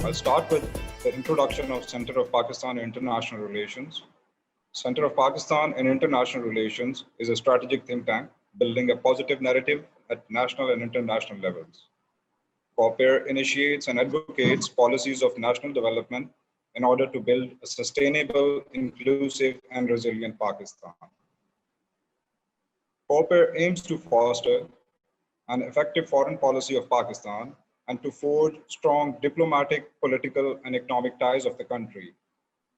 I'll start with the introduction of Center of Pakistan in International Relations. Center of Pakistan in International Relations is a strategic think tank building a positive narrative at national and international levels. COPAIR initiates and advocates policies of national development in order to build a sustainable, inclusive, and resilient Pakistan. COPAIR aims to foster an effective foreign policy of Pakistan and to forge strong diplomatic, political, and economic ties of the country,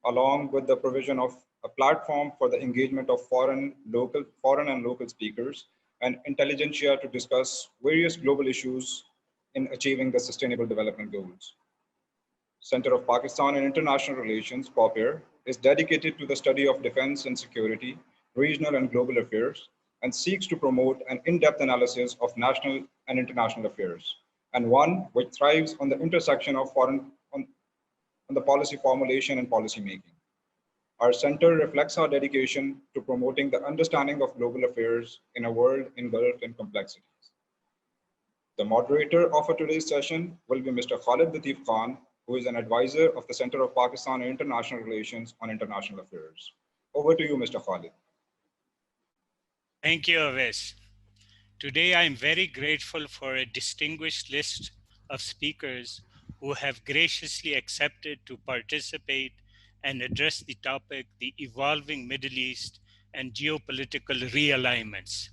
along with the provision of a platform for the engagement of foreign and local speakers and intelligentsia to discuss various global issues in achieving the Sustainable Development Goals. Center of Pakistan in International Relations, COPAIR, is dedicated to the study of defense and security, regional and global affairs, and seeks to promote an in-depth analysis of national and international affairs, and one which thrives on the intersection of on the policy formulation and policy making. Our center reflects our dedication to promoting the understanding of global affairs in a world engulfed in complexities. The moderator of today's session will be Mr. Khalid Latif Khan, who is an advisor of the Center of Pakistan in International Relations on International Affairs. Over to you, Mr. Khalid. Thank you, Aves. Today, I am very grateful for a distinguished list of speakers who have graciously accepted to participate and address the topic, the evolving Middle East and geopolitical realignments.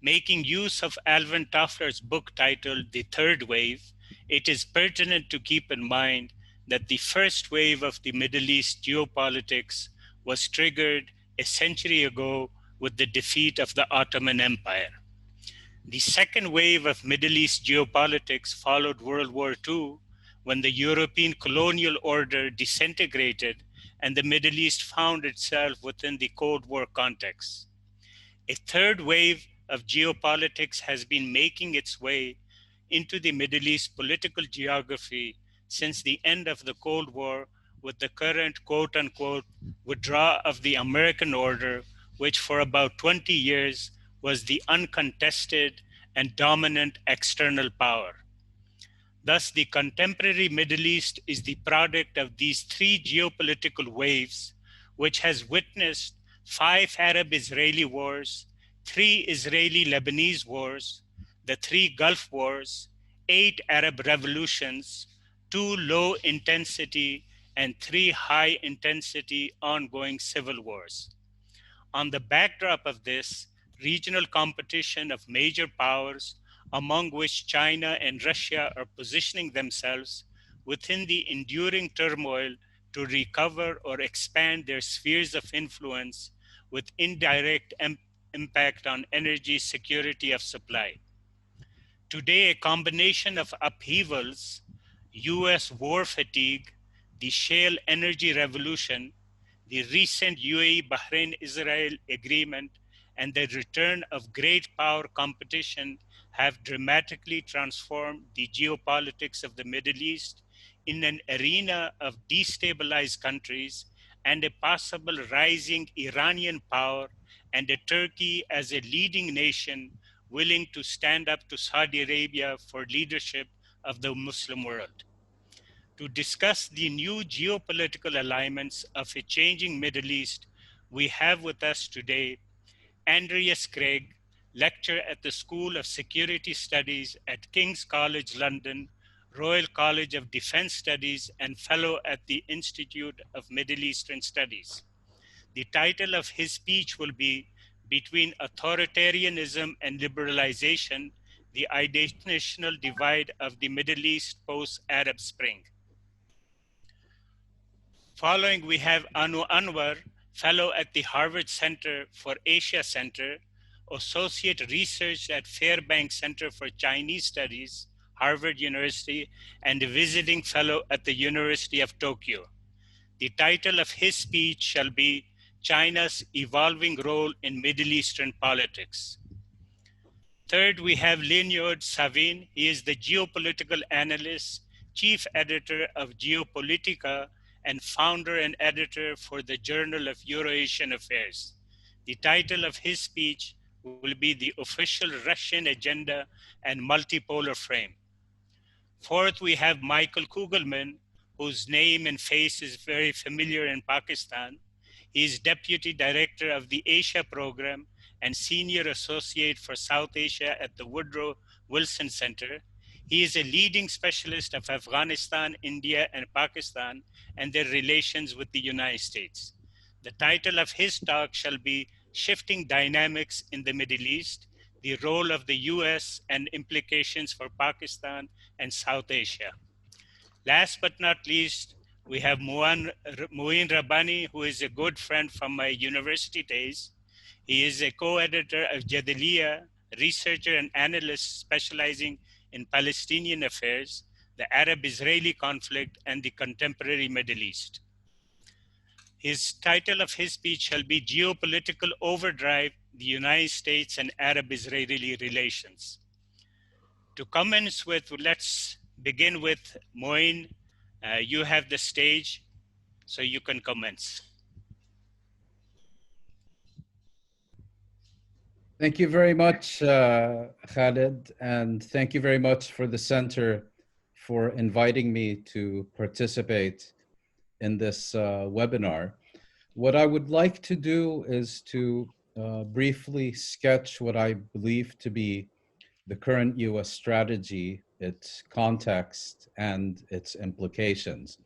Making use of Alvin Toffler's book titled The Third Wave, it is pertinent to keep in mind that the first wave of the Middle East geopolitics was triggered a century ago with the defeat of the Ottoman Empire. The second wave of Middle East geopolitics followed World War II, when the European colonial order disintegrated and the Middle East found itself within the Cold War context. A third wave of geopolitics has been making its way into the Middle East political geography since the end of the Cold War, with the current quote-unquote withdrawal of the American order, which for about 20 years was the uncontested and dominant external power. Thus, the contemporary Middle East is the product of these three geopolitical waves, which has witnessed 5 Arab-Israeli wars, 3 Israeli-Lebanese wars, the 3 Gulf Wars, 8 Arab revolutions, 2 low-intensity and 3 high-intensity ongoing civil wars. On the backdrop of this, regional competition of major powers, among which China and Russia are positioning themselves within the enduring turmoil to recover or expand their spheres of influence with indirect impact on energy security of supply. Today, a combination of upheavals, US war fatigue, the shale energy revolution, the recent UAE-Bahrain-Israel agreement, and the return of great power competition have dramatically transformed the geopolitics of the Middle East in an arena of destabilized countries and a possible rising Iranian power and a Turkey as a leading nation willing to stand up to Saudi Arabia for leadership of the Muslim world. To discuss the new geopolitical alignments of a changing Middle East, we have with us today Andreas Craig, lecturer at the School of Security Studies at King's College London, Royal College of Defense Studies, and fellow at the Institute of Middle Eastern Studies. The title of his speech will be Between Authoritarianism and Liberalization, the Identitional Divide of the Middle East Post-Arab Spring. Following, we have Anu Anwar, fellow at the Harvard Center for Asia Center, associate research at Fairbanks Center for Chinese Studies, Harvard University, and a visiting fellow at the University of Tokyo. The title of his speech shall be China's Evolving Role in Middle Eastern Politics. Third, we have Leonid Savin. He is the geopolitical analyst, chief editor of Geopolitica, and founder and editor for the Journal of Eurasian Affairs. The title of his speech will be The Official Russian Agenda and Multipolar Frame. Fourth, we have Michael Kugelman, whose name and face is very familiar in Pakistan. He is Deputy Director of the Asia Program and Senior Associate for South Asia at the Woodrow Wilson Center. He is a leading specialist of Afghanistan, India, and Pakistan and their relations with the United States. The title of his talk shall be Shifting Dynamics in the Middle East, the Role of the US and Implications for Pakistan and South Asia. Last but not least, we have Muin Rabbani, who is a good friend from my university days. He is a co-editor of Jadaliya, researcher and analyst specializing in Palestinian affairs, the Arab-Israeli conflict, and the contemporary Middle East. His title of his speech shall be Geopolitical Overdrive, the United States and Arab-Israeli Relations. To commence with, let's begin with Moin. You have the stage, so you can commence. Thank you very much, Khaled, and thank you very much for the Center for inviting me to participate in this webinar. What I would like to do is to briefly sketch what I believe to be the current US strategy, its context, and its implications.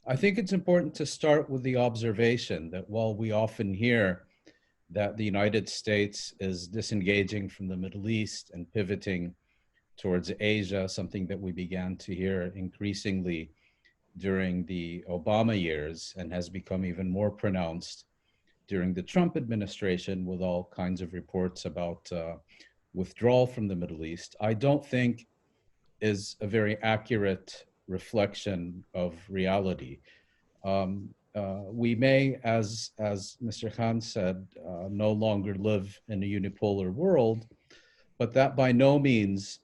I think it's important to start with the observation that while we often hear that the United States is disengaging from the Middle East and pivoting towards Asia, something that we began to hear increasingly during the Obama years and has become even more pronounced during the Trump administration with all kinds of reports about withdrawal from the Middle East, I don't think is a very accurate reflection of reality. We may, as Mr. Khan said, no longer live in a unipolar world, but that by no means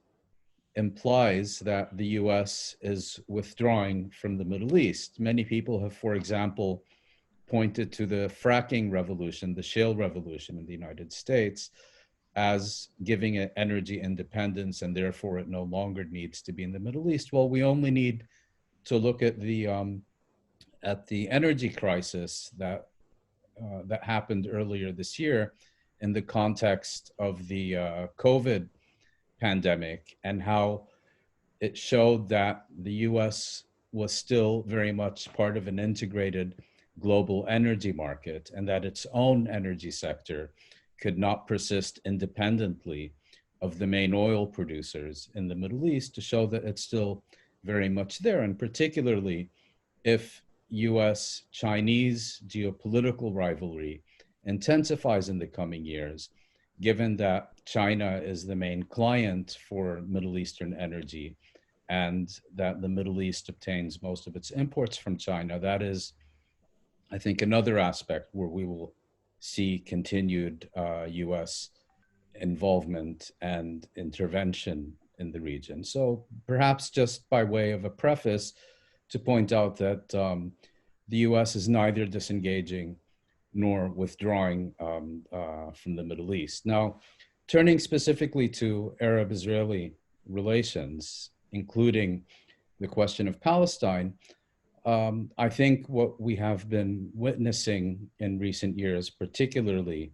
implies that the US is withdrawing from the Middle East. Many people have, for example, pointed to the fracking revolution, the shale revolution in the United States, as giving it energy independence and therefore it no longer needs to be in the Middle East. Well, we only need to look at the energy crisis that happened earlier this year in the context of the COVID pandemic and how it showed that the US was still very much part of an integrated global energy market and that its own energy sector could not persist independently of the main oil producers in the Middle East, to show that it's still very much there, and particularly if US-Chinese geopolitical rivalry intensifies in the coming years, given that China is the main client for Middle Eastern energy and that the Middle East obtains most of its imports from China. That is, I think, another aspect where we will see continued US involvement and intervention in the region. So perhaps just by way of a preface, to point out that the US is neither disengaging nor withdrawing from the Middle East. Now, turning specifically to Arab-Israeli relations, including the question of Palestine, I think what we have been witnessing in recent years, particularly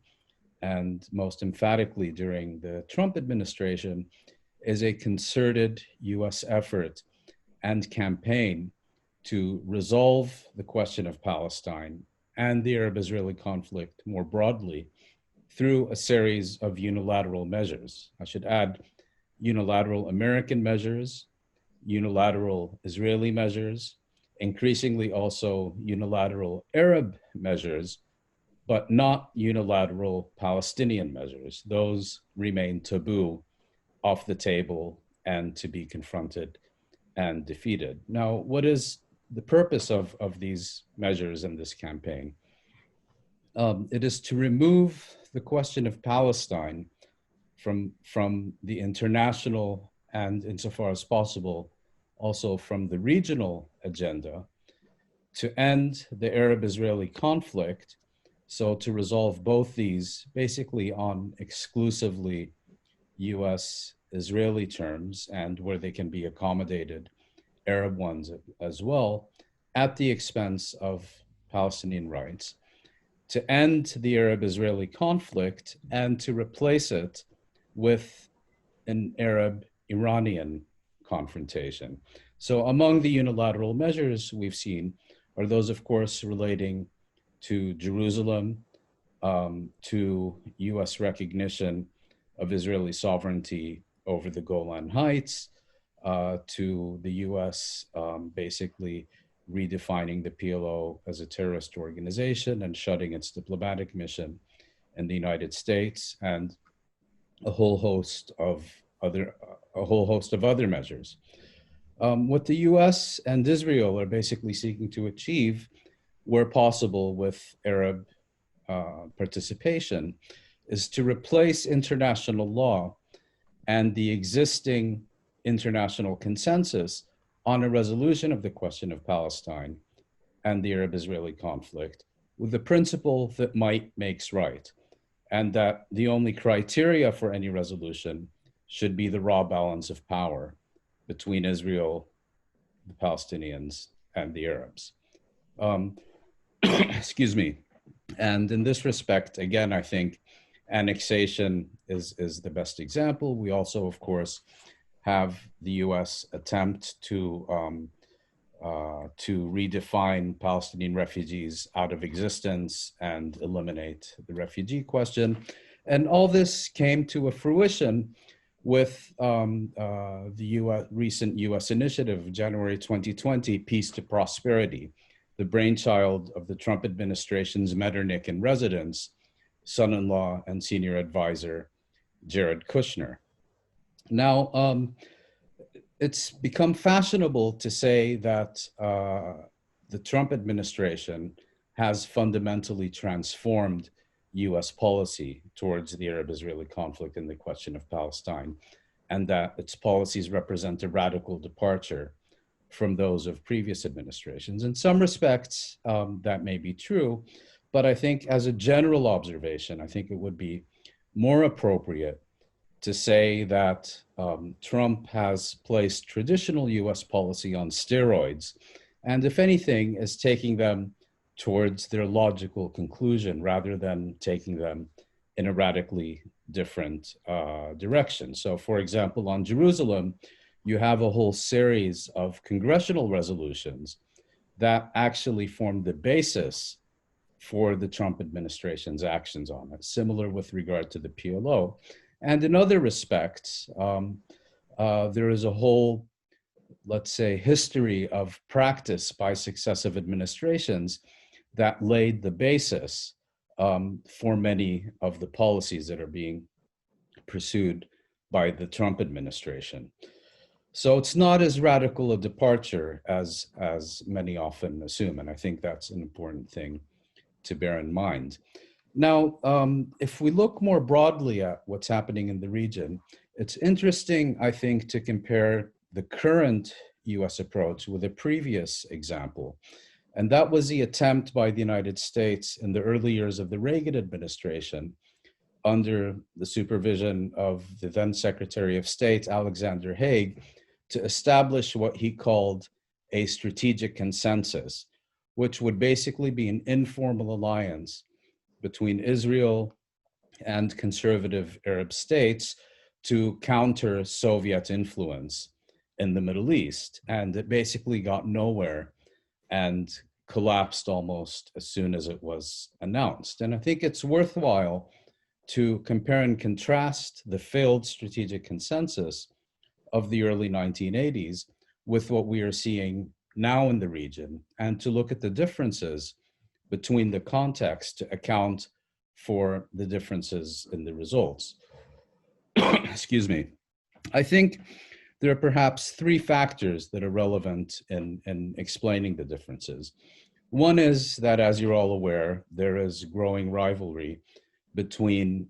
and most emphatically during the Trump administration, is a concerted US effort and campaign to resolve the question of Palestine and the Arab-Israeli conflict more broadly through a series of unilateral measures. I should add unilateral American measures, unilateral Israeli measures, increasingly also unilateral Arab measures, but not unilateral Palestinian measures. Those remain taboo, off the table, and to be confronted and defeated. Now, what is the purpose of these measures in this campaign? It is to remove the question of Palestine from the international and, insofar as possible, also from the regional agenda, to end the Arab-Israeli conflict, so to resolve both these basically on exclusively US Israeli terms and where they can be accommodated, Arab ones as well, at the expense of Palestinian rights, to end the Arab-Israeli conflict and to replace it with an Arab-Iranian confrontation. So among the unilateral measures we've seen are those, of course, relating to Jerusalem, to US recognition of Israeli sovereignty over the Golan Heights, to the US basically redefining the PLO as a terrorist organization and shutting its diplomatic mission in the United States, and a whole host of other measures. What the US and Israel are basically seeking to achieve, where possible with Arab participation, is to replace international law and the existing international consensus on a resolution of the question of Palestine and the Arab-Israeli conflict with the principle that might makes right, and that the only criteria for any resolution should be the raw balance of power between Israel, the Palestinians, and the Arabs. Excuse me. And in this respect, again, I think annexation is the best example. We also, of course, have the US attempt to redefine Palestinian refugees out of existence and eliminate the refugee question. And all this came to a fruition with the recent US initiative, January 2020, Peace to Prosperity, the brainchild of the Trump administration's Metternich in residence, son-in-law and senior advisor, Jared Kushner. Now, it's become fashionable to say that the Trump administration has fundamentally transformed US policy towards the Arab-Israeli conflict and the question of Palestine, and that its policies represent a radical departure from those of previous administrations. In some respects, that may be true, but I think as a general observation, I think it would be more appropriate to say that Trump has placed traditional US policy on steroids, and if anything, is taking them towards their logical conclusion rather than taking them in a radically different direction. So for example, on Jerusalem, you have a whole series of congressional resolutions that actually form the basis for the Trump administration's actions on it, similar with regard to the PLO. And in other respects, there is a whole, let's say, history of practice by successive administrations that laid the basis for many of the policies that are being pursued by the Trump administration. So it's not as radical a departure as many often assume, and I think that's an important thing to bear in mind. Now, if we look more broadly at what's happening in the region, it's interesting, I think, to compare the current US approach with a previous example. And that was the attempt by the United States in the early years of the Reagan administration, under the supervision of the then Secretary of State, Alexander Haig, to establish what he called a strategic consensus, which would basically be an informal alliance between Israel and conservative Arab states to counter Soviet influence in the Middle East. And it basically got nowhere and collapsed almost as soon as it was announced. And I think it's worthwhile to compare and contrast the failed strategic consensus of the early 1980s with what we are seeing now in the region, and to look at the differences between the context to account for the differences in the results. Excuse me. I think there are perhaps three factors that are relevant in explaining the differences. One is that, as you're all aware, there is growing rivalry between,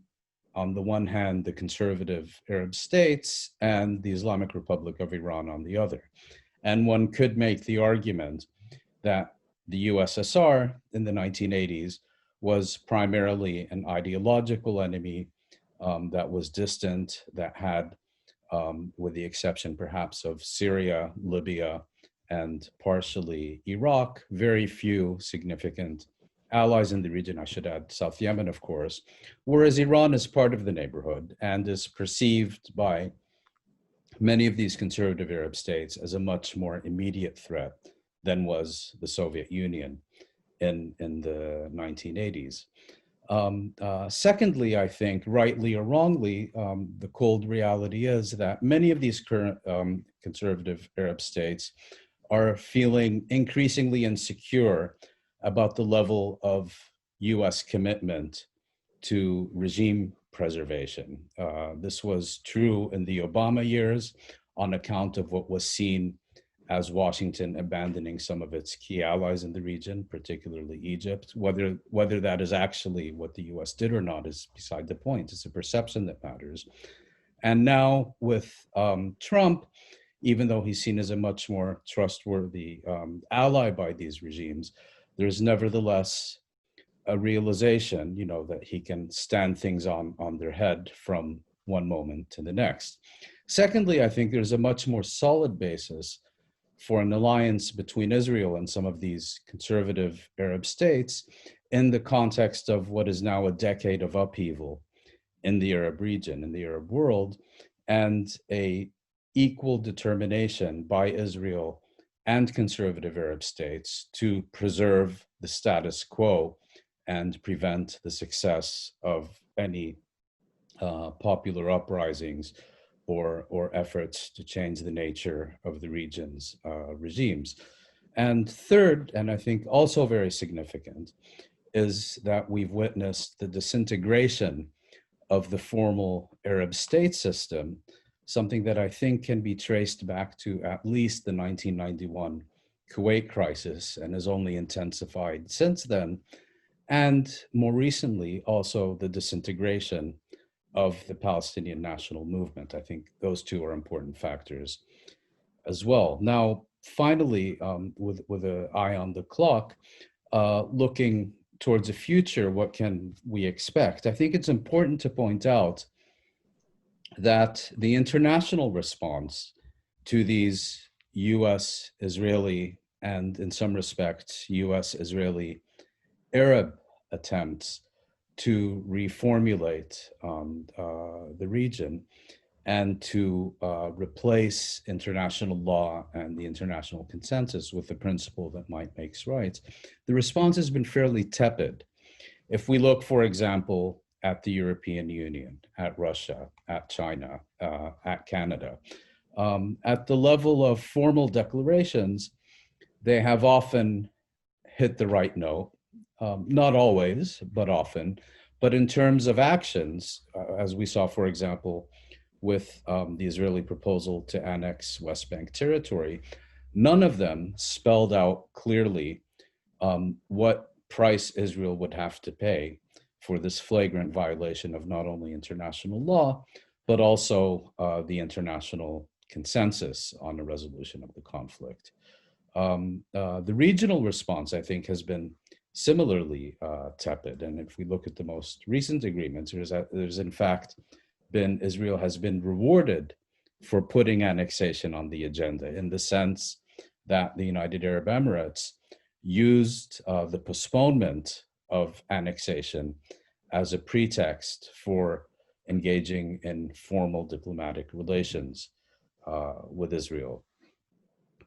on the one hand, the conservative Arab states and the Islamic Republic of Iran on the other. And one could make the argument that the USSR in the 1980s was primarily an ideological enemy that was distant, that had with the exception perhaps of Syria, Libya, and partially Iraq. Very few significant allies in the region, I should add South Yemen, of course, whereas Iran is part of the neighborhood and is perceived by many of these conservative Arab states as a much more immediate threat than was the Soviet Union in the 1980s. Secondly, I think, rightly or wrongly, the cold reality is that many of these current conservative Arab states are feeling increasingly insecure about the level of US commitment to regime preservation. This was true in the Obama years on account of what was seen as Washington abandoning some of its key allies in the region, particularly Egypt. Whether that is actually what the US did or not is beside the point. It's a perception that matters. And now with Trump, even though he's seen as a much more trustworthy ally by these regimes, there's nevertheless a realization, that he can stand things on their head from one moment to the next. Secondly, I think there's a much more solid basis for an alliance between Israel and some of these conservative Arab states in the context of what is now a decade of upheaval in the Arab region, in the Arab world, and a equal determination by Israel and conservative Arab states to preserve the status quo and prevent the success of any popular uprisings or efforts to change the nature of the region's regimes. And third, and I think also very significant, is that we've witnessed the disintegration of the formal Arab state system, something that I think can be traced back to at least the 1991 Kuwait crisis and has only intensified since then. And more recently, also the disintegration of the Palestinian national movement. I think those two are important factors as well. Now, finally, with an eye on the clock, looking towards the future, what can we expect? I think it's important to point out that the international response to these US, Israeli, and in some respects, US, Israeli, Arab attempts to reformulate the region and to replace international law and the international consensus with the principle that might makes right, the response has been fairly tepid. If we look, for example, at the European Union, at Russia, at China, at Canada, at the level of formal declarations, they have often hit the right note. Not always, but often. But in terms of actions, as we saw, for example, with the Israeli proposal to annex West Bank territory, none of them spelled out clearly what price Israel would have to pay for this flagrant violation of not only international law, but also the international consensus on a resolution of the conflict. The regional response, I think, has been similarly tepid. And if we look at the most recent agreements, there's in fact Israel has been rewarded for putting annexation on the agenda in the sense that the United Arab Emirates used the postponement of annexation as a pretext for engaging in formal diplomatic relations with Israel.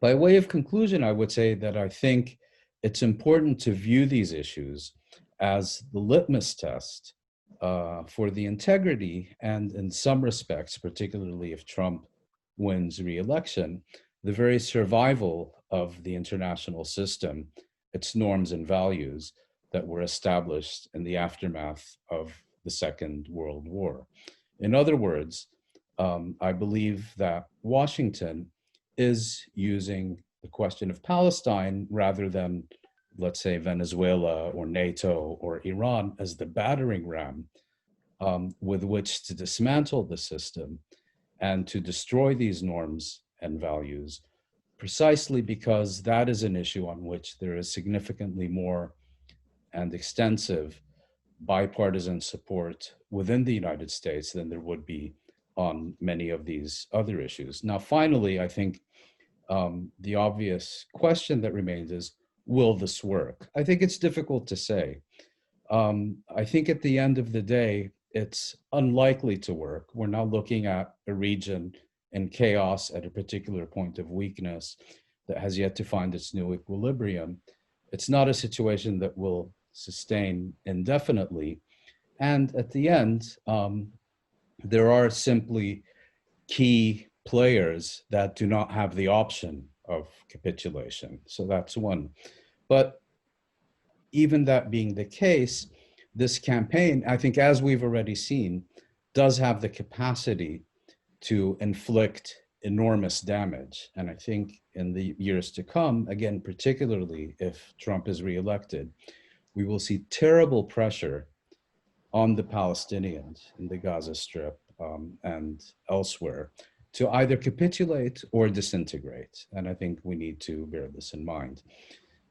By way of conclusion, I would say that I think it's important to view these issues as the litmus test for the integrity and, in some respects, particularly if Trump wins re-election, the very survival of the international system, its norms and values that were established in the aftermath of the Second World War. In other words, I believe that Washington is using the question of Palestine rather than, let's say, Venezuela or NATO or Iran as the battering ram with which to dismantle the system and to destroy these norms and values, precisely because that is an issue on which there is significantly more and extensive bipartisan support within the United States than there would be on many of these other issues. Now, finally, I think the obvious question that remains is, will this work? I think it's difficult to say. I think at the end of the day, it's unlikely to work. We're now looking at a region in chaos at a particular point of weakness that has yet to find its new equilibrium. It's not a situation that will sustain indefinitely. And at the end, there are simply key players that do not have the option of capitulation. So that's one. But even that being the case, this campaign, I think, as we've already seen, does have the capacity to inflict enormous damage. And I think in the years to come, again, particularly if Trump is reelected, we will see terrible pressure on the Palestinians in the Gaza Strip and elsewhere to either capitulate or disintegrate. And I think we need to bear this in mind.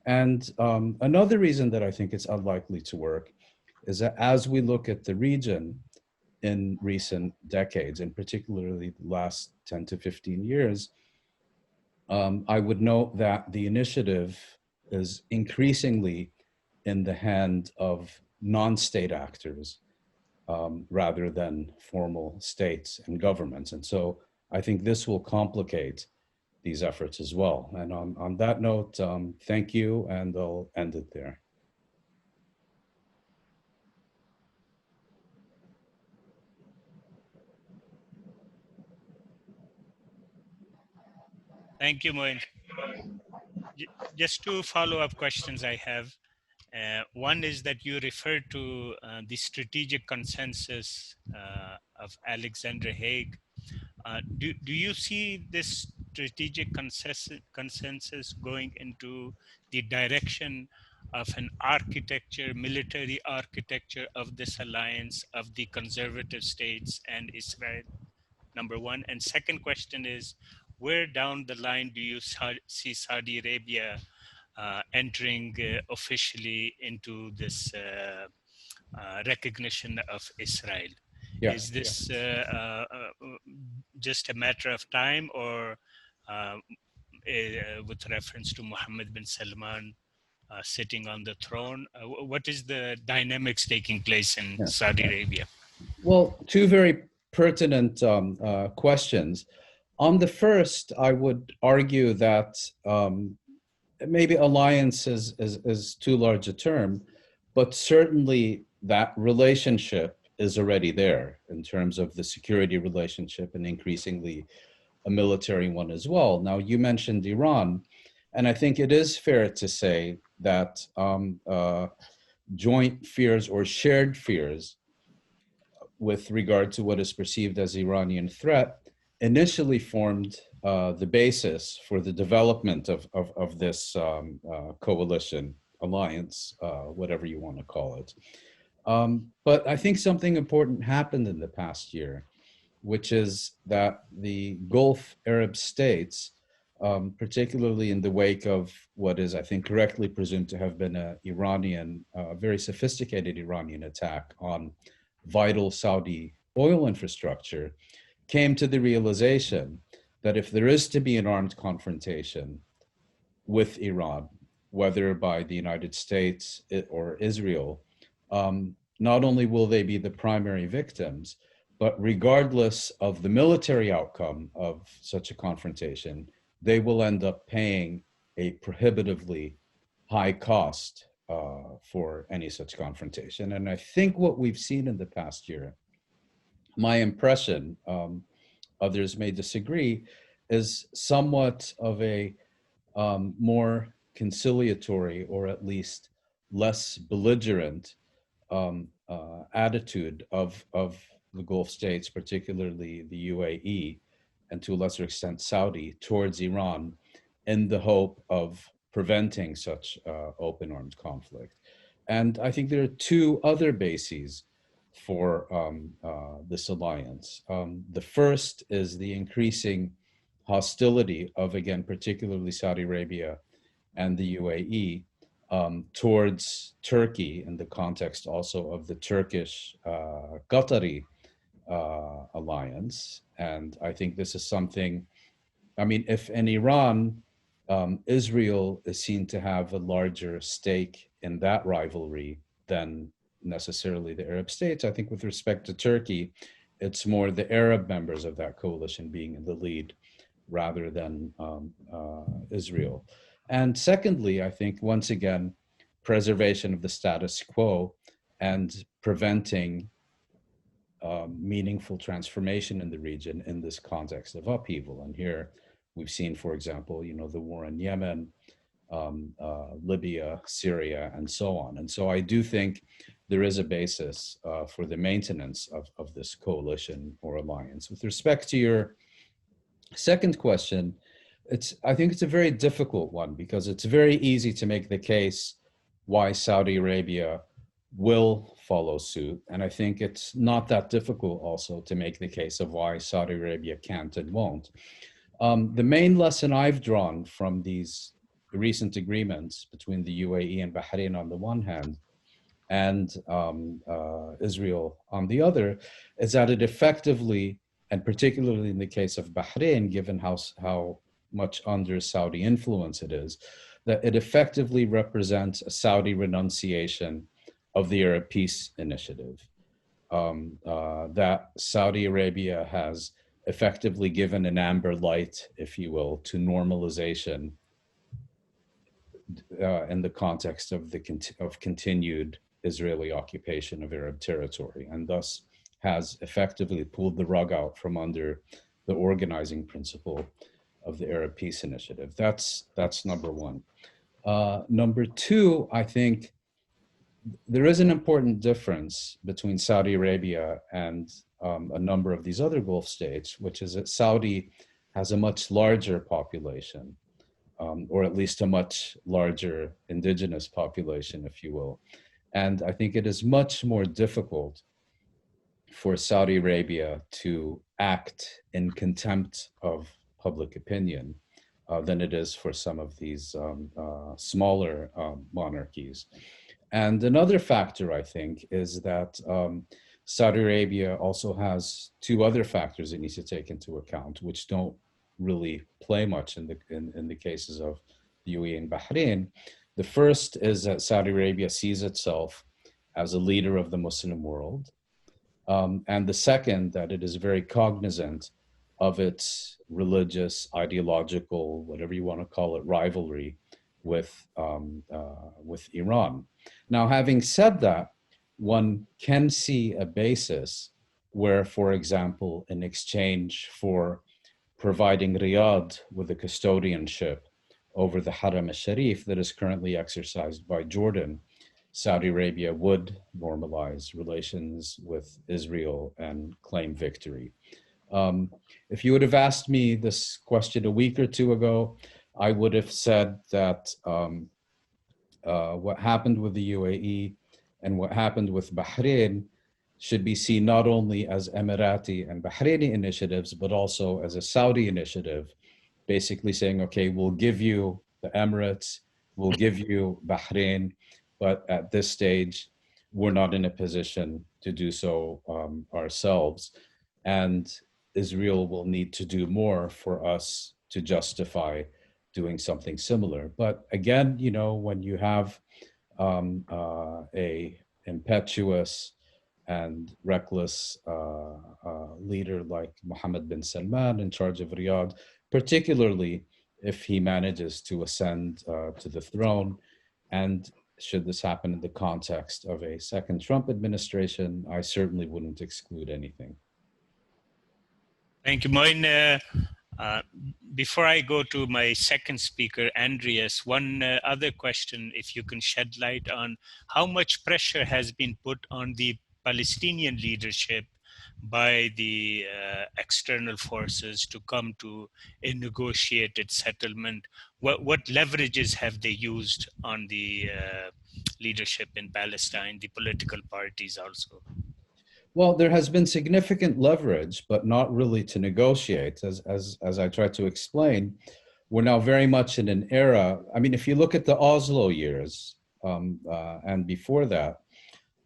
And another reason that I think it's unlikely to work is that as we look at the region in recent decades, and particularly the last 10 to 15 years, I would note that the initiative is increasingly in the hand of non-state actors rather than formal states and governments. And so I think this will complicate these efforts as well. And on that note, thank you, and I'll end it there. Thank you, Moin. Just two follow-up questions I have. One is that you referred to the strategic consensus of Alexander Haig. Do you see this strategic consensus going into the direction of an architecture, military architecture of this alliance of the conservative states and Israel? Number one. And second question is, where down the line do you see Saudi Arabia entering officially into this recognition of Israel? Yeah. Is this just a matter of time, or with reference to Mohammed bin Salman sitting on the throne? What is the dynamics taking place in Saudi Arabia? Well, two very pertinent questions. On the first, I would argue that maybe alliance is too large a term, but certainly that relationship is already there in terms of the security relationship and increasingly a military one as well. Now, you mentioned Iran, and I think it is fair to say that joint fears or shared fears with regard to what is perceived as Iranian threat initially formed the basis for the development of this coalition, alliance, whatever you want to call it. But I think something important happened in the past year, which is that the Gulf Arab states, particularly in the wake of what is, I think, correctly presumed to have been a very sophisticated Iranian attack on vital Saudi oil infrastructure, came to the realization that if there is to be an armed confrontation with Iran, whether by the United States or Israel, not only will they be the primary victims, but regardless of the military outcome of such a confrontation, they will end up paying a prohibitively high cost for any such confrontation. And I think what we've seen in the past year, my impression, others may disagree, is somewhat of a more conciliatory, or at least less belligerent attitude of the Gulf states, particularly the UAE, and to a lesser extent Saudi, towards Iran, in the hope of preventing such open armed conflict. And I think there are two other bases for this alliance. The first is the increasing hostility of, again, particularly Saudi Arabia and the UAE towards Turkey, in the context also of the Turkish Qatari alliance. And I think this is something, I mean, if in Iran, Israel is seen to have a larger stake in that rivalry than necessarily the Arab states, I think with respect to Turkey, it's more the Arab members of that coalition being in the lead rather than Israel. And secondly, I think once again, preservation of the status quo and preventing meaningful transformation in the region in this context of upheaval. And here we've seen, for example, you know, the war in Yemen, Libya, Syria, and so on. And so I do think there is a basis for the maintenance of this coalition or alliance. With respect to your second question, I think it's a very difficult one because it's very easy to make the case why Saudi Arabia will follow suit. And I think it's not that difficult also to make the case of why Saudi Arabia can't and won't. The main lesson I've drawn from these recent agreements between the UAE and Bahrain on the one hand, and Israel on the other, is that it effectively, and particularly in the case of Bahrain, given how much under Saudi influence it is, that it effectively represents a Saudi renunciation of the Arab Peace Initiative. That Saudi Arabia has effectively given an amber light, if you will, to normalization in the context of continued Israeli occupation of Arab territory, and thus has effectively pulled the rug out from under the organizing principle of the Arab Peace Initiative. That's number one. Number two, I think there is an important difference between Saudi Arabia and a number of these other Gulf states, which is that Saudi has a much larger population, or at least a much larger indigenous population, if you will. And I think it is much more difficult for Saudi Arabia to act in contempt of public opinion than it is for some of these smaller monarchies. And another factor, I think, is that Saudi Arabia also has two other factors it needs to take into account, which don't really play much in the cases of the UAE and Bahrain. The first is that Saudi Arabia sees itself as a leader of the Muslim world. And the second, that it is very cognizant of its religious, ideological, whatever you want to call it, rivalry with Iran. Now, having said that, one can see a basis where, for example, in exchange for providing Riyadh with a custodianship over the Haram al-Sharif that is currently exercised by Jordan, Saudi Arabia would normalize relations with Israel and claim victory. If you would have asked me this question a week or two ago, I would have said that what happened with the UAE and what happened with Bahrain should be seen not only as Emirati and Bahraini initiatives, but also as a Saudi initiative, basically saying, okay, we'll give you the Emirates, we'll give you Bahrain, but at this stage, we're not in a position to do so ourselves. And Israel will need to do more for us to justify doing something similar. But again, you know, when you have a impetuous and reckless leader like Mohammed bin Salman in charge of Riyadh, particularly if he manages to ascend to the throne, and should this happen in the context of a second Trump administration, I certainly wouldn't exclude anything. Thank you, Moin. Before I go to my second speaker, Andreas, one other question, if you can shed light on how much pressure has been put on the Palestinian leadership by the external forces to come to a negotiated settlement. What leverages have they used on the leadership in Palestine, the political parties also? Well, there has been significant leverage, but not really to negotiate. As I tried to explain, we're now very much in an era. I mean, if you look at the Oslo years and before that,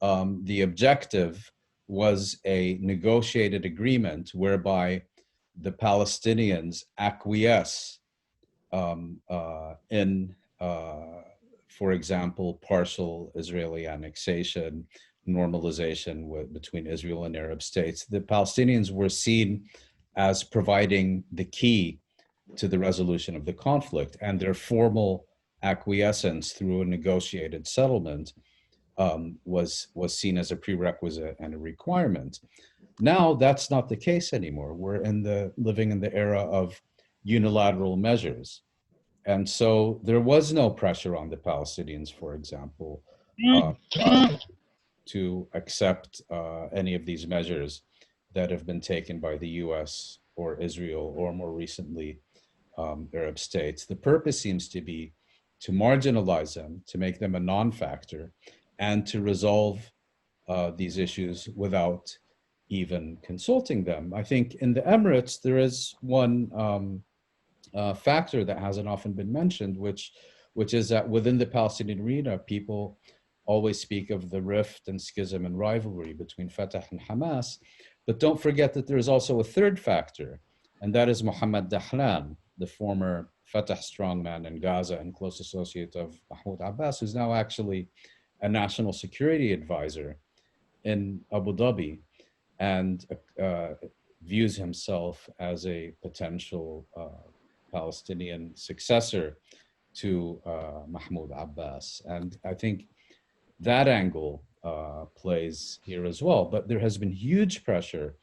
the objective was a negotiated agreement whereby the Palestinians acquiesce in, for example, partial Israeli annexation, normalization between Israel and Arab states. The Palestinians were seen as providing the key to the resolution of the conflict, and their formal acquiescence through a negotiated settlement was seen as a prerequisite and a requirement. Now that's not the case anymore. We're living in the era of unilateral measures. And so there was no pressure on the Palestinians, for example, to accept any of these measures that have been taken by the US or Israel, or more recently, Arab states. The purpose seems to be to marginalize them, to make them a non-factor, and to resolve these issues without even consulting them. I think in the Emirates, there is one factor that hasn't often been mentioned, which is that within the Palestinian arena, people always speak of the rift and schism and rivalry between Fatah and Hamas, but don't forget that there is also a third factor, and that is Mohammed Dahlan, the former Fatah strongman in Gaza and close associate of Mahmoud Abbas, who's now actually a national security advisor in Abu Dhabi, and views himself as a potential Palestinian successor to Mahmoud Abbas. And I think that angle plays here as well. But there has been huge pressure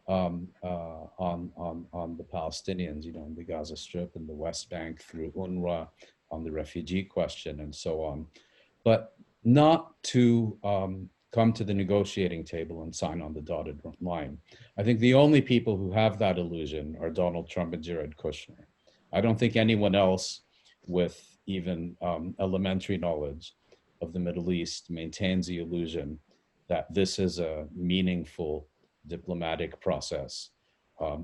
on the Palestinians, in the Gaza Strip and the West Bank through UNRWA, on the refugee question and so on, but not to come to the negotiating table and sign on the dotted line. I think the only people who have that illusion are Donald Trump and Jared Kushner. I don't think anyone else with even elementary knowledge of the Middle East maintains the illusion that this is a meaningful diplomatic process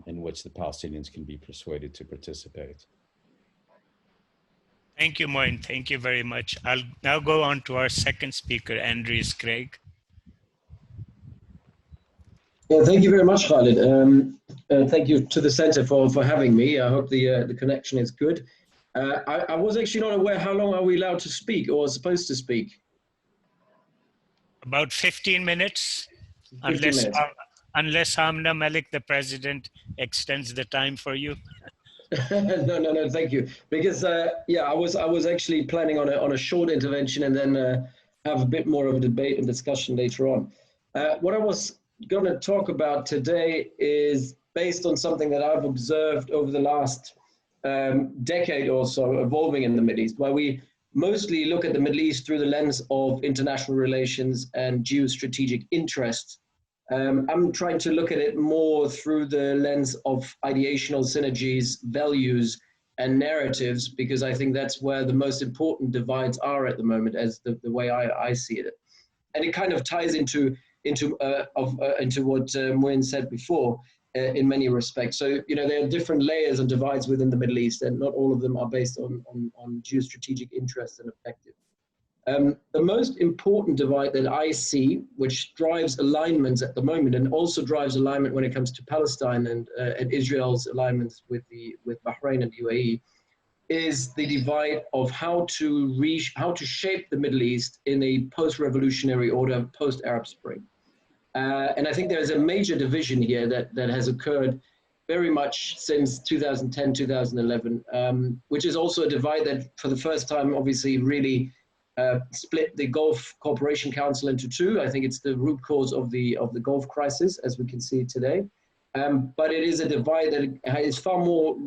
in which the Palestinians can be persuaded to participate. Thank you, Moin. Thank you very much. I'll now go on to our second speaker, Andries Craig. Yeah, thank you very much, Khalid. Thank you to the Center for having me. I hope the connection is good. I was actually not aware, how long are we allowed to speak or supposed to speak? About 15 minutes, 15 minutes. Unless Hamna Malik, the president, extends the time for you. No, thank you. Because yeah, I was actually planning on a short intervention and then have a bit more of a debate and discussion later on. What I was going to talk about today is based on something that I've observed over the last decade or so evolving in the Middle East, where we mostly look at the Middle East through the lens of international relations and geostrategic interests. I'm trying to look at it more through the lens of ideational synergies, values, and narratives, because I think that's where the most important divides are at the moment, as the way I see it. And it kind of ties into what Moin said before in many respects. So, there are different layers and divides within the Middle East, and not all of them are based on geostrategic interests and objectives. The most important divide that I see, which drives alignments at the moment, and also drives alignment when it comes to Palestine and Israel's alignments with Bahrain and UAE, is the divide of how to shape the Middle East in a post-revolutionary order, post-Arab Spring. And I think there's a major division here that has occurred very much since 2010, 2011, which is also a divide that for the first time obviously really split the Gulf Cooperation Council into two. I think it's the root cause of the Gulf crisis, as we can see today. But it is a divide that is far more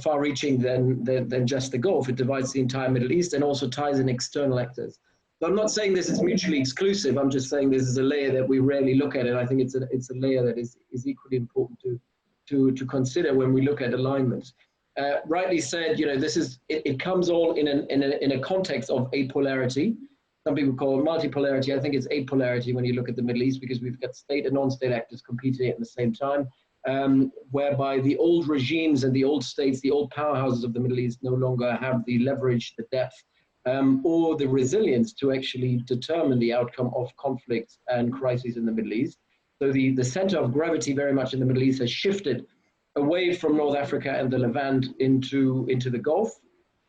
far-reaching than just the Gulf. It divides the entire Middle East and also ties in external actors. So I'm not saying this is mutually exclusive. I'm just saying this is a layer that we rarely look at, and I think it's a layer that is equally important to consider when we look at alignments. Rightly said, it comes all in a context of apolarity. Some people call it multipolarity. I think it's apolarity when you look at the Middle East, because we've got state and non-state actors competing at the same time, whereby the old regimes and the old states, the old powerhouses of the Middle East no longer have the leverage, the depth, or the resilience to actually determine the outcome of conflicts and crises in the Middle East. So the center of gravity very much in the Middle East has shifted away from North Africa and the Levant into the Gulf.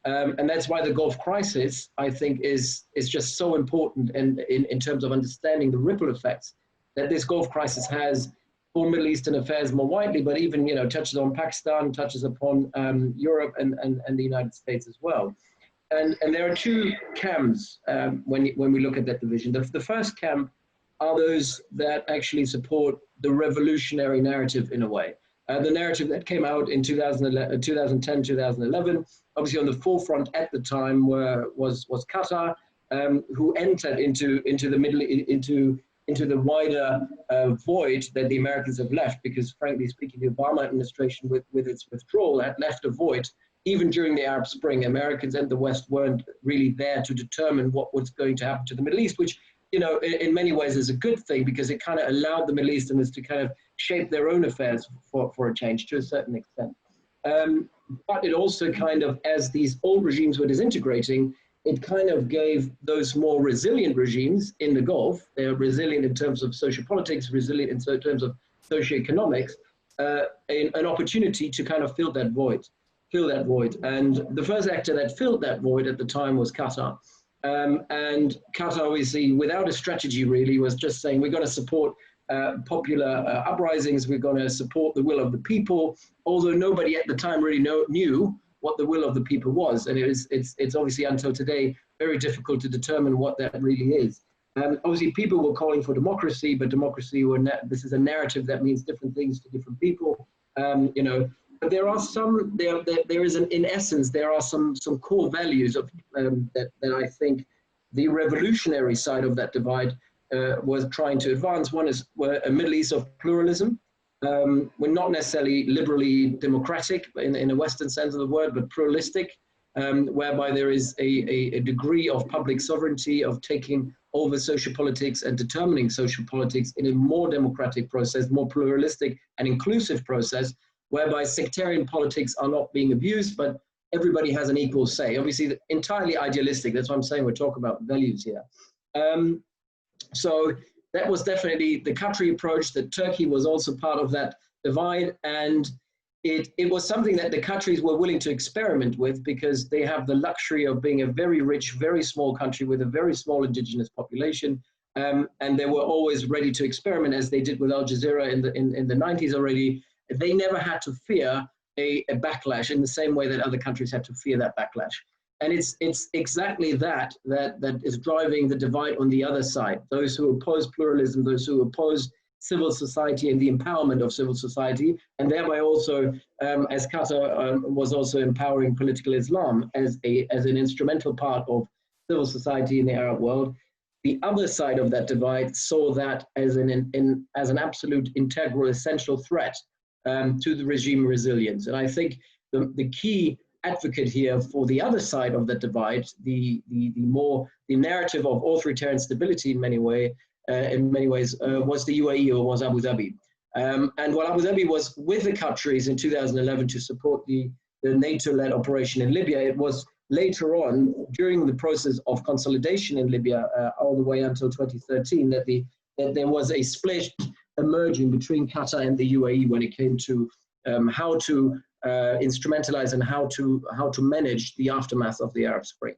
And that's why the Gulf crisis, I think, is just so important in terms of understanding the ripple effects that this Gulf crisis has for Middle Eastern affairs more widely, but even, you know, touches on Pakistan, touches upon Europe and the United States as well. And there are two camps when we look at that division. The first camp are those that actually support the revolutionary narrative in a way. The narrative that came out in 2010, 2011, obviously on the forefront at the time was Qatar, who entered into the wider void that the Americans have left, because frankly speaking, the Obama administration with its withdrawal had left a void. Even during the Arab Spring, Americans and the West weren't really there to determine what was going to happen to the Middle East, which, you know, in many ways is a good thing, because it kind of allowed the Middle Easterners to kind of shape their own affairs for a change to a certain extent. But it also kind of, as these old regimes were disintegrating, it kind of gave those more resilient regimes in the Gulf, they're resilient in terms of social politics, resilient in terms of socioeconomics, an opportunity to kind of fill that void. And the first actor that filled that void at the time was Qatar. And Qatar, obviously, without a strategy really, was just saying, we're going to support popular uprisings, we're going to support the will of the people, although nobody at the time really knew what the will of the people was. And it's obviously until today very difficult to determine what that really is. Obviously, people were calling for democracy, but democracy, this is a narrative that means different things to different people, you know. But there are some, in essence, there are some core values of that I think the revolutionary side of that divide was trying to advance. One is a Middle East of pluralism. We're not necessarily liberally democratic in a Western sense of the word, but pluralistic, whereby there is a degree of public sovereignty, of taking over social politics and determining social politics in a more democratic process, more pluralistic and inclusive process, whereby sectarian politics are not being abused, but everybody has an equal say. Obviously, entirely idealistic. That's what I'm saying. We're talking about values here. So that was definitely the Qatari approach. That Turkey was also part of that divide. And it was something that the Qataris were willing to experiment with, because they have the luxury of being a very rich, very small country with a very small indigenous population. And they were always ready to experiment, as they did with Al Jazeera in the 90s already. They never had to fear a backlash in the same way that other countries had to fear that backlash. And it's exactly that is driving the divide on the other side. Those who oppose pluralism, those who oppose civil society and the empowerment of civil society, and thereby also, as Qatar was also empowering political Islam as an instrumental part of civil society in the Arab world. The other side of that divide saw that as an absolute integral, essential threat to the regime resilience. And I think the key advocate here for the other side of that divide, the narrative of authoritarian stability in many ways, was the UAE, or was Abu Dhabi. And while Abu Dhabi was with the Qataris in 2011 to support the NATO-led operation in Libya, it was later on, during the process of consolidation in Libya, all the way until 2013, that there was a split emerging between Qatar and the UAE when it came to how to instrumentalize and how to manage the aftermath of the Arab Spring.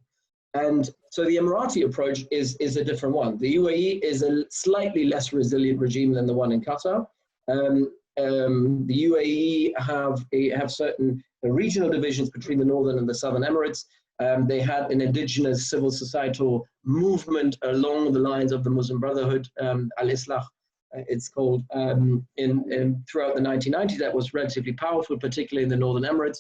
And so the Emirati approach is a different one. The UAE is a slightly less resilient regime than the one in Qatar. The UAE have certain regional divisions between the northern and the southern Emirates. They had an indigenous civil societal movement along the lines of the Muslim Brotherhood, Al-Islah, it's called, throughout the 1990s. That was relatively powerful, particularly in the Northern Emirates,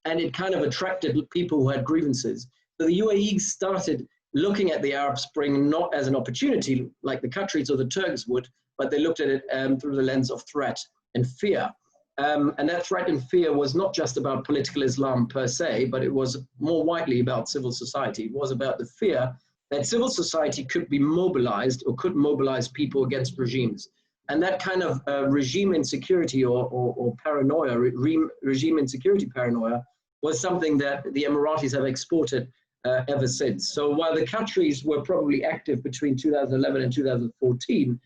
and it kind of attracted people who had grievances. So the UAE started looking at the Arab Spring not as an opportunity like the Qataris or the Turks would, but they looked at it through the lens of threat and fear. And that threat and fear was not just about political Islam per se, but it was more widely about civil society. It was about the fear that civil society could be mobilized or could mobilize people against regimes. And that kind of regime insecurity or paranoia, regime insecurity paranoia, was something that the Emiratis have exported ever since. So while the Qataris were probably active between 2011 and 2014,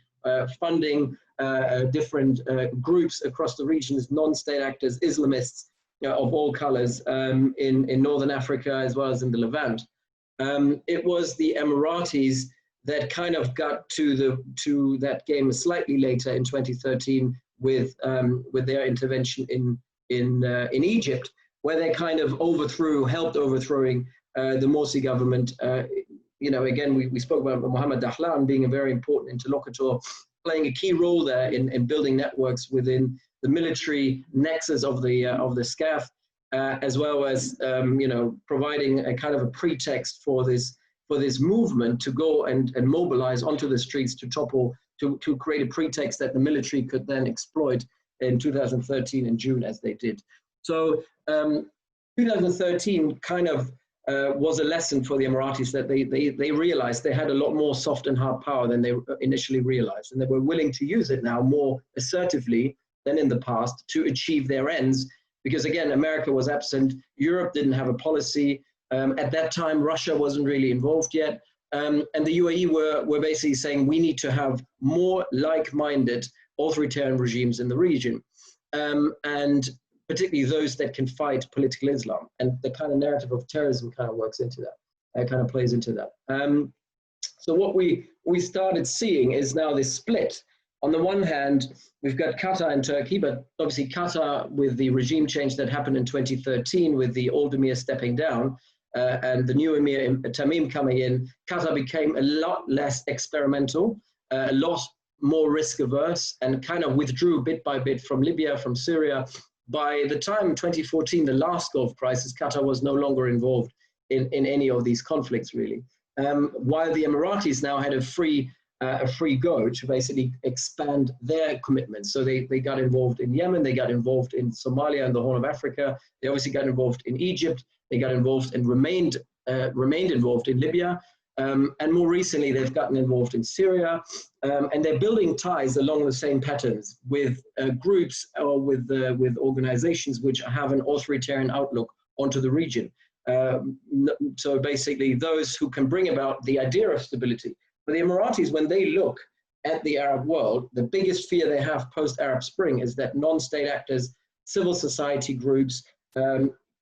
funding different groups across the regions, non-state actors, Islamists of all colors in Northern Africa as well as in the Levant, it was the Emiratis that kind of got to that game slightly later in 2013 with their intervention in Egypt, where they kind of helped overthrowing the Morsi government. Again, we spoke about Mohammed Dahlan being a very important interlocutor, playing a key role there in building networks within the military nexus of the SCAF, as well as providing a kind of a pretext for this movement to go and mobilize onto the streets to topple, to create a pretext that the military could then exploit in 2013 in June, as they did. So 2013 kind of was a lesson for the Emiratis, that they realized they had a lot more soft and hard power than they initially realized, and they were willing to use it now more assertively than in the past to achieve their ends. Because again, America was absent, Europe didn't have a policy. At that time, Russia wasn't really involved yet. And the UAE were basically saying, we need to have more like-minded authoritarian regimes in the region. And particularly those that can fight political Islam. And the kind of narrative of terrorism kind of works into that, kind of plays into that. So what we started seeing is now this split. On the one hand, we've got Qatar and Turkey, but obviously Qatar, with the regime change that happened in 2013, with the old emir stepping down and the new emir Tamim coming in, Qatar became a lot less experimental, a lot more risk averse, and kind of withdrew bit by bit from Libya, from Syria. By the time 2014, the last Gulf crisis, Qatar was no longer involved in any of these conflicts, really. While the Emiratis now had a free go to basically expand their commitments. So they got involved in Yemen, they got involved in Somalia and the Horn of Africa. They obviously got involved in Egypt. They got involved and remained involved in Libya. And more recently, they've gotten involved in Syria. And they're building ties along the same patterns with groups or with organizations which have an authoritarian outlook onto the region. So basically, those who can bring about the idea of stability. For the Emiratis, when they look at the Arab world, the biggest fear they have post-Arab Spring is that non-state actors, civil society groups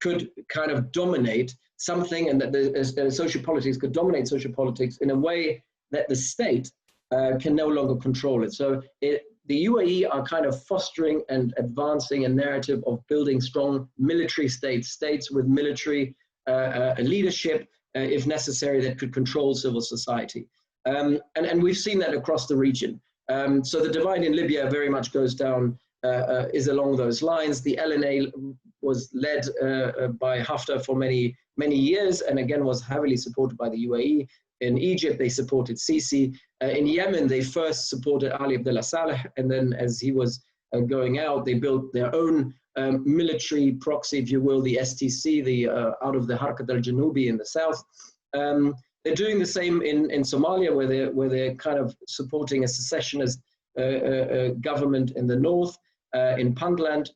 could kind of dominate something, and that the social politics could dominate social politics in a way that the state can no longer control it. So the UAE are kind of fostering and advancing a narrative of building strong military states with military leadership, if necessary, that could control civil society. And we've seen that across the region. So the divide in Libya very much goes down, is along those lines. The LNA was led by Haftar for many years, and again was heavily supported by the UAE. In Egypt, they supported Sisi. In Yemen, they first supported Ali Abdullah Saleh, and then as he was going out, they built their own military proxy, if you will, the STC, out of the Harkat al-Janubi in the south. They're doing the same in Somalia, where they're kind of supporting a secessionist government in the north, in Puntland,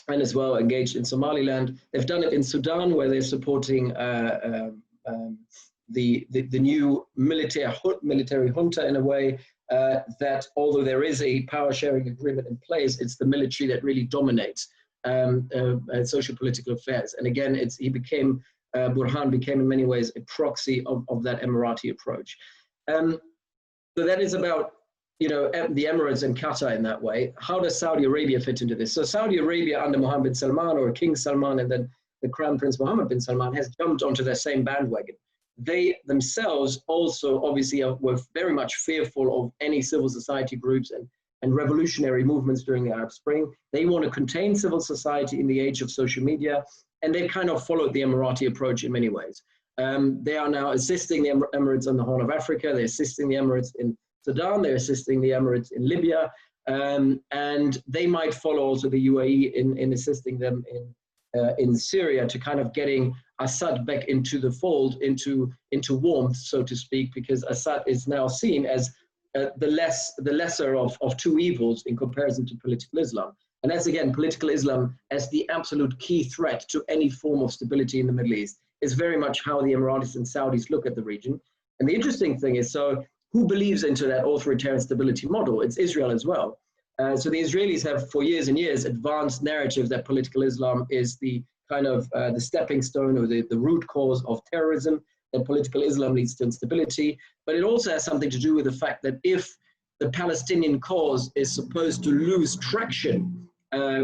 and as well engaged in Somaliland. They've done it in Sudan, where they're supporting the new military junta in a way that, although there is a power sharing agreement in place, it's the military that really dominates social political affairs. And again, Burhan became in many ways a proxy of that Emirati approach. So that is about the Emirates and Qatar in that way. How does Saudi Arabia fit into this? So Saudi Arabia under Mohammed bin Salman, or King Salman, and then the Crown Prince Mohammed bin Salman, has jumped onto their same bandwagon. They themselves also obviously were very much fearful of any civil society groups and revolutionary movements during the Arab Spring. They want to contain civil society in the age of social media, and they've kind of followed the Emirati approach in many ways. They are now assisting the Emirates on the Horn of Africa, they're assisting the Emirates in Sudan, they're assisting the Emirates in Libya, and they might follow also the UAE in assisting them in Syria, to kind of getting Assad back into the fold, into warmth, so to speak, because Assad is now seen as the lesser of two evils in comparison to political Islam. And that's, again, political Islam as the absolute key threat to any form of stability in the Middle East. is very much how the Emiratis and Saudis look at the region. And the interesting thing is, so who believes into that authoritarian stability model? It's Israel as well. So the Israelis have for years and years advanced narrative that political Islam is the kind of the stepping stone or the root cause of terrorism, that political Islam leads to instability. But it also has something to do with the fact that if the Palestinian cause is supposed to lose traction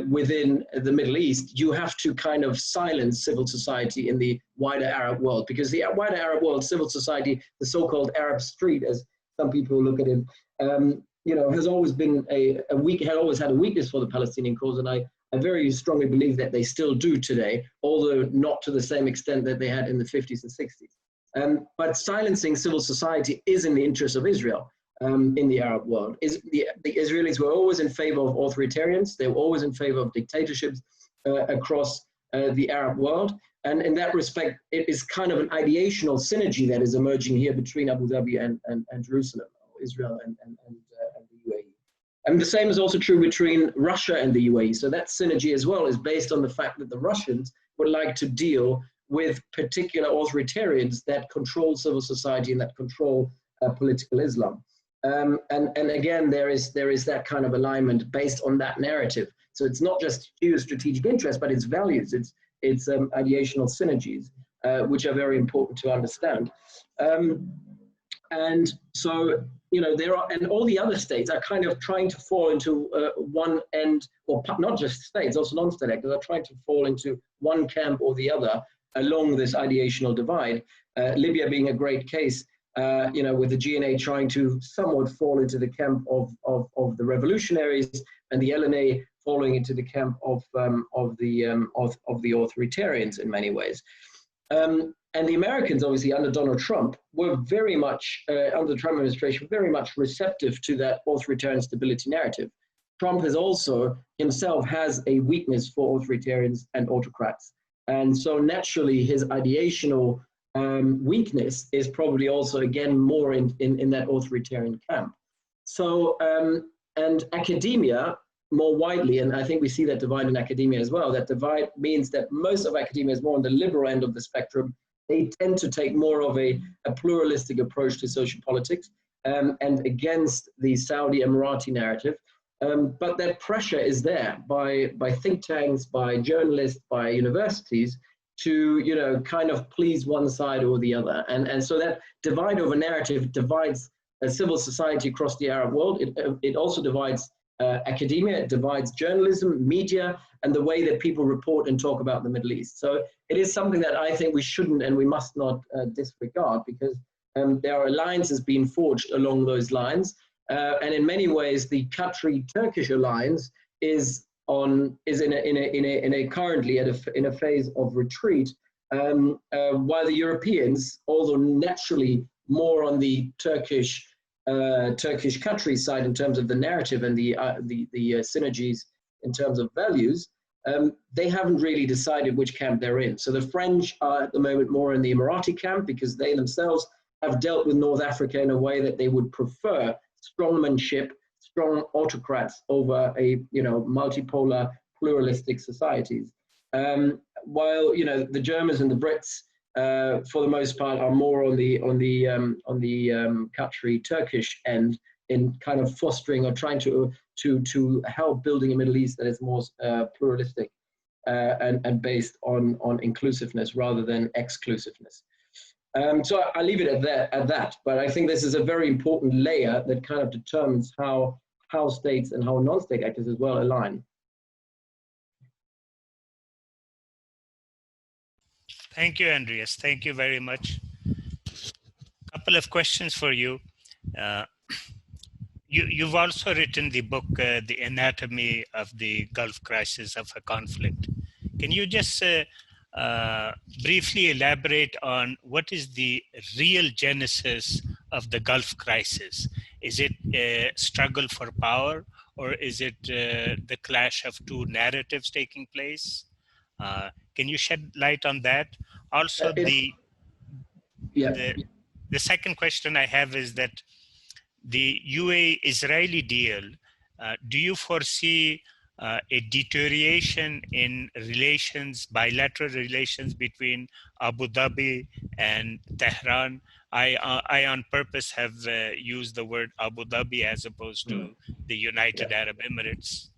within the Middle East, you have to kind of silence civil society in the wider Arab world, because the wider Arab world, civil society, the so-called Arab street, as some people look at it, has always been always had a weakness for the Palestinian cause, and I very strongly believe that they still do today, although not to the same extent that they had in the 50s and 60s. But silencing civil society is in the interest of Israel. In the Arab world. The Israelis were always in favor of authoritarians. They were always in favor of dictatorships across the Arab world. And in that respect, it is kind of an ideational synergy that is emerging here between Abu Dhabi and Jerusalem, or Israel and the UAE. And the same is also true between Russia and the UAE. So that synergy as well is based on the fact that the Russians would like to deal with particular authoritarians that control civil society and that control political Islam. And again, there is that kind of alignment based on that narrative. So it's not just geostrategic interest, but it's values, it's ideational synergies, which are very important to understand. And so, and all the other states are kind of trying to fall into one end, or not just states, also non-state actors are trying to fall into one camp or the other along this ideational divide. Libya being a great case. With the GNA trying to somewhat fall into the camp of the revolutionaries, and the LNA falling into the camp of the authoritarians in many ways. And the Americans, obviously under Donald Trump, were very much under the Trump administration very much receptive to that authoritarian stability narrative. Trump himself has a weakness for authoritarians and autocrats, and so naturally his ideational weakness is probably also, again, more in that authoritarian camp. So, and academia more widely, and I think we see that divide in academia as well, that divide means that most of academia is more on the liberal end of the spectrum. They tend to take more of a pluralistic approach to social politics and against the Saudi Emirati narrative. But that pressure is there by think tanks, by journalists, by universities, to kind of please one side or the other, and so that divide over narrative divides civil society across the Arab world. It also divides academia, it divides journalism, media, and the way that people report and talk about the Middle East. So it is something that I think we shouldn't and we must not disregard, because there are alliances being forged along those lines, and in many ways the Qatari-Turkish alliance is currently in a phase of retreat, while the Europeans, although naturally more on the Turkish Qatari side in terms of the narrative and the synergies in terms of values, they haven't really decided which camp they're in. So the French are at the moment more in the Emirati camp, because they themselves have dealt with North Africa in a way that they would prefer strongmanship, strong autocrats over a multipolar pluralistic societies, while the Germans and the Brits for the most part are more on the Qatari-Turkish end, in kind of fostering or trying to help building a Middle East that is more pluralistic and based on inclusiveness rather than exclusiveness. So I leave it at that, but I think this is a very important layer that kind of determines how states and how non-state actors as well align. Thank you, Andreas. Thank you very much. Couple of questions for you. You've also written the book, The Anatomy of the Gulf Crisis of a Conflict. Can you just briefly elaborate on what is the real genesis of the Gulf crisis? Is it a struggle for power, or is it the clash of two narratives taking place? Can you shed light on that? Also, the second question I have is that the UAE-Israeli deal, do you foresee a deterioration in relations, bilateral relations between Abu Dhabi and Tehran. I on purpose have used the word Abu Dhabi as opposed to the United Arab Emirates.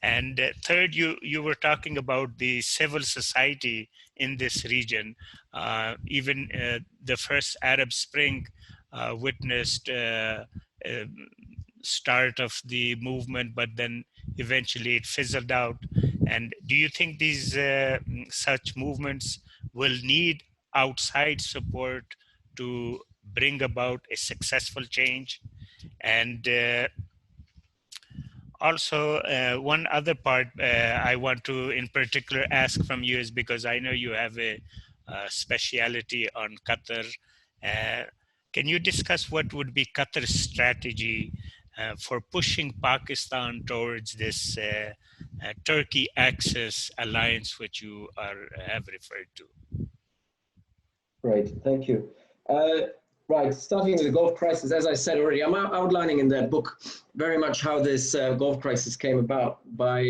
And third, you were talking about the civil society in this region. Even the first Arab Spring witnessed start of the movement, but then eventually it fizzled out. And do you think these such movements will need outside support to bring about a successful change? And also, one other part I want to in particular ask from you is because I know you have a speciality on Qatar. Can you discuss what would be Qatar's strategy for pushing Pakistan towards this Turkey Axis alliance, which you have referred to? Great, thank you. Right, starting with the Gulf crisis, as I said already, I'm outlining in that book very much how this Gulf crisis came about by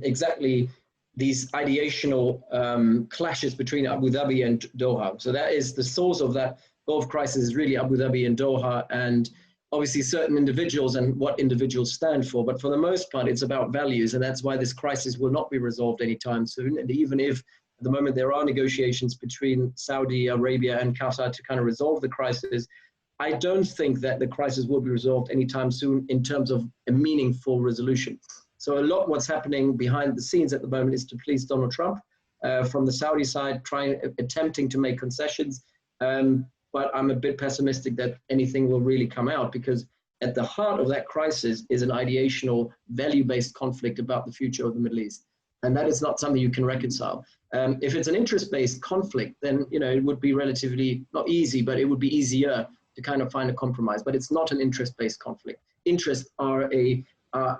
exactly these ideational clashes between Abu Dhabi and Doha. So that is the source of that Gulf crisis is really Abu Dhabi and Doha, and obviously certain individuals and what individuals stand for. But for the most part, it's about values, and that's why this crisis will not be resolved anytime soon. And even if at the moment there are negotiations between Saudi Arabia and Qatar to kind of resolve the crisis, I don't think that the crisis will be resolved anytime soon in terms of a meaningful resolution. So a lot what's happening behind the scenes at the moment is to please Donald Trump from the Saudi side, attempting to make concessions. But I'm a bit pessimistic that anything will really come out, because at the heart of that crisis is an ideational, value-based conflict about the future of the Middle East. And that is not something you can reconcile. If it's an interest-based conflict, then it would be relatively, not easy, but it would be easier to kind of find a compromise. But it's not an interest-based conflict. Interests are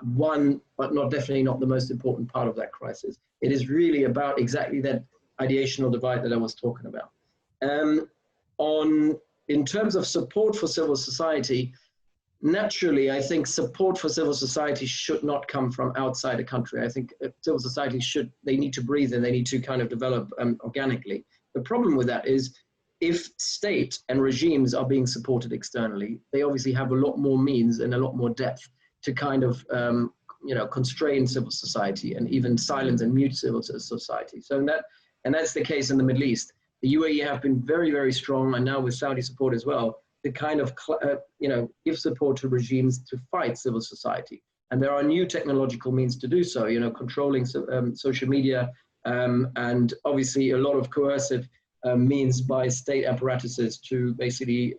one, but definitely not the most important part of that crisis. It is really about exactly that ideational divide that I was talking about. In terms of support for civil society, naturally, I think support for civil society should not come from outside a country. I think civil society they need to breathe and they need to kind of develop organically. The problem with that is if state and regimes are being supported externally, they obviously have a lot more means and a lot more depth to kind of constrain civil society and even silence and mute civil society. So that's the case in the Middle East. The UAE have been very, very strong, and now with Saudi support as well, to kind of give support to regimes to fight civil society. And there are new technological means to do so, controlling social media, and obviously a lot of coercive means by state apparatuses to basically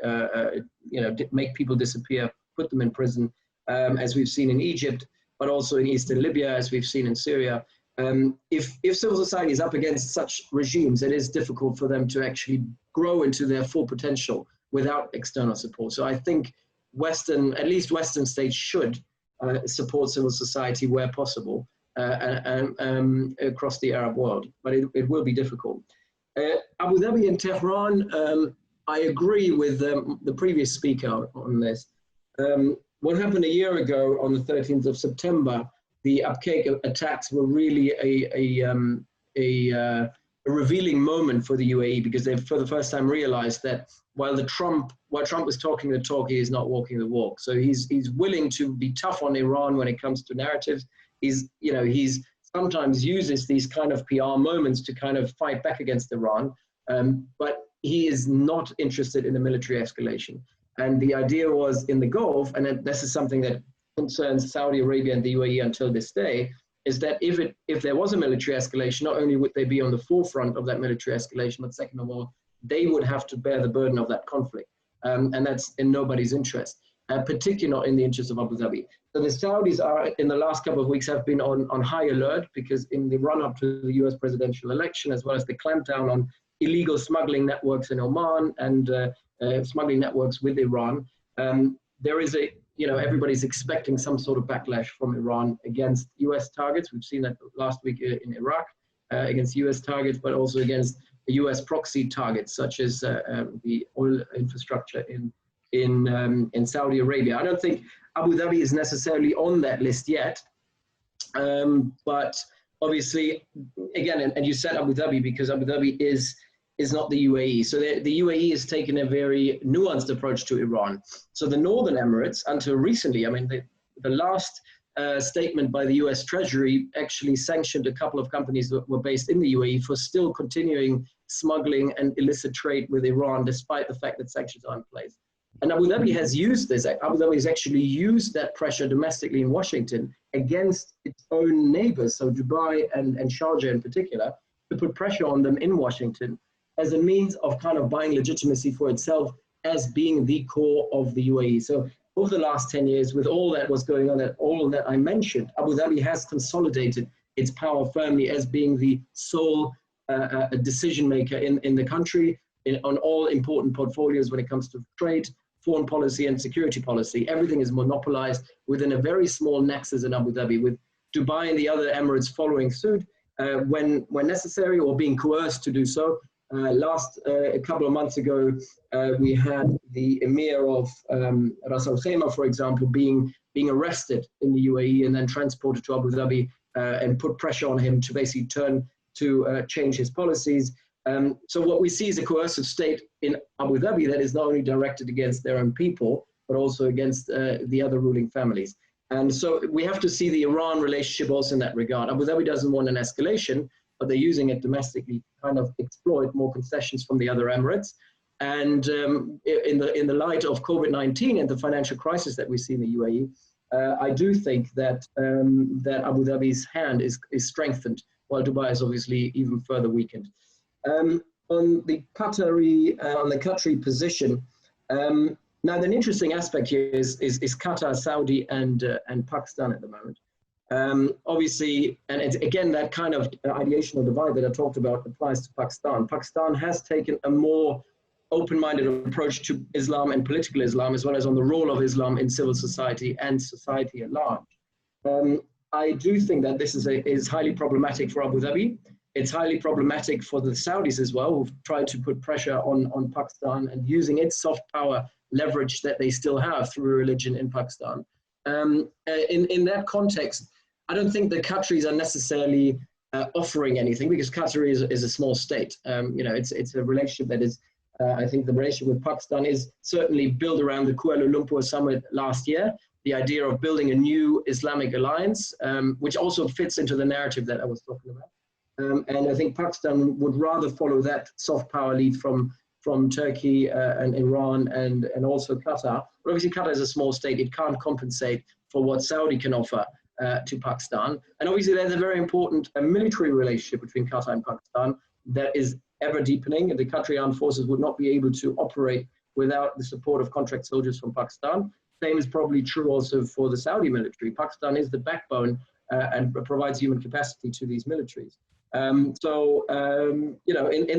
make people disappear, put them in prison, as we've seen in Egypt, but also in Eastern Libya, as we've seen in Syria. If civil society is up against such regimes, it is difficult for them to actually grow into their full potential without external support. So I think at least Western states should support civil society where possible across the Arab world, but it will be difficult. Abu Dhabi and Tehran, I agree with the previous speaker on this. What happened a year ago on the 13th of September, the Abqaiq attacks were really a revealing moment for the UAE, because they for the first time realized that while Trump was talking the talk, he is not walking the walk. So he's willing to be tough on Iran when it comes to narratives. He's sometimes uses these kind of PR moments to kind of fight back against Iran, but he is not interested in a military escalation. And the idea was in the Gulf, and this is something that concerns Saudi Arabia and the UAE until this day, is that if there was a military escalation, not only would they be on the forefront of that military escalation, but second of all, they would have to bear the burden of that conflict. And that's in nobody's interest, particularly not in the interest of Abu Dhabi. So the Saudis are, in the last couple of weeks, have been on high alert, because in the run-up to the US presidential election, as well as the clampdown on illegal smuggling networks in Oman and smuggling networks with Iran, there is everybody's expecting some sort of backlash from Iran against US targets. We've seen that last week in Iraq against US targets, but also against the US proxy targets, such as the oil infrastructure in Saudi Arabia. I don't think Abu Dhabi is necessarily on that list yet, But obviously, again, and you said Abu Dhabi because Abu Dhabi is not the UAE. So the UAE has taken a very nuanced approach to Iran. So the Northern Emirates, until recently, I mean, the last statement by the US Treasury actually sanctioned a couple of companies that were based in the UAE for still continuing smuggling and illicit trade with Iran, despite the fact that sanctions are in place. And Abu Dhabi has used this. Abu Dhabi has actually used that pressure domestically in Washington against its own neighbors, so Dubai and Sharjah in particular, to put pressure on them in Washington as a means of kind of buying legitimacy for itself as being the core of the UAE. So over the last 10 years, with all that was going on, all that I mentioned, Abu Dhabi has consolidated its power firmly as being the sole decision maker in the country on all important portfolios when it comes to trade, foreign policy and security policy. Everything is monopolized within a very small nexus in Abu Dhabi, with Dubai and the other Emirates following suit when necessary or being coerced to do so. A couple of months ago, we had the Emir of Ras Al Khaimah, for example, being arrested in the UAE and then transported to Abu Dhabi and put pressure on him to basically change his policies. So what we see is a coercive state in Abu Dhabi that is not only directed against their own people, but also against the other ruling families. And so we have to see the Iran relationship also in that regard. Abu Dhabi doesn't want an escalation, but they're using it domestically to kind of exploit more concessions from the other Emirates. And in the light of COVID-19 and the financial crisis that we see in the UAE, I do think that Abu Dhabi's hand is strengthened, while Dubai is obviously even further weakened. On the Qatari position, now an interesting aspect here is Qatar, Saudi, and Pakistan at the moment. Obviously, and it's, again, that kind of ideational divide that I talked about applies to Pakistan. Pakistan has taken a more open-minded approach to Islam and political Islam, as well as on the role of Islam in civil society and society at large. I do think that this is highly problematic for Abu Dhabi. It's highly problematic for the Saudis as well, who've tried to put pressure on Pakistan and using its soft power leverage that they still have through religion in Pakistan. In that context, I don't think the Qataris are necessarily offering anything, because Qatar is a small state. It's a relationship that is, I think the relationship with Pakistan is certainly built around the Kuala Lumpur summit last year, the idea of building a new Islamic alliance, which also fits into the narrative that I was talking about. And I think Pakistan would rather follow that soft power lead from Turkey and Iran and also Qatar. But obviously Qatar is a small state. It can't compensate for what Saudi can offer to Pakistan. And obviously there's a very important military relationship between Qatar and Pakistan that is ever deepening. And the Qatari armed forces would not be able to operate without the support of contract soldiers from Pakistan. Same is probably true also for the Saudi military. Pakistan is the backbone and provides human capacity to these militaries. In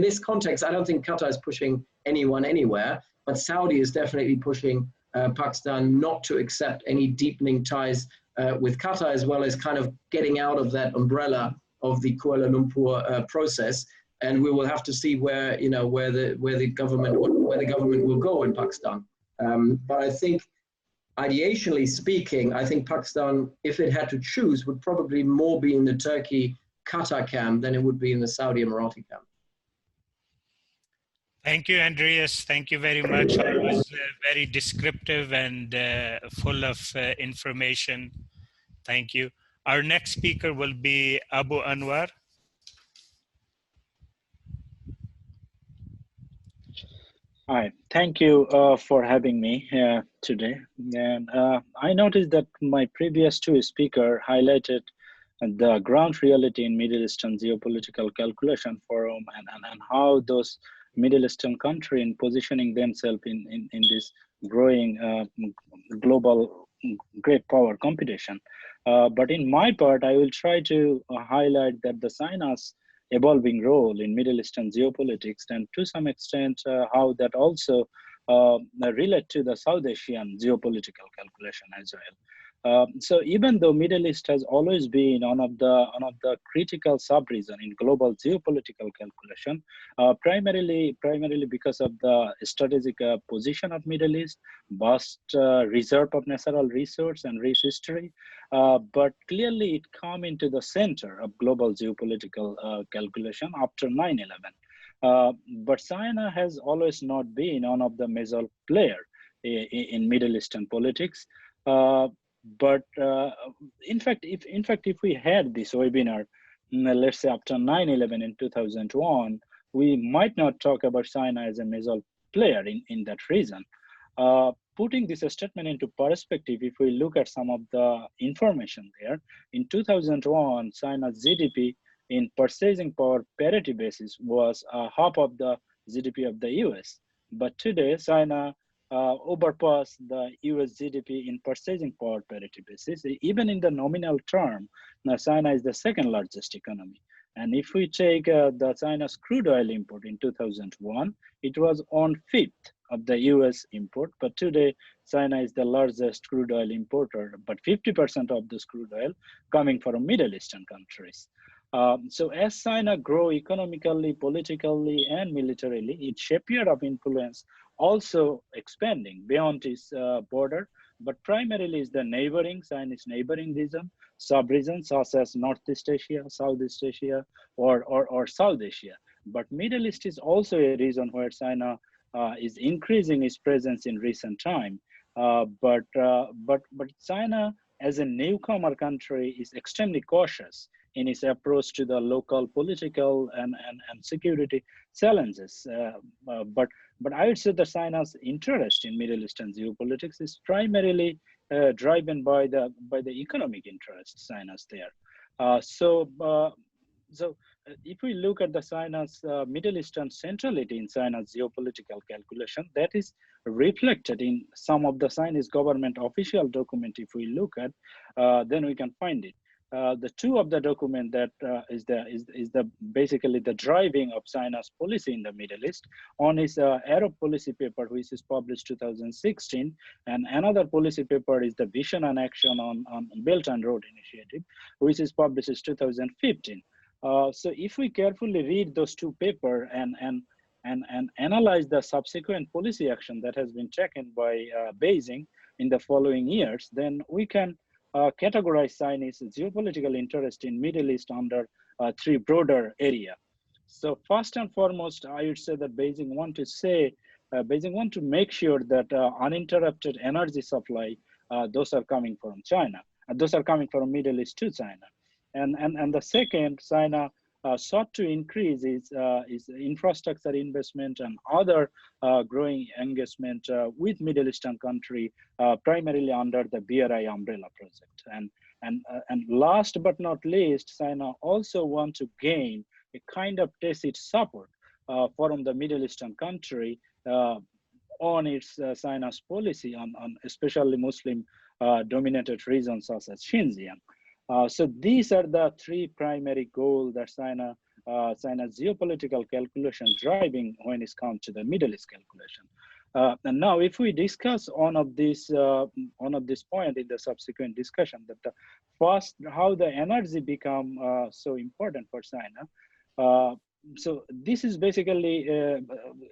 this context, I don't think Qatar is pushing anyone anywhere, but Saudi is definitely pushing Pakistan not to accept any deepening ties with Qatar, as well as kind of getting out of that umbrella of the Kuala Lumpur process. And we will have to see where the government will go in Pakistan. But I think, ideationally speaking, I think Pakistan, if it had to choose, would probably more be in the Turkey-Qatar camp than it would be in the Saudi-Emirati camp. Thank you, Andreas. Thank you very much. It was very descriptive and full of information. Thank you. Our next speaker will be Abu Anwar. Hi, thank you for having me here today. And I noticed that my previous two speakers highlighted the ground reality in Middle Eastern Geopolitical Calculation Forum and how those Middle Eastern countries in positioning themselves in this growing global great power competition. But in my part, I will try to highlight that the China's evolving role in Middle Eastern geopolitics, and to some extent how that also relate to the South Asian geopolitical calculation as well. So even though Middle East has always been one of the critical sub-region in global geopolitical calculation, primarily because of the strategic position of Middle East, vast reserve of natural resource and rich history, but clearly it come into the center of global geopolitical calculation after 9/11. But China has always not been one of the major player in Middle Eastern politics. Uh, but in fact, if we had this webinar, let's say after 9/11 in 2001, we might not talk about China as a major player in that region. Putting this statement into perspective, if we look at some of the information there, in 2001, China's GDP in purchasing power parity basis was half of the GDP of the US. But today, China overpassed the US GDP in purchasing power parity basis. Even in the nominal term, now China is the second largest economy. And if we take the China's crude oil import in 2001, it was on fifth of the US import, but today China is the largest crude oil importer, but 50% of this crude oil coming from Middle Eastern countries. So as China grow economically, politically, and militarily, its sphere of influence also expanding beyond its border, but primarily is the neighboring, Chinese neighboring region, sub-regions such as Northeast Asia, Southeast Asia, or South Asia. But Middle East is also a region where China is increasing its presence in recent time. But China as a newcomer country is extremely cautious in its approach to the local political and security challenges. But I would say that China's interest in Middle Eastern geopolitics is primarily driven by the economic interests China's there. So if we look at the China's Middle Eastern centrality in China's geopolitical calculation, that is reflected in some of the Chinese government official document. If we look at, then we can find it. The two of the document that is the basically the driving of China's policy in the Middle East. One is Arab policy paper, which is published 2016, and another policy paper is the Vision and Action on Belt and Road Initiative, which is published 2015. So if we carefully read those two papers and analyze the subsequent policy action that has been taken by Beijing in the following years, then we can categorize Chinese geopolitical interest in Middle East under three broader area. So first and foremost, I would say that Beijing want to make sure that uninterrupted energy supply, those are coming from China, those are coming from Middle East to China. And the second, China sought to increase its infrastructure investment and other growing engagement with Middle Eastern country, primarily under the BRI umbrella project. And last but not least, China also want to gain a kind of tacit support from the Middle Eastern country on its China's policy on especially Muslim dominated regions such as Xinjiang. So these are the three primary goals that China's geopolitical calculation driving when it comes to the Middle East calculation. And now, if we discuss one of this point in the subsequent discussion, that the first how the energy become so important for China. So this is basically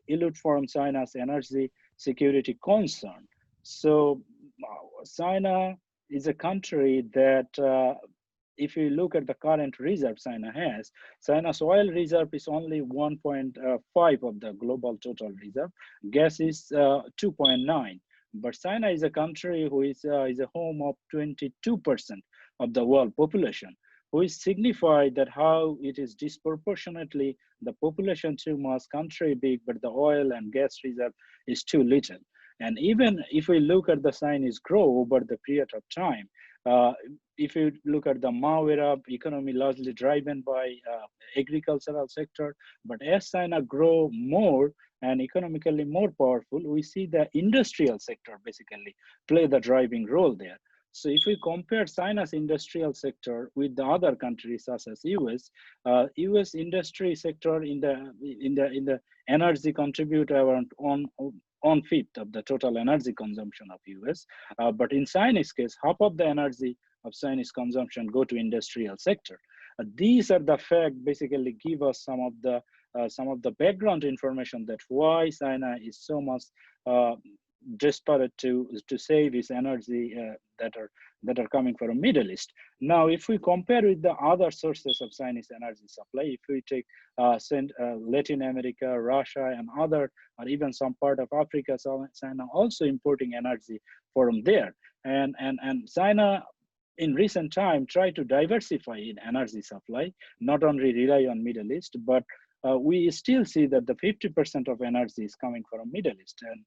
elude from China's energy security concern. So China is a country that, if you look at the current reserve China has, China's oil reserve is only 1.5 of the global total reserve. Gas is 2.9. But China is a country who is a home of 22% of the world population, which signifies that how it is disproportionately the population too much, country big, but the oil and gas reserve is too little. And even if we look at the Chinese growth over the period of time, if you look at the Mao era economy largely driven by agricultural sector, but as China grow more and economically more powerful, we see the industrial sector basically play the driving role there. So if we compare China's industrial sector with the other countries such as US industry sector in the energy contribute around 1/5 of the total energy consumption of US. But in Chinese case, half of the energy of Chinese consumption go to industrial sector. These are the facts basically give us some of the background information that why China is so much desperate to save its energy that are coming from Middle East. Now, if we compare with the other sources of Chinese energy supply, if we take Latin America, Russia, and other, or even some part of Africa, so China also importing energy from there, and China in recent time try to diversify in energy supply, not only rely on Middle East, but we still see that the 50% of energy is coming from Middle East, and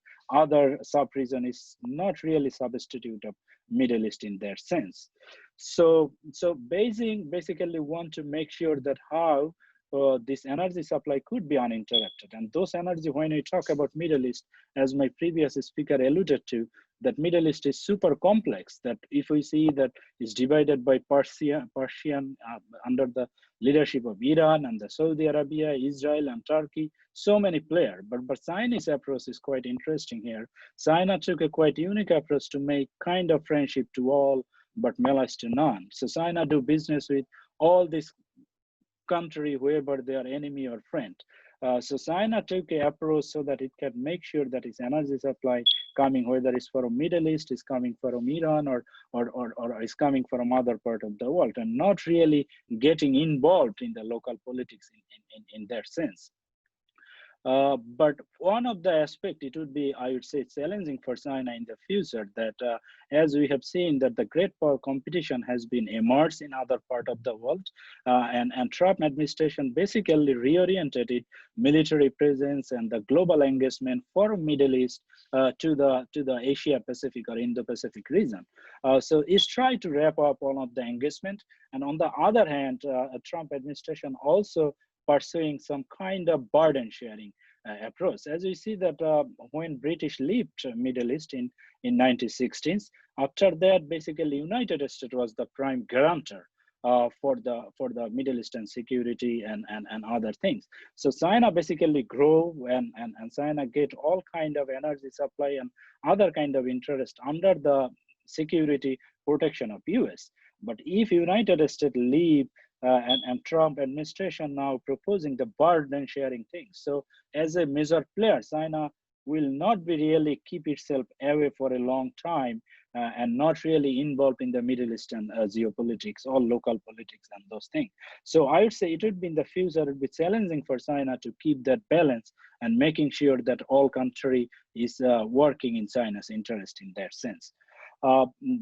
other sub-region is not really substitute of Middle East in their sense. So Beijing basically want to make sure that how this energy supply could be uninterrupted. And those energy, when we talk about Middle East, as my previous speaker alluded to, that Middle East is super complex, that if we see that it's divided by Persian under the leadership of Iran and the Saudi Arabia, Israel and Turkey, so many players. But Chinese approach is quite interesting here. China took a quite unique approach to make kind of friendship to all, but malice to none. So China do business with all these country, whoever they are enemy or friend. So China took an approach so that it can make sure that its energy supply coming, whether it's from Middle East, is coming from Iran, or is coming from other part of the world, and not really getting involved in the local politics in that sense. But one of the aspect, it would be, I would say, challenging for China in the future, that as we have seen that the great power competition has been emerged in other part of the world, and Trump administration basically reoriented its military presence and the global engagement for Middle East to the Asia Pacific or Indo-Pacific region. So it's trying to wrap up all of the engagement, and on the other hand, Trump administration also pursuing some kind of burden sharing approach. As we see that when British left Middle East in 1916s, after that basically United States was the prime guarantor for the Middle Eastern security and other things. So China basically grow and China get all kind of energy supply and other kind of interest under the security protection of US. But if United States leave and Trump administration now proposing the burden sharing thing. So as a major player, China will not be really keep itself away for a long time and not really involved in the Middle Eastern geopolitics or local politics and those things. So I would say it would be in the future, it would be challenging for China to keep that balance and making sure that all country is working in China's interest in that sense.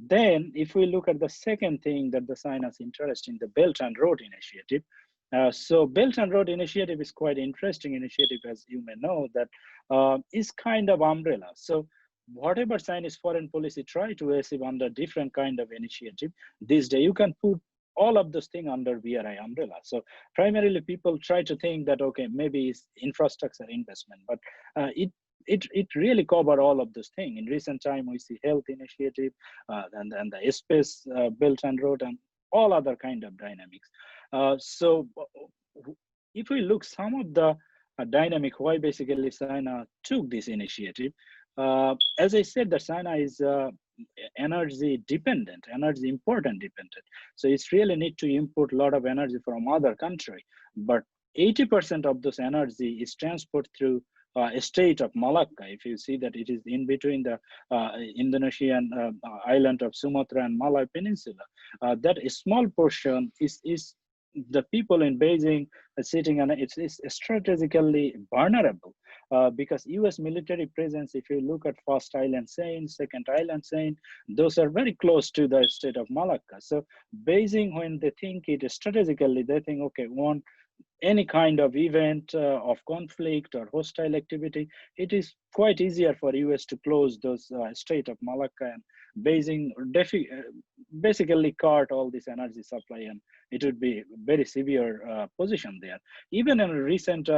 Then, if we look at the second thing that the China's interest in the Belt and Road Initiative, so Belt and Road Initiative is quite interesting initiative, as you may know, that is kind of umbrella. So whatever Chinese foreign policy try to achieve under different kind of initiative, this day you can put all of those things under BRI umbrella. So primarily people try to think that, okay, maybe it's infrastructure investment, but it really cover all of those things. In recent time, we see health initiative and the space Belt and Road and all other kind of dynamics. So if we look some of the dynamic why basically China took this initiative, as I said, that China is energy dependent, energy important dependent. So it's really need to import a lot of energy from other country, but 80% of this energy is transported through state of Malacca. If you see that it is in between the Indonesian island of Sumatra and Malay Peninsula, that a small portion is the people in Beijing sitting on it's strategically vulnerable because U.S. military presence, if you look at first island chain, second island chain, those are very close to the state of Malacca. So Beijing, when they think it strategically, they think, okay, one, any kind of event of conflict or hostile activity, it is quite easier for US to close those Strait of Malacca, and Beijing basically cut all this energy supply, and it would be very severe position there. Even in a recent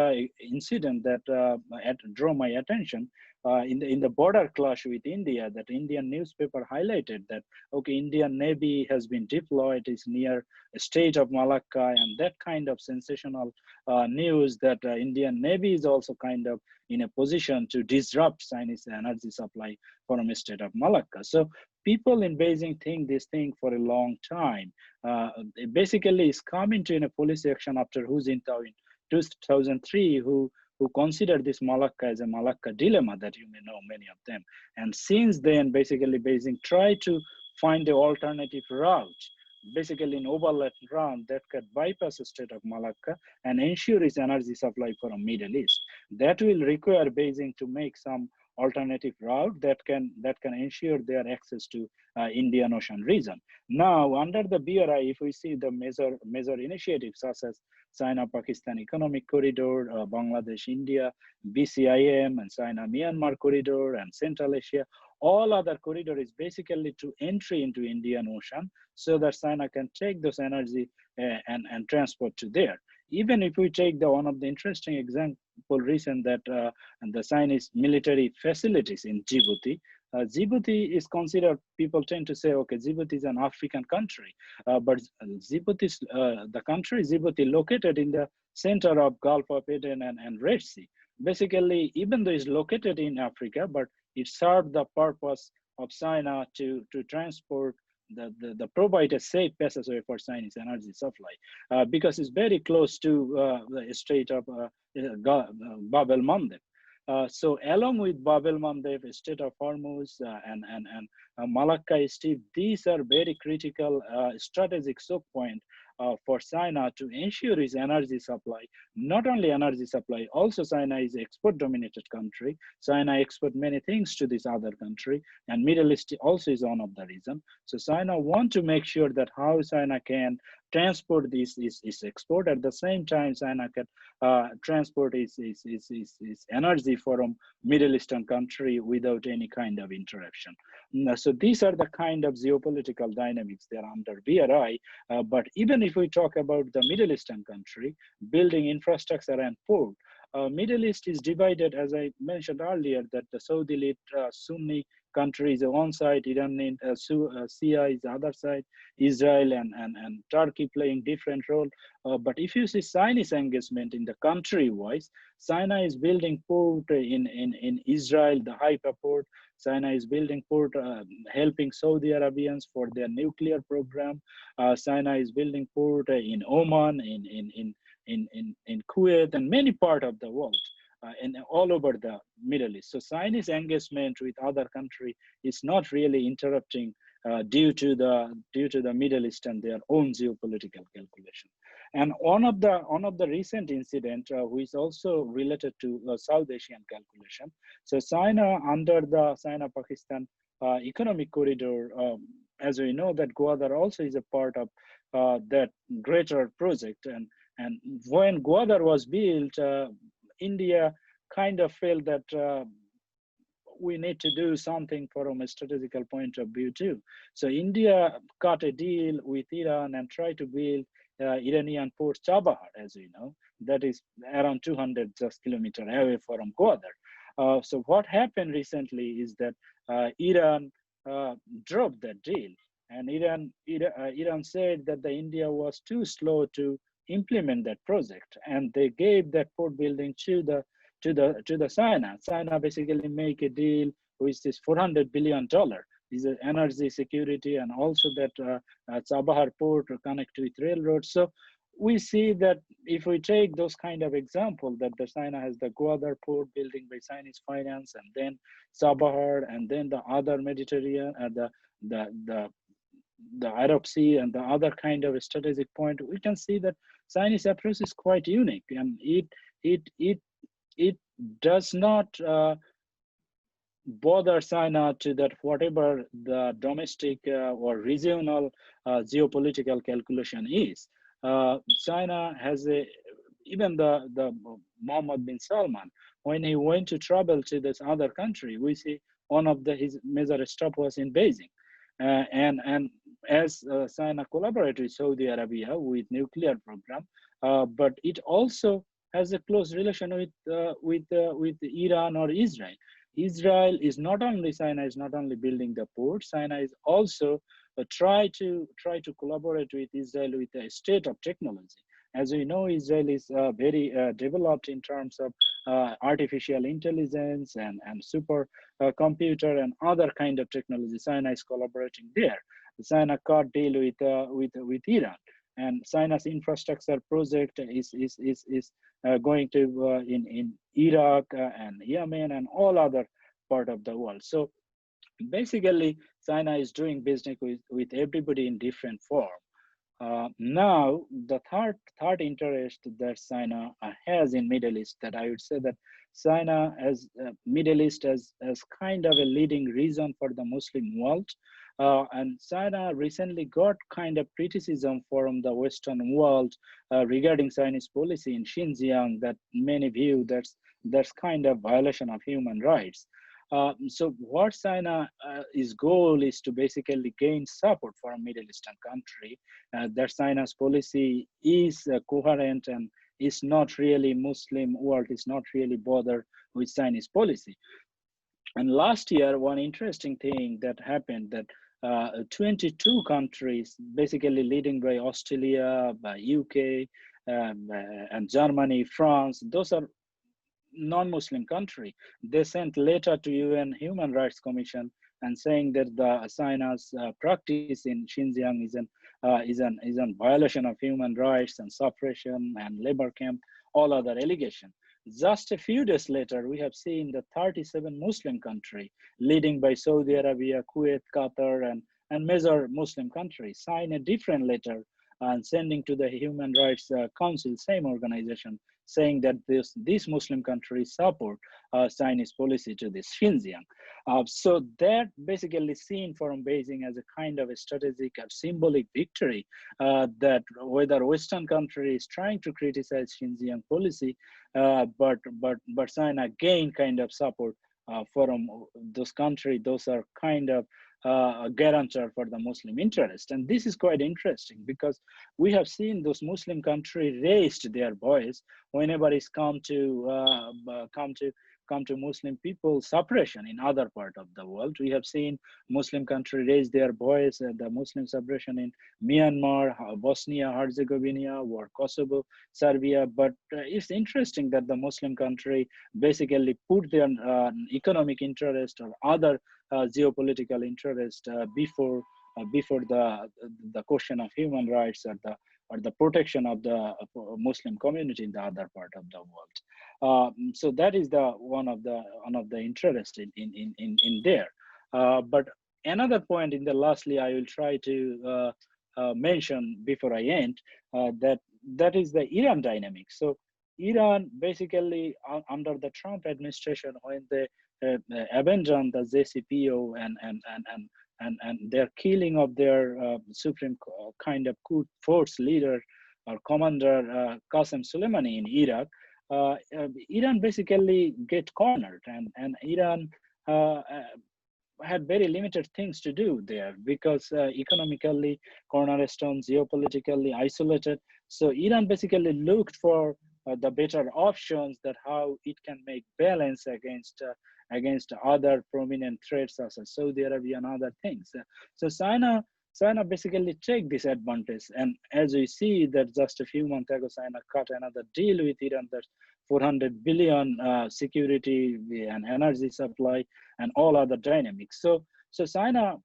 incident that drew my attention, in the border clash with India, that Indian newspaper highlighted that, okay, Indian Navy has been deployed, is near a state of Malacca, and that kind of sensational news that Indian Navy is also kind of in a position to disrupt Chinese energy supply from a state of Malacca. So people in Beijing think this thing for a long time. Basically, it's coming to in a policy action after Hu Jintao in 2003, who considered this Malacca as a Malacca dilemma that you may know many of them. And since then, basically Beijing tried to find an alternative route, basically an overland route that could bypass the state of Malacca and ensure its energy supply for the Middle East. That will require Beijing to make some alternative route that can ensure their access to Indian Ocean region. Now, under the BRI, if we see the major initiatives such as China-Pakistan Economic Corridor, Bangladesh-India, BCIM, and China-Myanmar Corridor, and Central Asia, all other corridor is basically to entry into Indian Ocean so that China can take those energy and transport to there. Even if we take one of the interesting example recent that the Chinese military facilities in Djibouti, Djibouti is considered, people tend to say, okay, Djibouti is an African country, but Djibouti, the country Djibouti located in the center of Gulf of Aden and Red Sea. Basically, even though it's located in Africa, but it served the purpose of China to transport the provide a safe passageway for Chinese energy supply because it's very close to the Strait of Bab el Mandeb. So along with Bab el Mandeb, Strait of Hormuz and Malacca Strait, these are very critical strategic choke point for China to ensure its energy supply. Not only energy supply, also China is an export-dominated country. China export many things to this other country, and Middle East also is one of the reason. So China want to make sure that how China can transport this is export. At the same time, China can transport its energy from Middle Eastern country without any kind of interruption. So these are the kind of geopolitical dynamics that are under BRI. But even if we talk about the Middle Eastern country, building infrastructure and port, Middle East is divided, as I mentioned earlier, that the Saudi-led Sunni country is one side, Iran and Shia is the other side, Israel and Turkey playing different role. But if you see Chinese engagement in the country-wise, China is building port in Israel, the Haifa port. China is building port, helping Saudi Arabians for their nuclear program. China is building port in Oman, in Kuwait, and many parts of the world. And all over the Middle East. So Chinese engagement with other country is not really interrupting due to the Middle East and their own geopolitical calculation. And one of the recent incident which also related to South Asian calculation. So China under the China-Pakistan economic corridor, as we know that Gwadar also is a part of that greater project. And when Gwadar was built, India kind of felt that we need to do something from a strategical point of view too. So India cut a deal with Iran and tried to build Iranian port Chabahar, as we know, that is around 200 just kilometers away from Gwadar. So what happened recently is that Iran dropped that deal, and Iran said that the India was too slow to implement that project, and they gave that port building to the China. China basically make a deal with this $400 billion. Is energy security, and also that Chabahar port connect with railroads. So we see that if we take those kind of example, that the China has the Gwadar port building by Chinese finance, and then Chabahar, and then the other Mediterranean, the Arab Sea and the other kind of strategic point, we can see that Chinese approach is quite unique, and it does not bother China to that whatever the domestic or regional geopolitical calculation is. China has even the Mohammed bin Salman, when he went to travel to this other country, we see one of his major stop was in Beijing. And as China collaborated with Saudi Arabia with nuclear program, but it also has a close relation with Iran or Israel. Israel is not only, China is not only building the port, China is also try to collaborate with Israel with the state of technology. As we know, Israel is very developed in terms of artificial intelligence and super computer and other kind of technology. China is collaborating there. China cut deal with Iran, and China's infrastructure project is going to in Iraq and Yemen and all other part of the world. So basically, China is doing business with everybody in different form. Now, the third interest that China has in Middle East, that I would say that China as Middle East as kind of a leading region for the Muslim world. And China recently got kind of criticism from the Western world regarding Chinese policy in Xinjiang, that many view that's kind of violation of human rights. So what China is goal is to basically gain support from Middle Eastern country, that China's policy is coherent and is not really Muslim world is not really bothered with Chinese policy. And last year, one interesting thing that happened that 22 countries, basically leading by Australia, by UK, and Germany, France, those are non-Muslim country. They sent letter to UN Human Rights Commission and saying that the China's practice in Xinjiang is an violation of human rights and suppression and labor camp, all other allegation. Just a few days later, we have seen the 37 Muslim country, leading by Saudi Arabia, Kuwait, Qatar, and major Muslim countries, sign a different letter and sending to the Human Rights Council, same organization, saying that these Muslim countries support Chinese policy to this Xinjiang. So that basically seen from Beijing as a kind of a strategic or symbolic victory, that whether Western country is trying to criticize Xinjiang policy, but China gain kind of support from those countries. Those are kind of a guarantor for the Muslim interest. And this is quite interesting because we have seen those Muslim countries raised their voice whenever it's come to Muslim people suppression in other part of the world. We have seen Muslim country raise their voice at the Muslim suppression in Myanmar, Bosnia, Herzegovina, or Kosovo, Serbia. But it's interesting that the Muslim country basically put their economic interest or other geopolitical interest before the question of human rights or the protection of the Muslim community in the other part of the world. So that is the one of the interest in there. But another point in the lastly, I will try to mention before I end that is the Iran dynamic. So Iran basically under the Trump administration, when they abandoned the JCPO and their killing of their supreme kind of coup force leader or commander Qasem Soleimani in Iraq, Iran basically get cornered, and Iran had very limited things to do there because economically cornerstone, geopolitically isolated. So Iran basically looked for the better options that how it can make balance against other prominent threats such as Saudi Arabia and other things. So China basically take this advantage. And as we see that just a few months ago, China cut another deal with Iran, that's 400 billion security and energy supply and all other dynamics. So China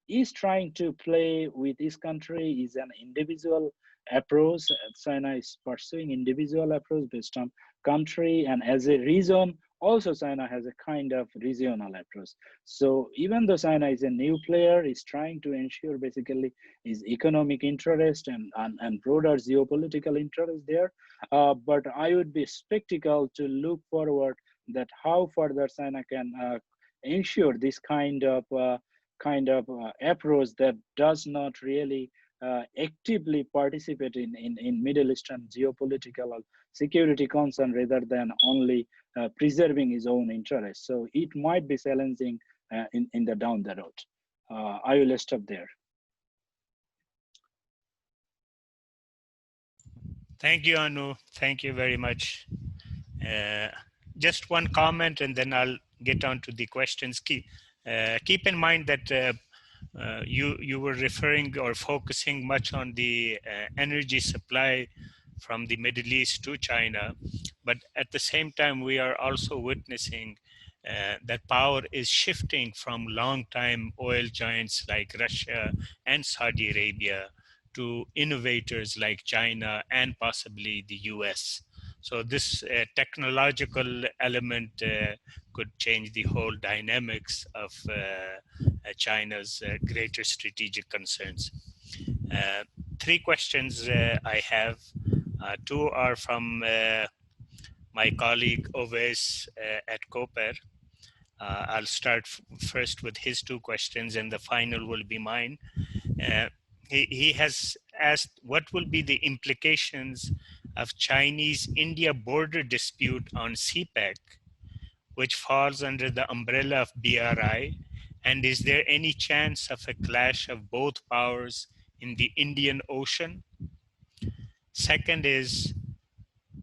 is trying to play with this country is an individual approach. China is pursuing individual approach based on country, and as a region, also China has a kind of regional approach. So even though China is a new player, is trying to ensure basically his economic interest and broader geopolitical interest there. But I would be skeptical to look forward that how further China can ensure this kind of approach that does not really actively participate in Middle Eastern geopolitical or security concern rather than only preserving his own interests. So it might be challenging in the down the road. I will stop there. Thank you, Anu. Thank you very much. Just one comment, and then I'll get on to the questions, keep in mind that you were referring or focusing much on the energy supply from the Middle East to China, but at the same time we are also witnessing that power is shifting from long-time oil giants like Russia and Saudi Arabia to innovators like China and possibly the US. So this technological element could change the whole dynamics of China's greater strategic concerns. Three questions I have. Two are from my colleague Oves at COPAIR. I'll start first with his two questions and the final will be mine. He has asked what will be the implications of Chinese-India border dispute on CPEC, which falls under the umbrella of BRI, and is there any chance of a clash of both powers in the Indian Ocean? Second is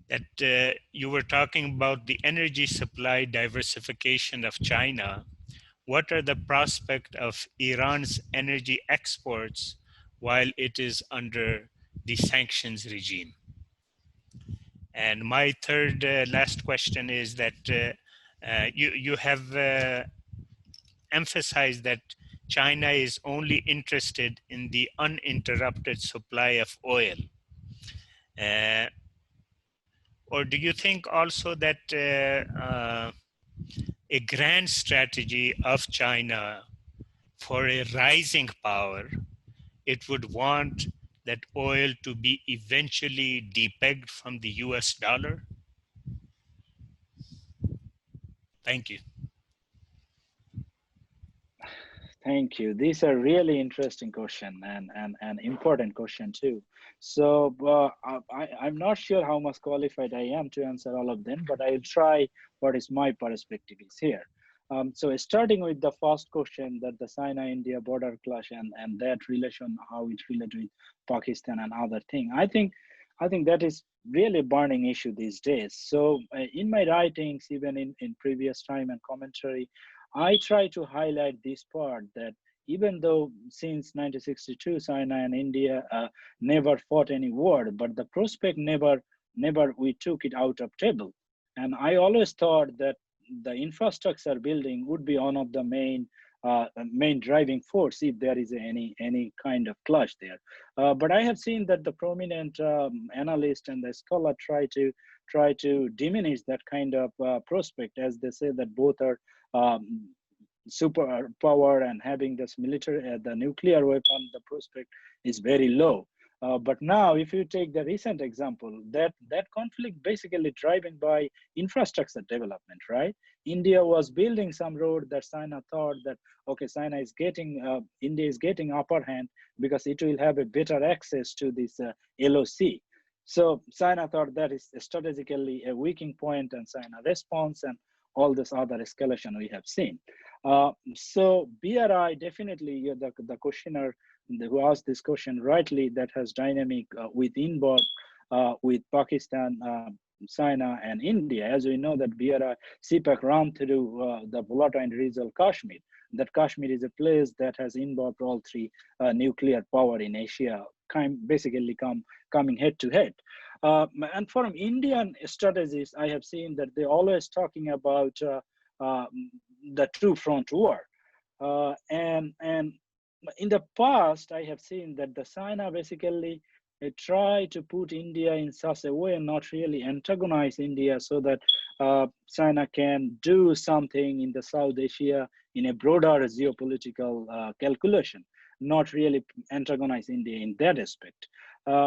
that you were talking about the energy supply diversification of China. What are the prospects of Iran's energy exports while it is under the sanctions regime? And my third last question is that you have emphasized that China is only interested in the uninterrupted supply of oil. Or do you think also that a grand strategy of China for a rising power, it would want that oil to be eventually depegged from the US dollar? Thank you. Thank you. These are really interesting question and important question too. So I'm not sure how much qualified I am to answer all of them, but I'll try what is my perspective is here. So starting with the first question, that the China-India border clash and that relation, how it relates with Pakistan and other thing. I think that is really a burning issue these days. So in my writings, even in previous time and commentary, I try to highlight this part that even though since 1962, China and India never fought any war, but the prospect never we took it out of table. And I always thought that the infrastructure building would be one of the main driving force if there is any kind of clash there. But I have seen that the prominent analyst and the scholar try to diminish that kind of prospect, as they say that both are superpower and having this military, the nuclear weapon, the prospect is very low. But now, if you take the recent example, that conflict basically driven by infrastructure development, right? India was building some road that China thought that, okay, India is getting upper hand because it will have a better access to this LOC. So China thought that is strategically a weakening point, and China response and all this other escalation we have seen. So BRI definitely, the questioner who asked this question rightly, that has dynamic within both with Pakistan, China and India. As we know that BRI CPEC ran through the volatile region Kashmir. That Kashmir is a place that has involved all three nuclear power in Asia, basically coming head to head. And from Indian strategies, I have seen that they always talking about the two-front war. And in the past, I have seen that the China basically try to put India in such a way, not really antagonize India, so that China can do something in the South Asia in a broader geopolitical calculation, not really antagonize India in that aspect.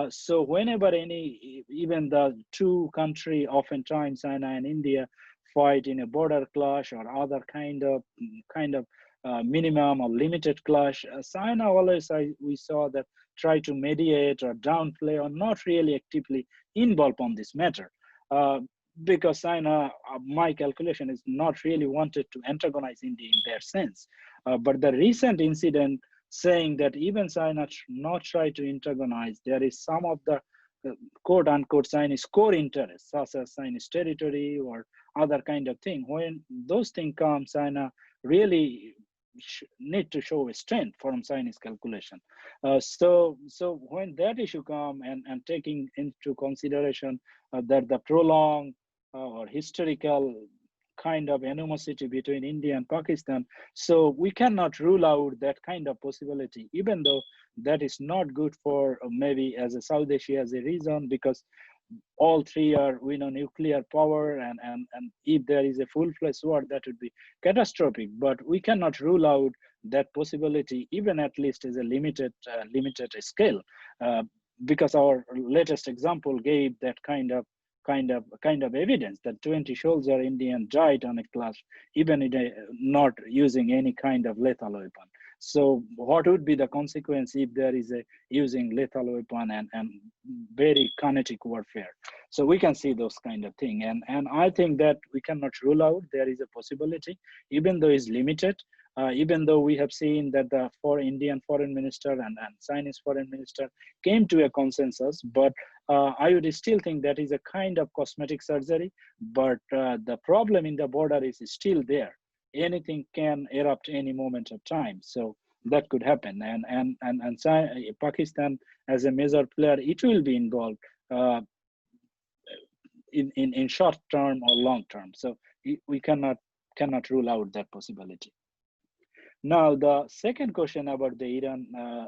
So whenever even the two country, oftentimes China and India, fight in a border clash or other kind of minimum or limited clash, China always, we saw that try to mediate or downplay or not really actively involved on this matter. Because China, my calculation is not really wanted to antagonize India in their sense. But the recent incident saying that even China not try to antagonize, there is some of the quote unquote Chinese core interests, such as Chinese territory or other kind of thing. When those things come, China really need to show a strength from Chinese calculation. So when that issue come and taking into consideration that the prolonged or historical kind of animosity between India and Pakistan, so we cannot rule out that kind of possibility, even though that is not good for maybe as a South Asia as a region, because all three are, we know, nuclear power, and if there is a full-fledged war, that would be catastrophic. But we cannot rule out that possibility, even at least as a limited scale, because our latest example gave that kind of evidence that 20 soldier Indian died on a clash, even in not using any kind of lethal weapon. So what would be the consequence if there is a using lethal weapon and very kinetic warfare? So we can see those kind of thing. And I think that we cannot rule out there is a possibility, even though it's limited, even though we have seen that the Indian foreign minister and Chinese foreign minister came to a consensus, but I would still think that is a kind of cosmetic surgery. But the problem in the border is still there. Anything can erupt any moment of time, so that could happen. And Pakistan as a major player, it will be involved in short term or long term. So we cannot rule out that possibility. Now, the second question about the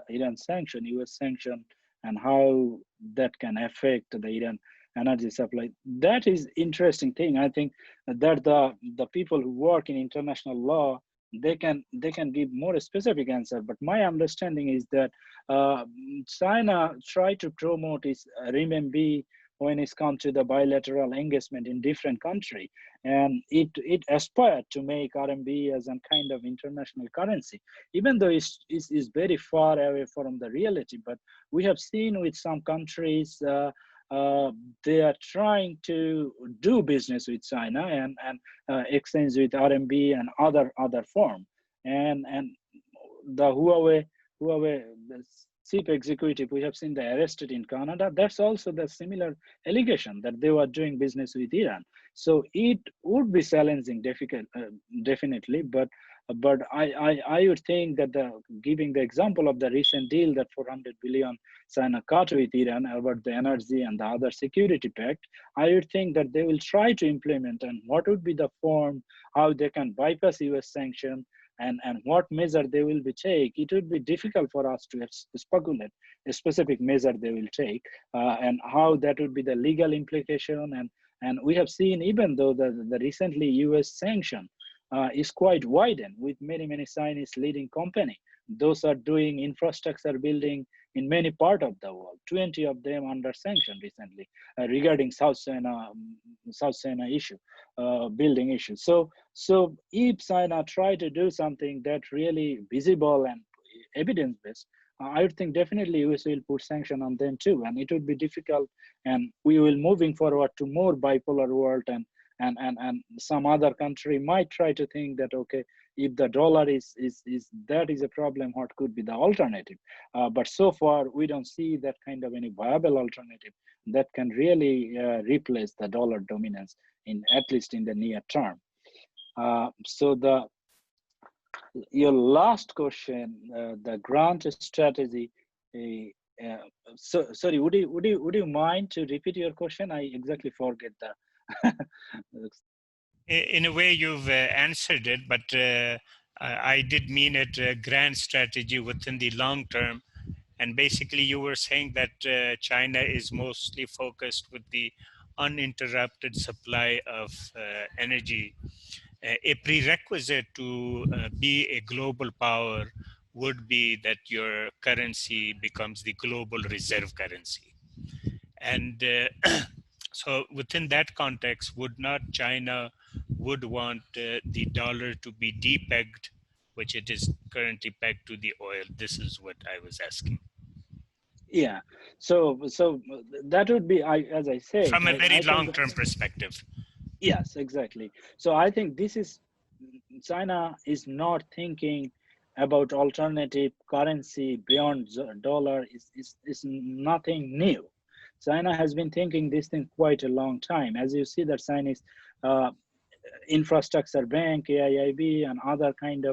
Iran sanction, U.S. sanction, and how that can affect the Iran energy supply. That is interesting thing. I think that the people who work in international law, they can give more specific answer. But my understanding is that China tried to promote its renminbi when it's come to the bilateral engagement in different country, and it aspired to make RMB as a kind of international currency, even though it's very far away from the reality. But we have seen with some countries, they are trying to do business with China and exchange with RMB and other form. And the Huawei the chief executive, we have seen they arrested in Canada. That's also the similar allegation that they were doing business with Iran. So it would be challenging, definitely. But I would think that giving the example of the recent deal that 400 billion China cut with Iran about the energy and the other security pact, I would think that they will try to implement, and what would be the form, how they can bypass US sanction, and what measure they will be take. It would be difficult for us to speculate a specific measure they will take, and how that would be the legal implication. And we have seen, even though the recently US sanction is quite widened with many Chinese leading company. Those are doing infrastructure building in many parts of the world. 20 of them under sanction recently regarding South China issue, building issue. So if China try to do something that really visible and evidence-based, I would think definitely US will put sanction on them too, and it would be difficult. And we will moving forward to more bipolar world, and some other country might try to think that, okay, if the dollar is that is a problem, what could be the alternative? But so far we don't see that kind of any viable alternative that can really replace the dollar dominance, at least in the near term. So your last question, the grant strategy. Sorry, would you mind to repeat your question? I exactly forget the. In a way, you've answered it, but I did mean it a grand strategy within the long term. And basically, you were saying that China is mostly focused with the uninterrupted supply of energy. A prerequisite to be a global power would be that your currency becomes the global reserve currency. And so within that context, would not China would want the dollar to be depegged, which it is currently pegged to the oil? This is what I was asking. Yeah, so that would be, as I said, from a very long-term perspective. Yes, exactly. So I think China is not thinking about alternative currency beyond dollar. Is nothing new. China has been thinking this thing quite a long time. As you see, that Chinese infrastructure bank, AIIB, and other kind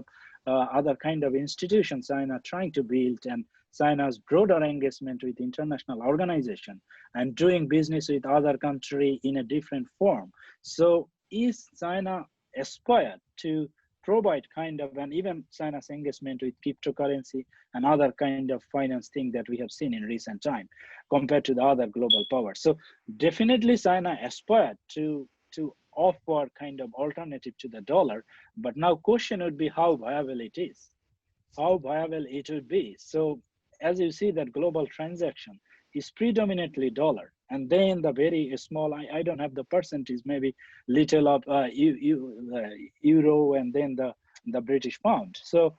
of institutions China trying to build, and China's broader engagement with international organization and doing business with other country in a different form. So is China aspired to provide kind of, and even China's engagement with cryptocurrency and other kind of finance thing that we have seen in recent time compared to the other global powers. So definitely China aspired to offer kind of alternative to the dollar, but now question would be how viable it is, how viable it would be. So as you see, that global transaction is predominantly dollar, and then the very small, I don't have the percentage, maybe little of euro, and then the British pound. So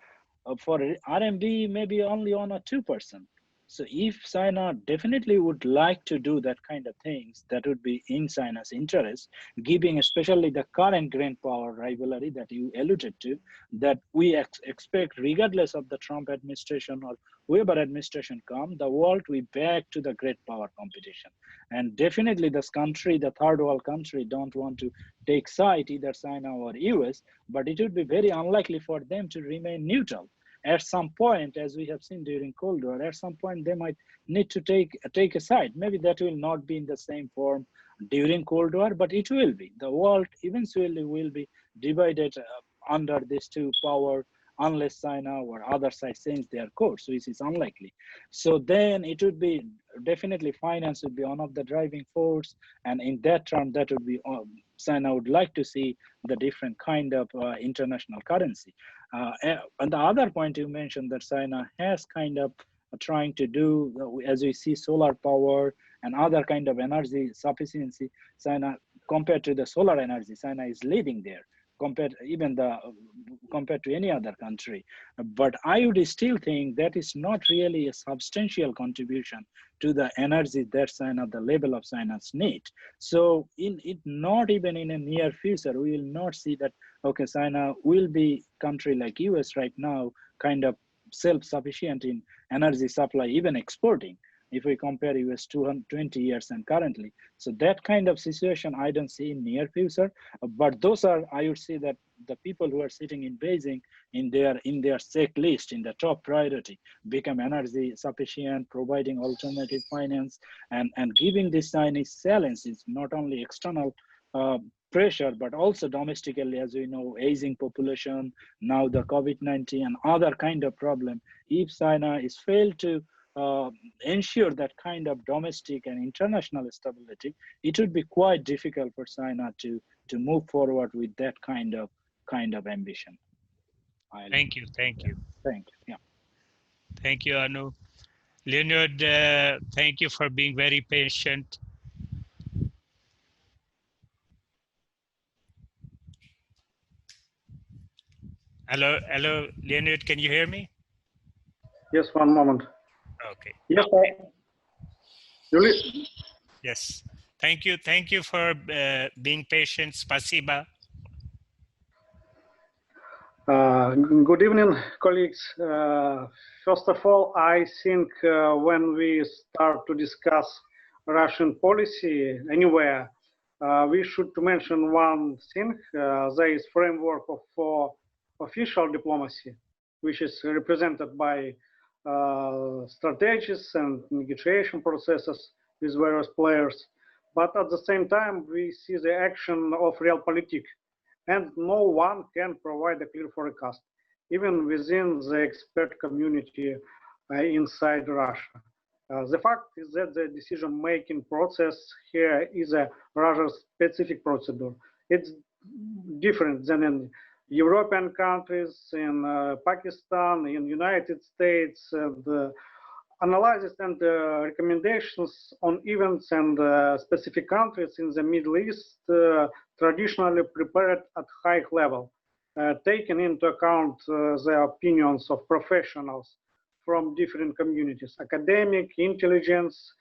for RMB, maybe only 1 or 2%. So if China definitely would like to do that kind of things, that would be in China's interest, giving especially the current grand power rivalry that you alluded to, that we expect regardless of the Trump administration or whoever administration come, the world will back to the great power competition. And definitely this country, the third world country, don't want to take side either China or US, but it would be very unlikely for them to remain neutral. At some point, as we have seen during Cold War, at some point they might need to take a side. Maybe that will not be in the same form during Cold War, but it will be. The world eventually will be divided under these two power, unless China or other side change their course, which is unlikely. So then it would be definitely finance would be one of the driving force, and in that term, that would be China would like to see the different kind of international currency. And the other point you mentioned, that China has kind of trying to do, as we see solar power and other kind of energy sufficiency, China compared to the solar energy, China is leading there compared to any other country. But I would still think that is not really a substantial contribution to the energy that China, the level of China's need. So not even in a near future, we will not see that, okay, China will be country like US right now, kind of self-sufficient in energy supply, even exporting, if we compare US 220 years and currently. So that kind of situation I don't see in near future, but those are, I would say that the people who are sitting in Beijing in their checklist, in the top priority, become energy sufficient, providing alternative finance, and giving this Chinese challenges, not only external pressure, but also domestically, as we know, aging population, now the COVID-19 and other kind of problem. If China is failed to ensure that kind of domestic and international stability, it would be quite difficult for China to move forward with that kind of ambition. Thank you. Yeah. Thank you, Anu. Leonard, thank you for being very patient. Hello, Leonard, can you hear me? Yes, one moment. Okay. Yes, Yes. Thank you for being patient. Spasiba. Good evening, colleagues. First of all, I think when we start to discuss Russian policy anywhere, we should mention one thing. There is framework for official diplomacy, which is represented by strategies and negotiation processes with various players. But at the same time, we see the action of realpolitik, and no one can provide a clear forecast, even within the expert community inside Russia. The fact is that the decision-making process here is a rather specific procedure. It's different than in European countries, in Pakistan, in United States, and analysis and recommendations on events and specific countries in the Middle East traditionally prepared at high level, taking into account the opinions of professionals from different communities, academic, intelligence,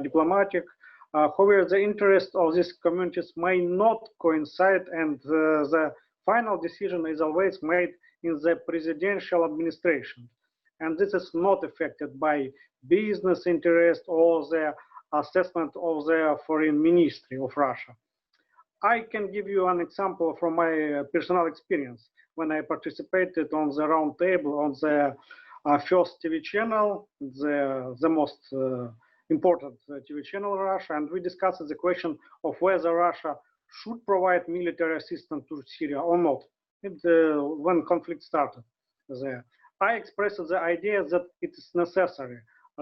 diplomatic. However, the interest of these communities may not coincide, and the final decision is always made in the presidential administration. And this is not affected by business interest or the assessment of the foreign ministry of Russia. I can give you an example from my personal experience when I participated on the round table on the first TV channel, the most important TV channel in Russia, and we discussed the question of whether Russia should provide military assistance to Syria or not. When conflict started there, I expressed the idea that it is necessary,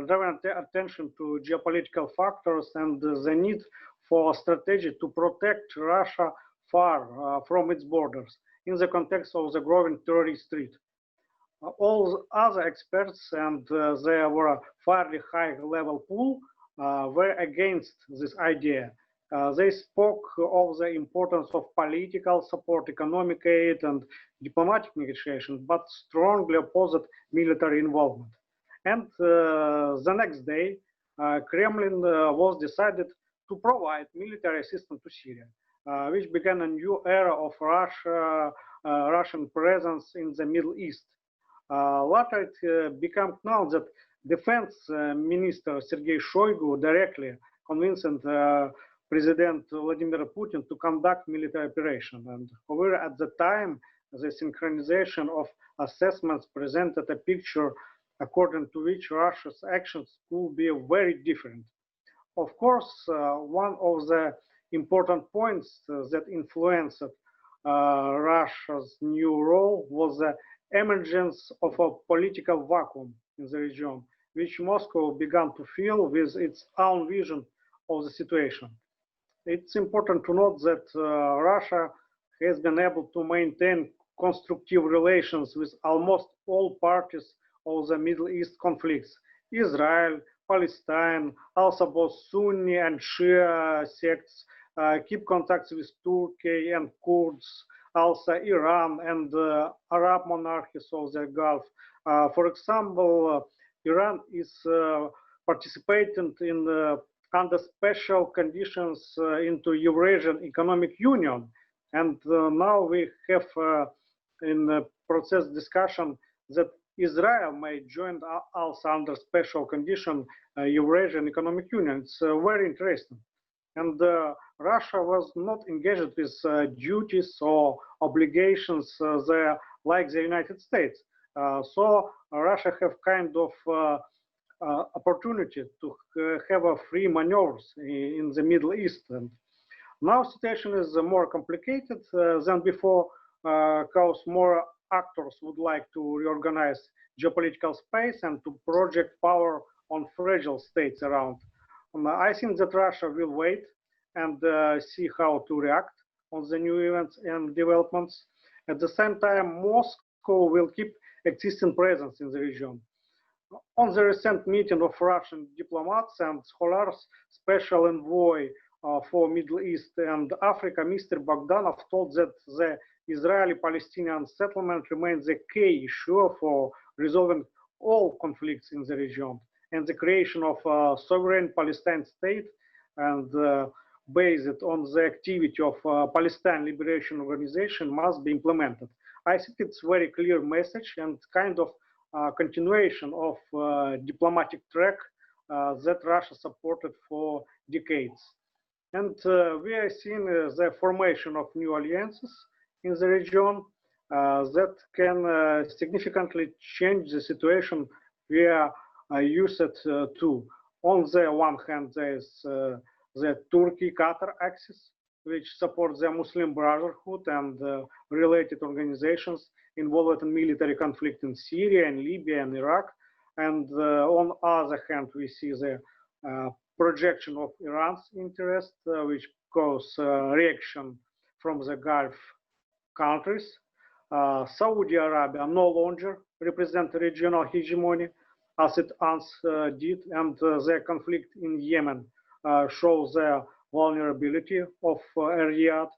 drawing attention to geopolitical factors and the need for strategy to protect Russia far from its borders in the context of the growing terrorist threat. All other experts, and there were a fairly high level pool, were against this idea. They spoke of the importance of political support, economic aid, and diplomatic negotiations, but strongly opposed military involvement. And the next day, Kremlin was decided to provide military assistance to Syria, which began a new era of Russian presence in the Middle East. Later, it became known that Defense Minister Sergei Shoigu directly convinced President Vladimir Putin to conduct military operation. And however, at the time, the synchronization of assessments presented a picture according to which Russia's actions could be very different. Of course, one of the important points that influenced Russia's new role was the emergence of a political vacuum in the region, which Moscow began to fill with its own vision of the situation. It's important to note that Russia has been able to maintain constructive relations with almost all parties of the Middle East conflicts: Israel, Palestine, also both Sunni and Shia sects, keep contacts with Turkey and Kurds, also Iran and Arab monarchies of the Gulf. For example, Iran is participating in under special conditions into Eurasian Economic Union, and now we have in process discussion that Israel may join also under special condition Eurasian Economic Union. It's very interesting. And Russia was not engaged with duties or obligations there like the United States. So Russia have kind of opportunity to have a free maneuvers in the Middle East. And now situation is more complicated than before, because more actors would like to reorganize geopolitical space and to project power on fragile states around. I think that Russia will wait and see how to react on the new events and developments. At the same time, Moscow will keep existing presence in the region. On the recent meeting of Russian diplomats and scholars, special envoy for Middle East and Africa, Mr. Bogdanov, told that the Israeli-Palestinian settlement remains a key issue for resolving all conflicts in the region, and the creation of a sovereign Palestine state and based on the activity of Palestine Liberation Organization must be implemented. I think it's a very clear message and kind of continuation of diplomatic track that Russia supported for decades. And we are seeing the formation of new alliances in the region that can significantly change the situation we are used to. On the one hand, there is the Turkey-Qatar axis, which supports the Muslim Brotherhood and related organizations involved in military conflict in Syria and Libya and Iraq. And on the other hand, we see the projection of Iran's interest, which cause reaction from the Gulf countries. Saudi Arabia no longer represents regional hegemony as it once did, and the conflict in Yemen shows the vulnerability of Riyadh.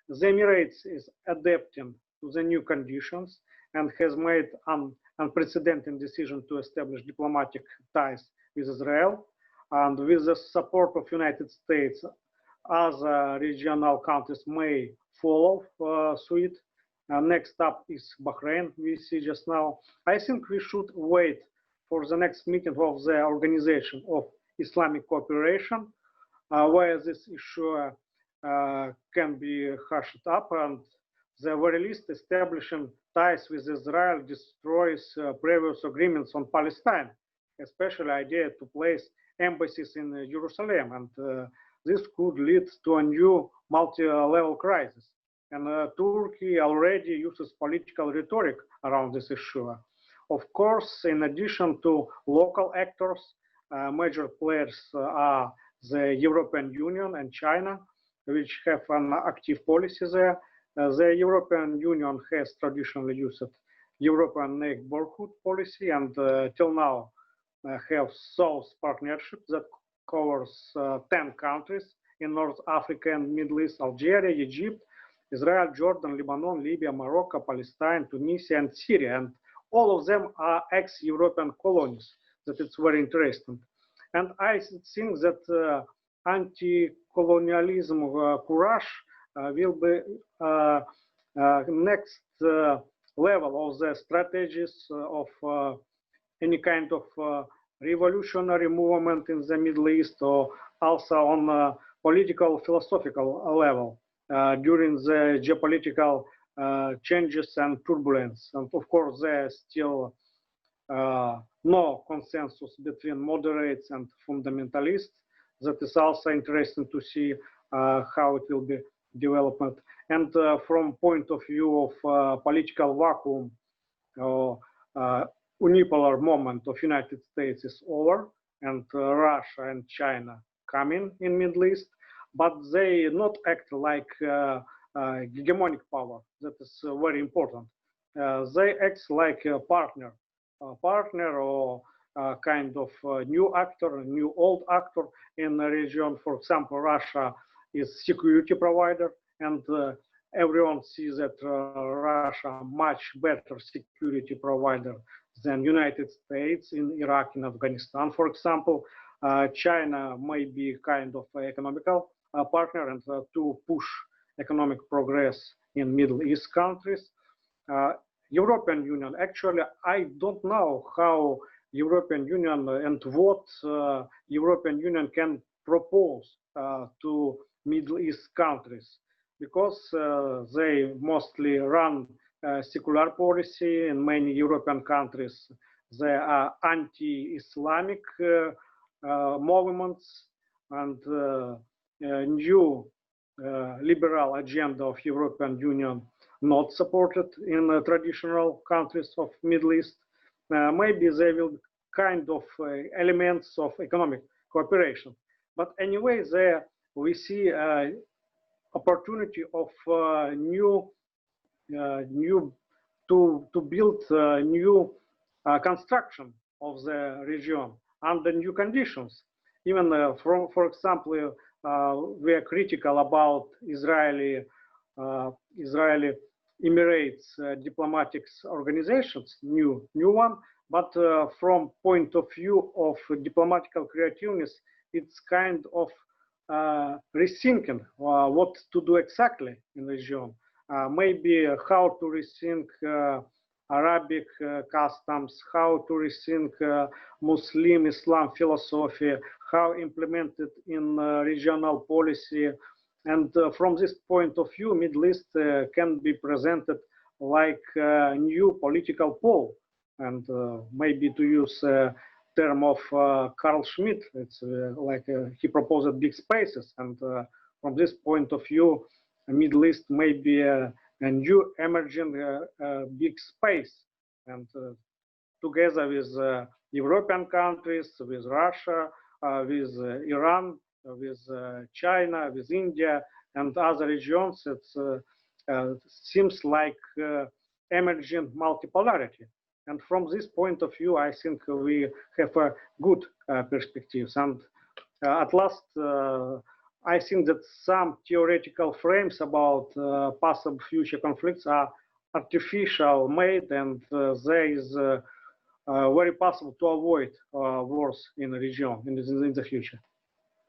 The Emirates is adapting to the new conditions and has made an unprecedented decision to establish diplomatic ties with Israel. And with the support of United States, other regional countries may follow suit. Next up is Bahrain, we see just now. I think we should wait for the next meeting of the Organization of Islamic cooperation, where this issue can be hushed up, and the very least establishing ties with Israel destroys previous agreements on Palestine, especially idea to place embassies in Jerusalem, and this could lead to a new multi-level crisis. And Turkey already uses political rhetoric around this issue. Of course, in addition to local actors, major players are the European Union and China, which have an active policy there. The European Union has traditionally used European neighborhood policy and till now have South Partnership that covers 10 countries in North Africa and Middle East: Algeria, Egypt, Israel, Jordan, Lebanon, Libya, Morocco, Palestine, Tunisia, and Syria. And all of them are ex-European colonies. That it's very interesting. And I think that anti-colonialism courage will be next level of the strategies of any kind of revolutionary movement in the Middle East, or also on a political philosophical level during the geopolitical changes and turbulence. And of course, there's still no consensus between moderates and fundamentalists. That is also interesting to see how it will be developed. And from point of view of political vacuum, unipolar moment of United States is over, and Russia and China coming in Middle East, but they not act like hegemonic power. That is very important. They act like a partner or kind of new actor, a new old actor in the region. For example, Russia is security provider, and everyone sees that Russia much better security provider than United States in Iraq and Afghanistan, for example. China may be kind of economical partner and to push economic progress in Middle East countries. European Union, actually, I don't know how European Union and what European Union can propose to Middle East countries, because they mostly run secular policy in many European countries. There are anti-Islamic movements, and new liberal agenda of European Union not supported in traditional countries of Middle East. Maybe they will kind of elements of economic cooperation. But anyway, there we see opportunity of new to build new construction of the region under new conditions. Even for example, we are critical about Israeli Emirates diplomatic organizations, new one, but from point of view of diplomatical creativeness, it's kind of rethinking what to do exactly in the region. Maybe how to rethink Arabic customs, how to rethink Muslim Islam philosophy, how implemented in regional policy. And from this point of view, Middle East can be presented like a new political pole. And maybe to use a term of Carl Schmitt, it's like he proposed big spaces. And from this point of view, Middle East may be a new emerging big space. And together with European countries, with Russia, with Iran, with China, with India, and other regions, it seems like emerging multipolarity. And from this point of view, I think we have a good perspectives. And at last, I think that some theoretical frames about possible future conflicts are artificial made, and there is very possible to avoid wars in the region in the future.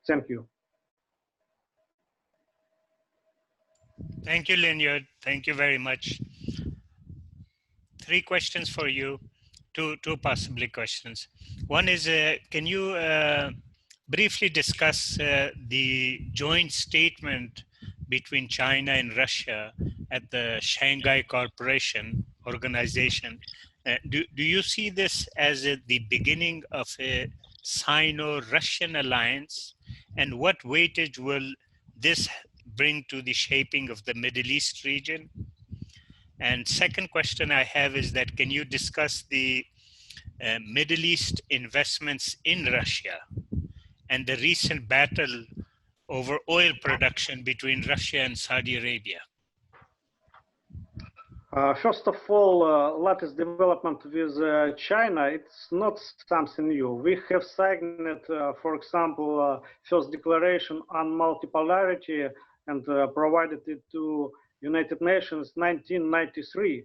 Thank you. Thank you, Leonid. Thank you very much. 3 questions for you, two possibly questions. One is, can you briefly discuss the joint statement between China and Russia at the Shanghai Cooperation Organization. Do you see this as the beginning of a Sino-Russian alliance? And what weightage will this bring to the shaping of the Middle East region? And second question I have is that can you discuss the Middle East investments in Russia and the recent battle over oil production between Russia and Saudi Arabia? First of all, latest development with China, it's not something new. We have signed, for example, first declaration on multipolarity and provided it to United Nations 1993.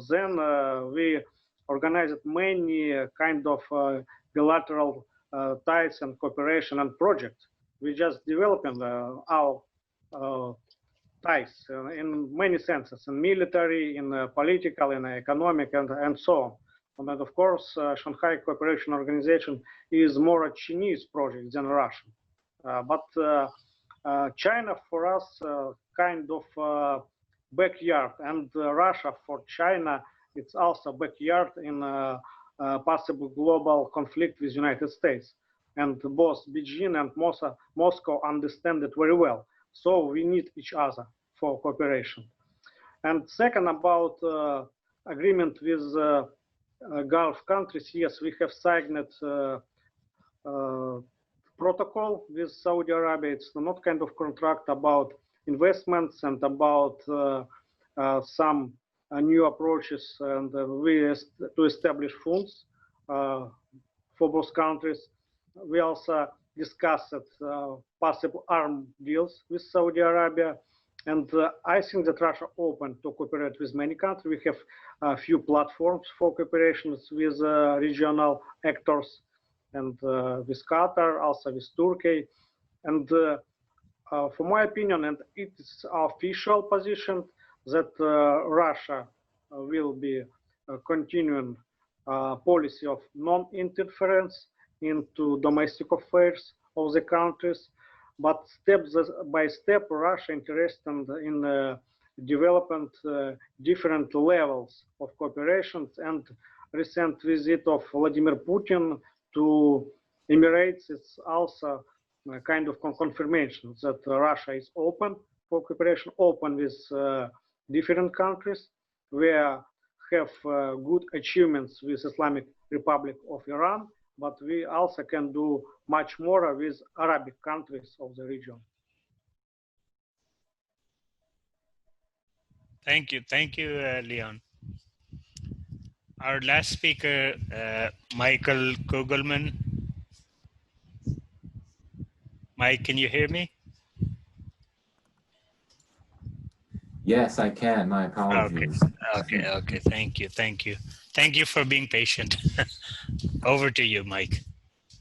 Then we organized many kind of bilateral ties and cooperation and projects. We just developing our ties in many senses, in military, in political, in economic, and so on. And of course, Shanghai Cooperation Organization is more a Chinese project than Russian. But China for us kind of backyard, and Russia for China, it's also backyard in possible global conflict with United States. And both Beijing and Moscow understand it very well. So we need each other for cooperation. And second, about agreement with Gulf countries, yes, we have signed protocol with Saudi Arabia. It's not kind of contract about investments and about some new approaches and to establish funds for both countries. We also discussed possible arms deals with Saudi Arabia. And I think that Russia open to cooperate with many countries. We have a few platforms for cooperation with regional actors and with Qatar, also with Turkey. And for my opinion, and it's official position, that Russia will be continuing policy of non-interference into domestic affairs of the countries, but step by step, Russia interested in development different levels of cooperation. And recent visit of Vladimir Putin to Emirates is also a kind of confirmation that Russia is open for cooperation, open with different countries. We have good achievements with Islamic Republic of Iran, but we also can do much more with Arabic countries of the region. Thank you, Leon. Our last speaker, Michael Kugelman. Mike, can you hear me? Yes, I can. My apologies. Okay. Thank you. Thank you for being patient. Over to you, Mike.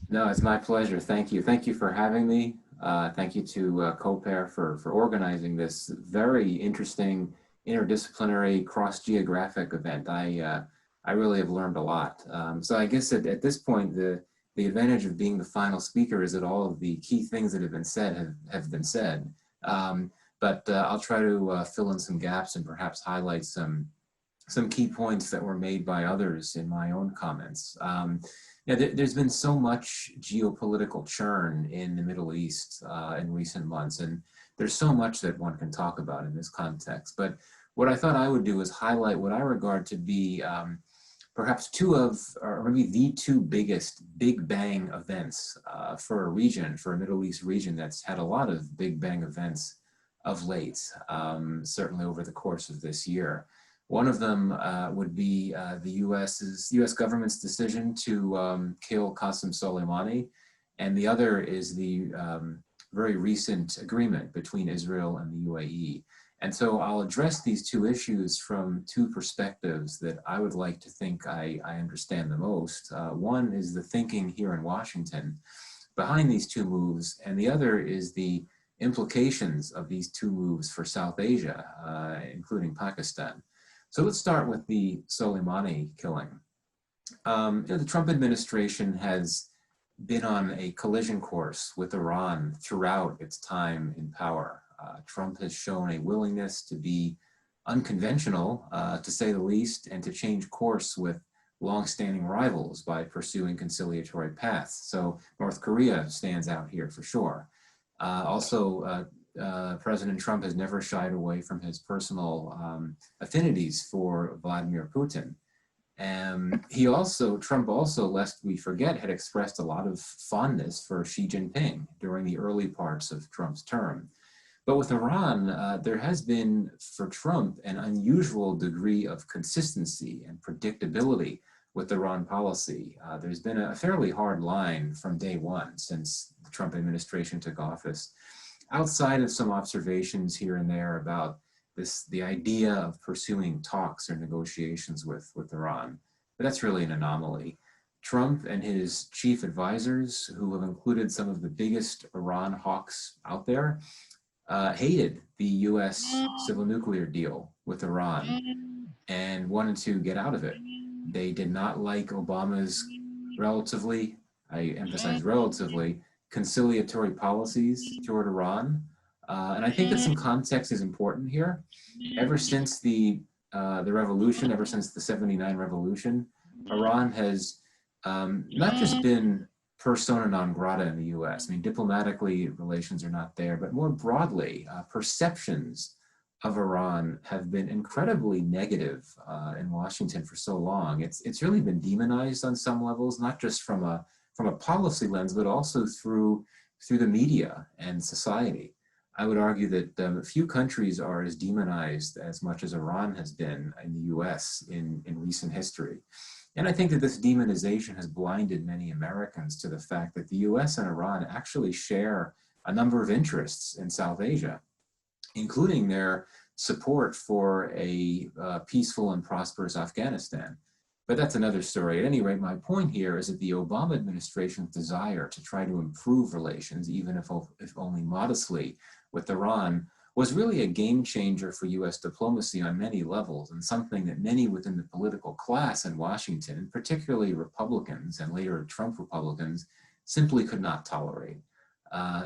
No, it's my pleasure. Thank you. Thank you for having me. Thank you to COPAIR for organizing this very interesting interdisciplinary cross-geographic event. I really have learned a lot. So I guess at this point, the advantage of being the final speaker is that all of the key things that have been said have been said. But I'll try to fill in some gaps and perhaps highlight some key points that were made by others in my own comments. There's been so much geopolitical churn in the Middle East in recent months, and there's so much that one can talk about in this context. But what I thought I would do is highlight what I regard to be perhaps or maybe the two biggest Big Bang events for a region, for a Middle East region that's had a lot of Big Bang events of late, certainly over the course of this year. One of them would be the U.S. government's decision to kill Qasem Soleimani, and the other is the very recent agreement between Israel and the UAE. And so I'll address these two issues from two perspectives that I would like to think I understand the most. One is the thinking here in Washington behind these two moves, and the other is the implications of these two moves for South Asia, including Pakistan. So let's start with the Soleimani killing. The Trump administration has been on a collision course with Iran throughout its time in power. Trump has shown a willingness to be unconventional, to say the least, and to change course with long-standing rivals by pursuing conciliatory paths. So North Korea stands out here for sure. President Trump has never shied away from his personal affinities for Vladimir Putin. Trump also, lest we forget, had expressed a lot of fondness for Xi Jinping during the early parts of Trump's term. But with Iran, there has been, for Trump, an unusual degree of consistency and predictability with Iran policy. There's been a fairly hard line from day one since the Trump administration took office, outside of some observations here and there about the idea of pursuing talks or negotiations with Iran. But that's really an anomaly. Trump and his chief advisors, who have included some of the biggest Iran hawks out there, hated the US civil nuclear deal with Iran and wanted to get out of it. They did not like Obama's relatively, I emphasize relatively, conciliatory policies toward Iran. And I think that some context is important here. Ever since the revolution, ever since the '79 revolution, Iran has not just been persona non grata in the US. I mean, diplomatically, relations are not there, but more broadly, perceptions of Iran have been incredibly negative in Washington for so long. It's really been demonized on some levels, not just from a policy lens, but also through the media and society. I would argue that few countries are as demonized as much as Iran has been in the US in recent history. And I think that this demonization has blinded many Americans to the fact that the US and Iran actually share a number of interests in South Asia, including their support for a peaceful and prosperous Afghanistan. But that's another story. At any rate, my point here is that the Obama administration's desire to try to improve relations, even if only modestly, with Iran was really a game changer for US diplomacy on many levels, and something that many within the political class in Washington, and particularly Republicans and later Trump Republicans, simply could not tolerate.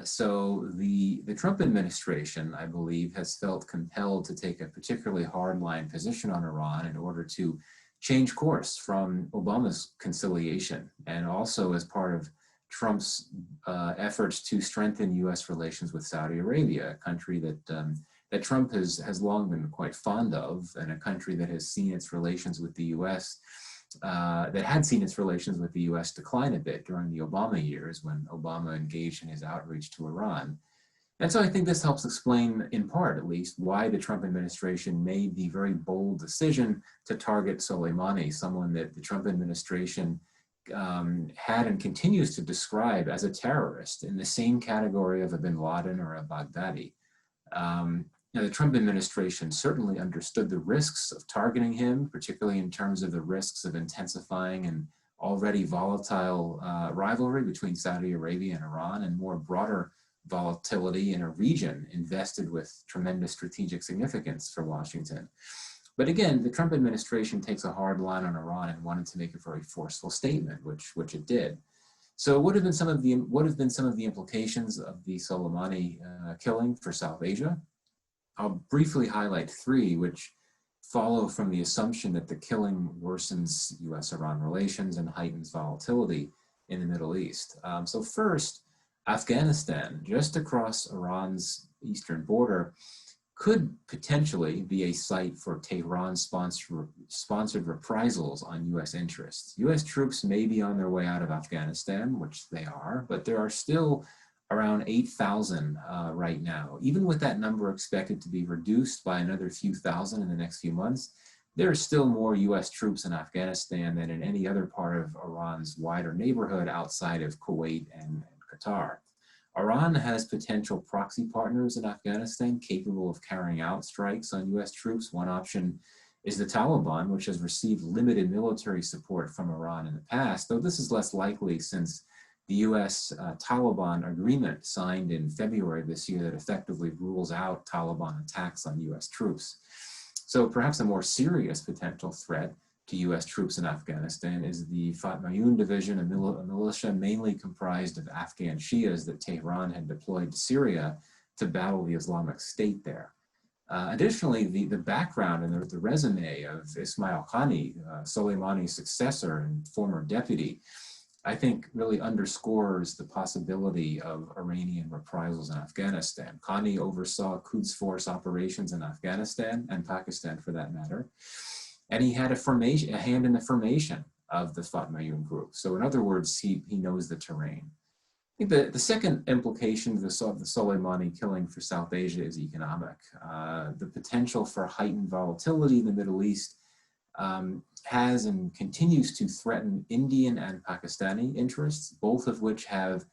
So the Trump administration, I believe, has felt compelled to take a particularly hardline position on Iran in order to change course from Obama's conciliation, and also as part of Trump's efforts to strengthen U.S. relations with Saudi Arabia, a country that Trump has long been quite fond of, and a country that has seen its relations with the U.S. That had seen its relations with the U.S. decline a bit during the Obama years when Obama engaged in his outreach to Iran. And so I think this helps explain, in part at least, why the Trump administration made the very bold decision to target Soleimani, someone that the Trump administration had and continues to describe as a terrorist in the same category of a bin Laden or a Baghdadi. The Trump administration certainly understood the risks of targeting him, particularly in terms of the risks of intensifying an already volatile rivalry between Saudi Arabia and Iran, and more broader volatility in a region invested with tremendous strategic significance for Washington. But again, the Trump administration takes a hard line on Iran and wanted to make a very forceful statement, which it did. So what have been some of the implications of the Soleimani killing for South Asia? I'll briefly highlight three, which follow from the assumption that the killing worsens U.S.-Iran relations and heightens volatility in the Middle East. So first, Afghanistan, just across Iran's eastern border, could potentially be a site for Tehran-sponsored reprisals on U.S. interests. U.S. troops may be on their way out of Afghanistan, which they are, but there are still around 8,000 right now. Even with that number expected to be reduced by another few thousand in the next few months, there are still more U.S. troops in Afghanistan than in any other part of Iran's wider neighborhood outside of Kuwait and Qatar. Iran has potential proxy partners in Afghanistan capable of carrying out strikes on U.S. troops. One option is the Taliban, which has received limited military support from Iran in the past, though this is less likely since the U.S. Taliban agreement signed in February this year that effectively rules out Taliban attacks on U.S. troops. So perhaps a more serious potential threat to US troops in Afghanistan is the Fatmayun division, a militia mainly comprised of Afghan Shias that Tehran had deployed to Syria to battle the Islamic State there. Additionally, the background and the resume of Ismail Qani, Soleimani's successor and former deputy, I think really underscores the possibility of Iranian reprisals in Afghanistan. Qani oversaw Quds Force operations in Afghanistan and Pakistan for that matter. And he had a hand in the formation of the Fatmayun group. So in other words, he knows the terrain. I think the second implication of the Soleimani killing for South Asia is economic. The potential for heightened volatility in the Middle East has and continues to threaten Indian and Pakistani interests, both of which have,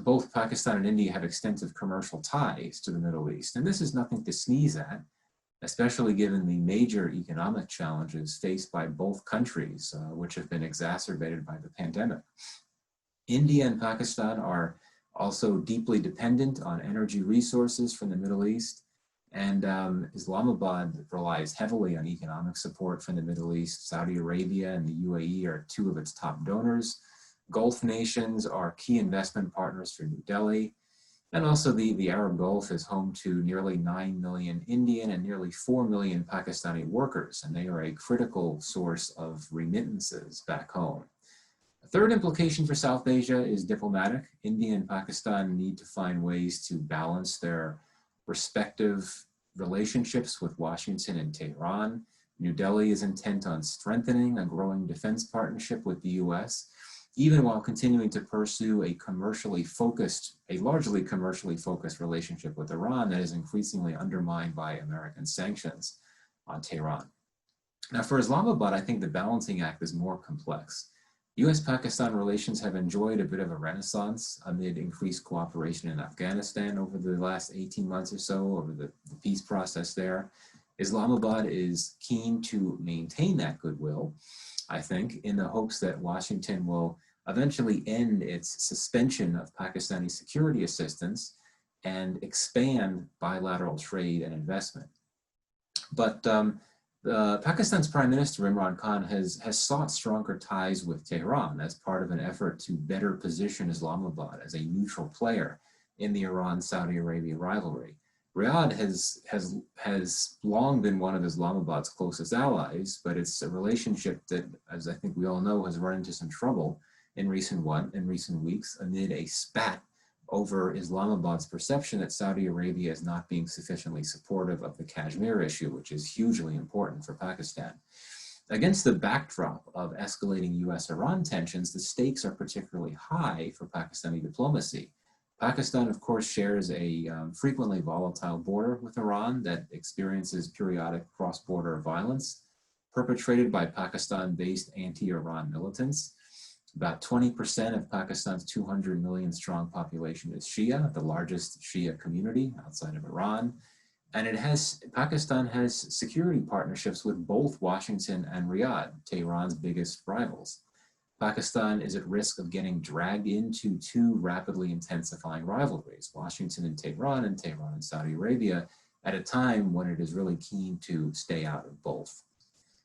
both Pakistan and India have extensive commercial ties to the Middle East. And this is nothing to sneeze at, especially given the major economic challenges faced by both countries, which have been exacerbated by the pandemic. India and Pakistan are also deeply dependent on energy resources from the Middle East, and Islamabad relies heavily on economic support from the Middle East. Saudi Arabia and the UAE are two of its top donors. Gulf nations are key investment partners for New Delhi. And also the Arab Gulf is home to nearly 9 million Indian and nearly 4 million Pakistani workers, and they are a critical source of remittances back home. A third implication for South Asia is diplomatic. India and Pakistan need to find ways to balance their respective relationships with Washington and Tehran. New Delhi is intent on strengthening a growing defense partnership with the US, even while continuing to pursue a largely commercially focused relationship with Iran that is increasingly undermined by American sanctions on Tehran. Now for Islamabad, I think the balancing act is more complex. US-Pakistan relations have enjoyed a bit of a renaissance amid increased cooperation in Afghanistan over the last 18 months or so, over the peace process there. Islamabad is keen to maintain that goodwill, I think, in the hopes that Washington will eventually end its suspension of Pakistani security assistance and expand bilateral trade and investment. But Pakistan's Prime Minister Imran Khan has sought stronger ties with Tehran as part of an effort to better position Islamabad as a neutral player in the Iran-Saudi Arabia rivalry. Riyadh has long been one of Islamabad's closest allies, but it's a relationship that, as I think we all know, has run into some trouble in recent weeks amid a spat over Islamabad's perception that Saudi Arabia is not being sufficiently supportive of the Kashmir issue, which is hugely important for Pakistan. Against the backdrop of escalating US-Iran tensions, the stakes are particularly high for Pakistani diplomacy. Pakistan, of course, shares a frequently volatile border with Iran that experiences periodic cross-border violence perpetrated by Pakistan-based anti-Iran militants. About 20% of Pakistan's 200 million strong population is Shia, the largest Shia community outside of Iran. And Pakistan has security partnerships with both Washington and Riyadh, Tehran's biggest rivals. Pakistan is at risk of getting dragged into two rapidly intensifying rivalries, Washington and Tehran and Saudi Arabia, at a time when it is really keen to stay out of both.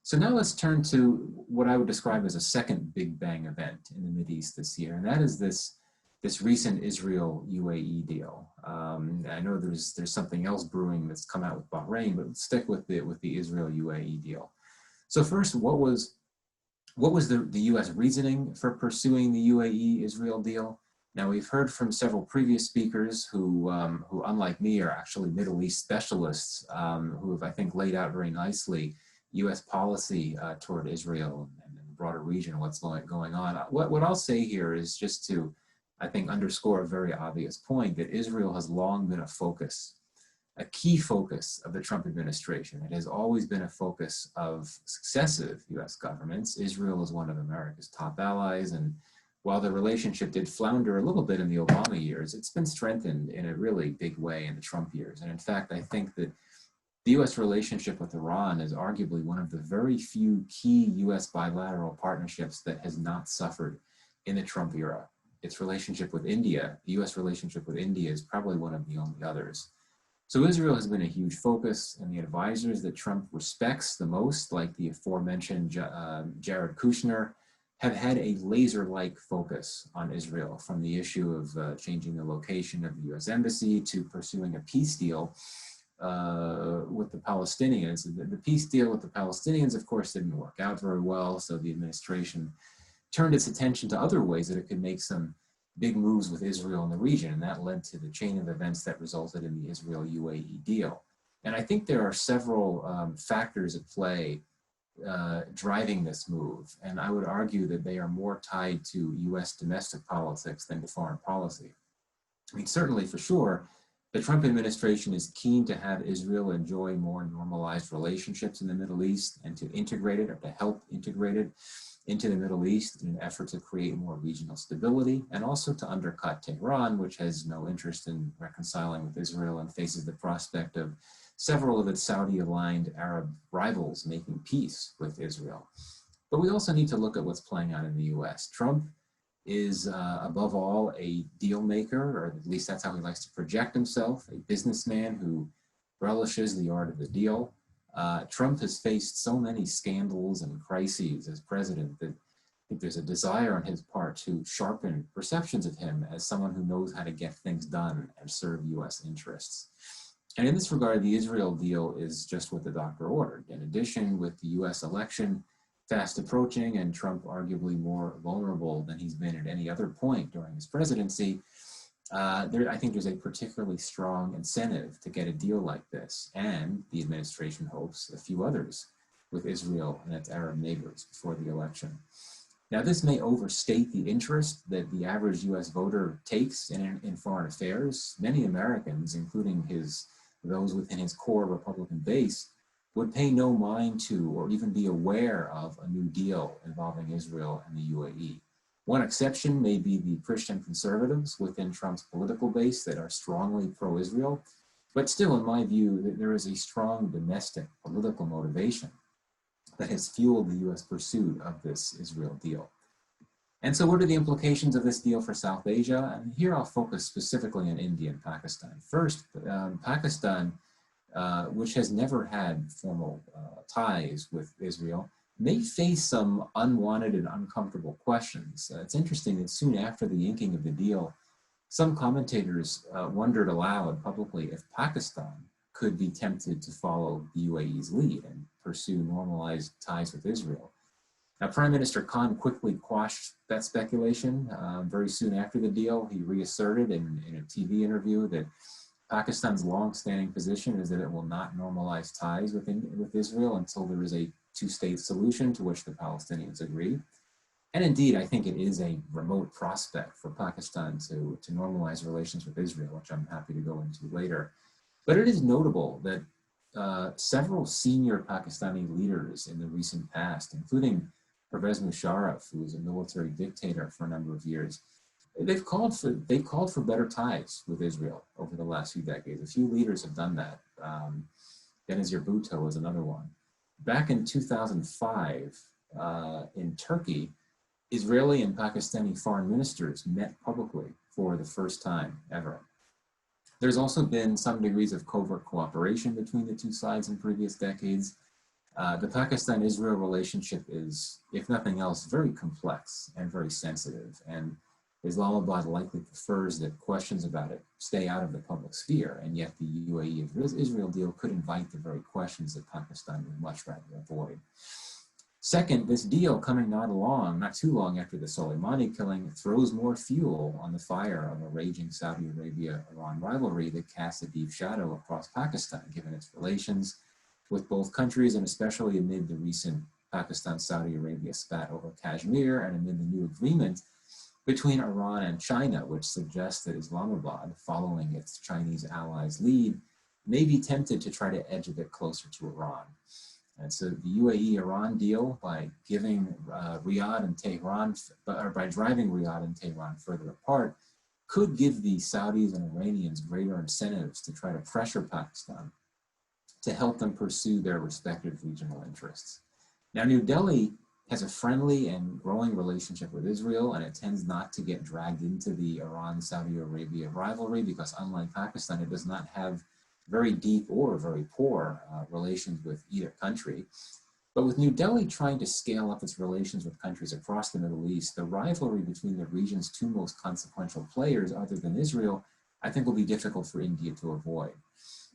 So now let's turn to what I would describe as a second Big Bang event in the Mideast this year, and that is this recent Israel-UAE deal. I know there's something else brewing that's come out with Bahrain, but let's stick with the Israel-UAE deal. So first, what was the U.S. reasoning for pursuing the UAE-Israel deal? Now we've heard from several previous speakers who unlike me, are actually Middle East specialists who have, I think, laid out very nicely U.S. policy toward Israel and the broader region, what's going on. What I'll say here is just to, I think, underscore a very obvious point that Israel has long been a key focus of the Trump administration. It has always been a focus of successive U.S. governments. Israel is one of America's top allies, and while the relationship did flounder a little bit in the Obama years, it's been strengthened in a really big way in the Trump years. And in fact, I think that the U.S. relationship with Iran is arguably one of the very few key U.S. bilateral partnerships that has not suffered in the Trump era. Its relationship with India, the U.S. relationship with India, is probably one of the only others. So Israel has been a huge focus, and the advisors that Trump respects the most, like the aforementioned Jared Kushner, have had a laser-like focus on Israel, from the issue of changing the location of the US Embassy to pursuing a peace deal with the Palestinians. The peace deal with the Palestinians, of course, didn't work out very well, so the administration turned its attention to other ways that it could make some big moves with Israel in the region, and that led to the chain of events that resulted in the Israel-UAE deal. And I think there are several factors at play driving this move, and I would argue that they are more tied to US domestic politics than to foreign policy. I mean, certainly for sure, the Trump administration is keen to have Israel enjoy more normalized relationships in the Middle East and to integrate it, or to help integrate it into the Middle East in an effort to create more regional stability, and also to undercut Tehran, which has no interest in reconciling with Israel and faces the prospect of several of its Saudi-aligned Arab rivals making peace with Israel. But we also need to look at what's playing out in the US. Trump is, above all, a deal maker, or at least that's how he likes to project himself, a businessman who relishes the art of the deal. Trump has faced so many scandals and crises as president that I think there's a desire on his part to sharpen perceptions of him as someone who knows how to get things done and serve US interests. And in this regard, the Israel deal is just what the doctor ordered. In addition, with the US election fast approaching and Trump arguably more vulnerable than he's been at any other point during his presidency, I think there's a particularly strong incentive to get a deal like this, and the administration hopes a few others with Israel and its Arab neighbors before the election. Now, this may overstate the interest that the average US voter takes in foreign affairs. Many Americans, including those within his core Republican base, would pay no mind to or even be aware of a new deal involving Israel and the UAE. One exception may be the Christian conservatives within Trump's political base that are strongly pro-Israel, but still, in my view, there is a strong domestic political motivation that has fueled the US pursuit of this Israel deal. And so what are the implications of this deal for South Asia? And here I'll focus specifically on India and Pakistan. First, Pakistan, which has never had formal ties with Israel, may face some unwanted and uncomfortable questions. It's interesting that soon after the inking of the deal, some commentators wondered aloud publicly if Pakistan could be tempted to follow the UAE's lead and pursue normalized ties with Israel. Now, Prime Minister Khan quickly quashed that speculation. Very soon after the deal, he reasserted in a TV interview that Pakistan's long-standing position is that it will not normalize ties with Israel until there is a two-state solution to which the Palestinians agree. And indeed, I think it is a remote prospect for Pakistan to normalize relations with Israel, which I'm happy to go into later. But it is notable that several senior Pakistani leaders in the recent past, including Pervez Musharraf, who was a military dictator for a number of years, they called for better ties with Israel over the last few decades. A few leaders have done that. Benazir Bhutto is another one. Back in 2005, in Turkey, Israeli and Pakistani foreign ministers met publicly for the first time ever. There's also been some degrees of covert cooperation between the two sides in previous decades. The Pakistan-Israel relationship is, if nothing else, very complex and very sensitive, and Islamabad likely prefers that questions about it stay out of the public sphere, and yet the UAE-Israel deal could invite the very questions that Pakistan would much rather avoid. Second, this deal coming not too long after the Soleimani killing throws more fuel on the fire of a raging Saudi Arabia-Iran rivalry that casts a deep shadow across Pakistan, given its relations with both countries, and especially amid the recent Pakistan-Saudi Arabia spat over Kashmir and amid the new agreement between Iran and China, which suggests that Islamabad, following its Chinese allies' lead, may be tempted to try to edge a bit closer to Iran. And so the UAE-Iran deal, by giving Riyadh and Tehran, or by driving Riyadh and Tehran further apart, could give the Saudis and Iranians greater incentives to try to pressure Pakistan to help them pursue their respective regional interests. Now, New Delhi has a friendly and growing relationship with Israel, and it tends not to get dragged into the Iran-Saudi Arabia rivalry because, unlike Pakistan, it does not have very deep or very poor relations with either country. But with New Delhi trying to scale up its relations with countries across the Middle East, the rivalry between the region's two most consequential players, other than Israel, I think will be difficult for India to avoid.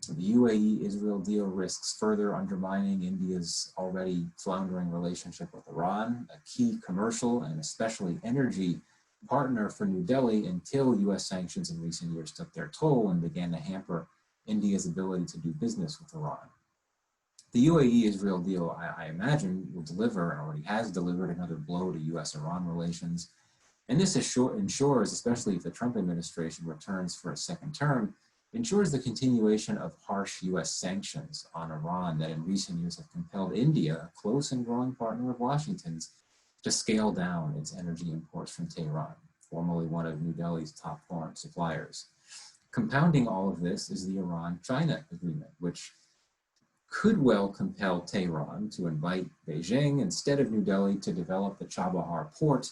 The UAE-Israel deal risks further undermining India's already floundering relationship with Iran, a key commercial and especially energy partner for New Delhi until US sanctions in recent years took their toll and began to hamper India's ability to do business with Iran. The UAE-Israel deal, I imagine, will deliver, and already has delivered, another blow to US-Iran relations. And this ensures, especially if the Trump administration returns for a second term, ensures the continuation of harsh US sanctions on Iran that in recent years have compelled India, a close and growing partner of Washington's, to scale down its energy imports from Tehran, formerly one of New Delhi's top foreign suppliers. Compounding all of this is the Iran-China agreement, which could well compel Tehran to invite Beijing instead of New Delhi to develop the Chabahar port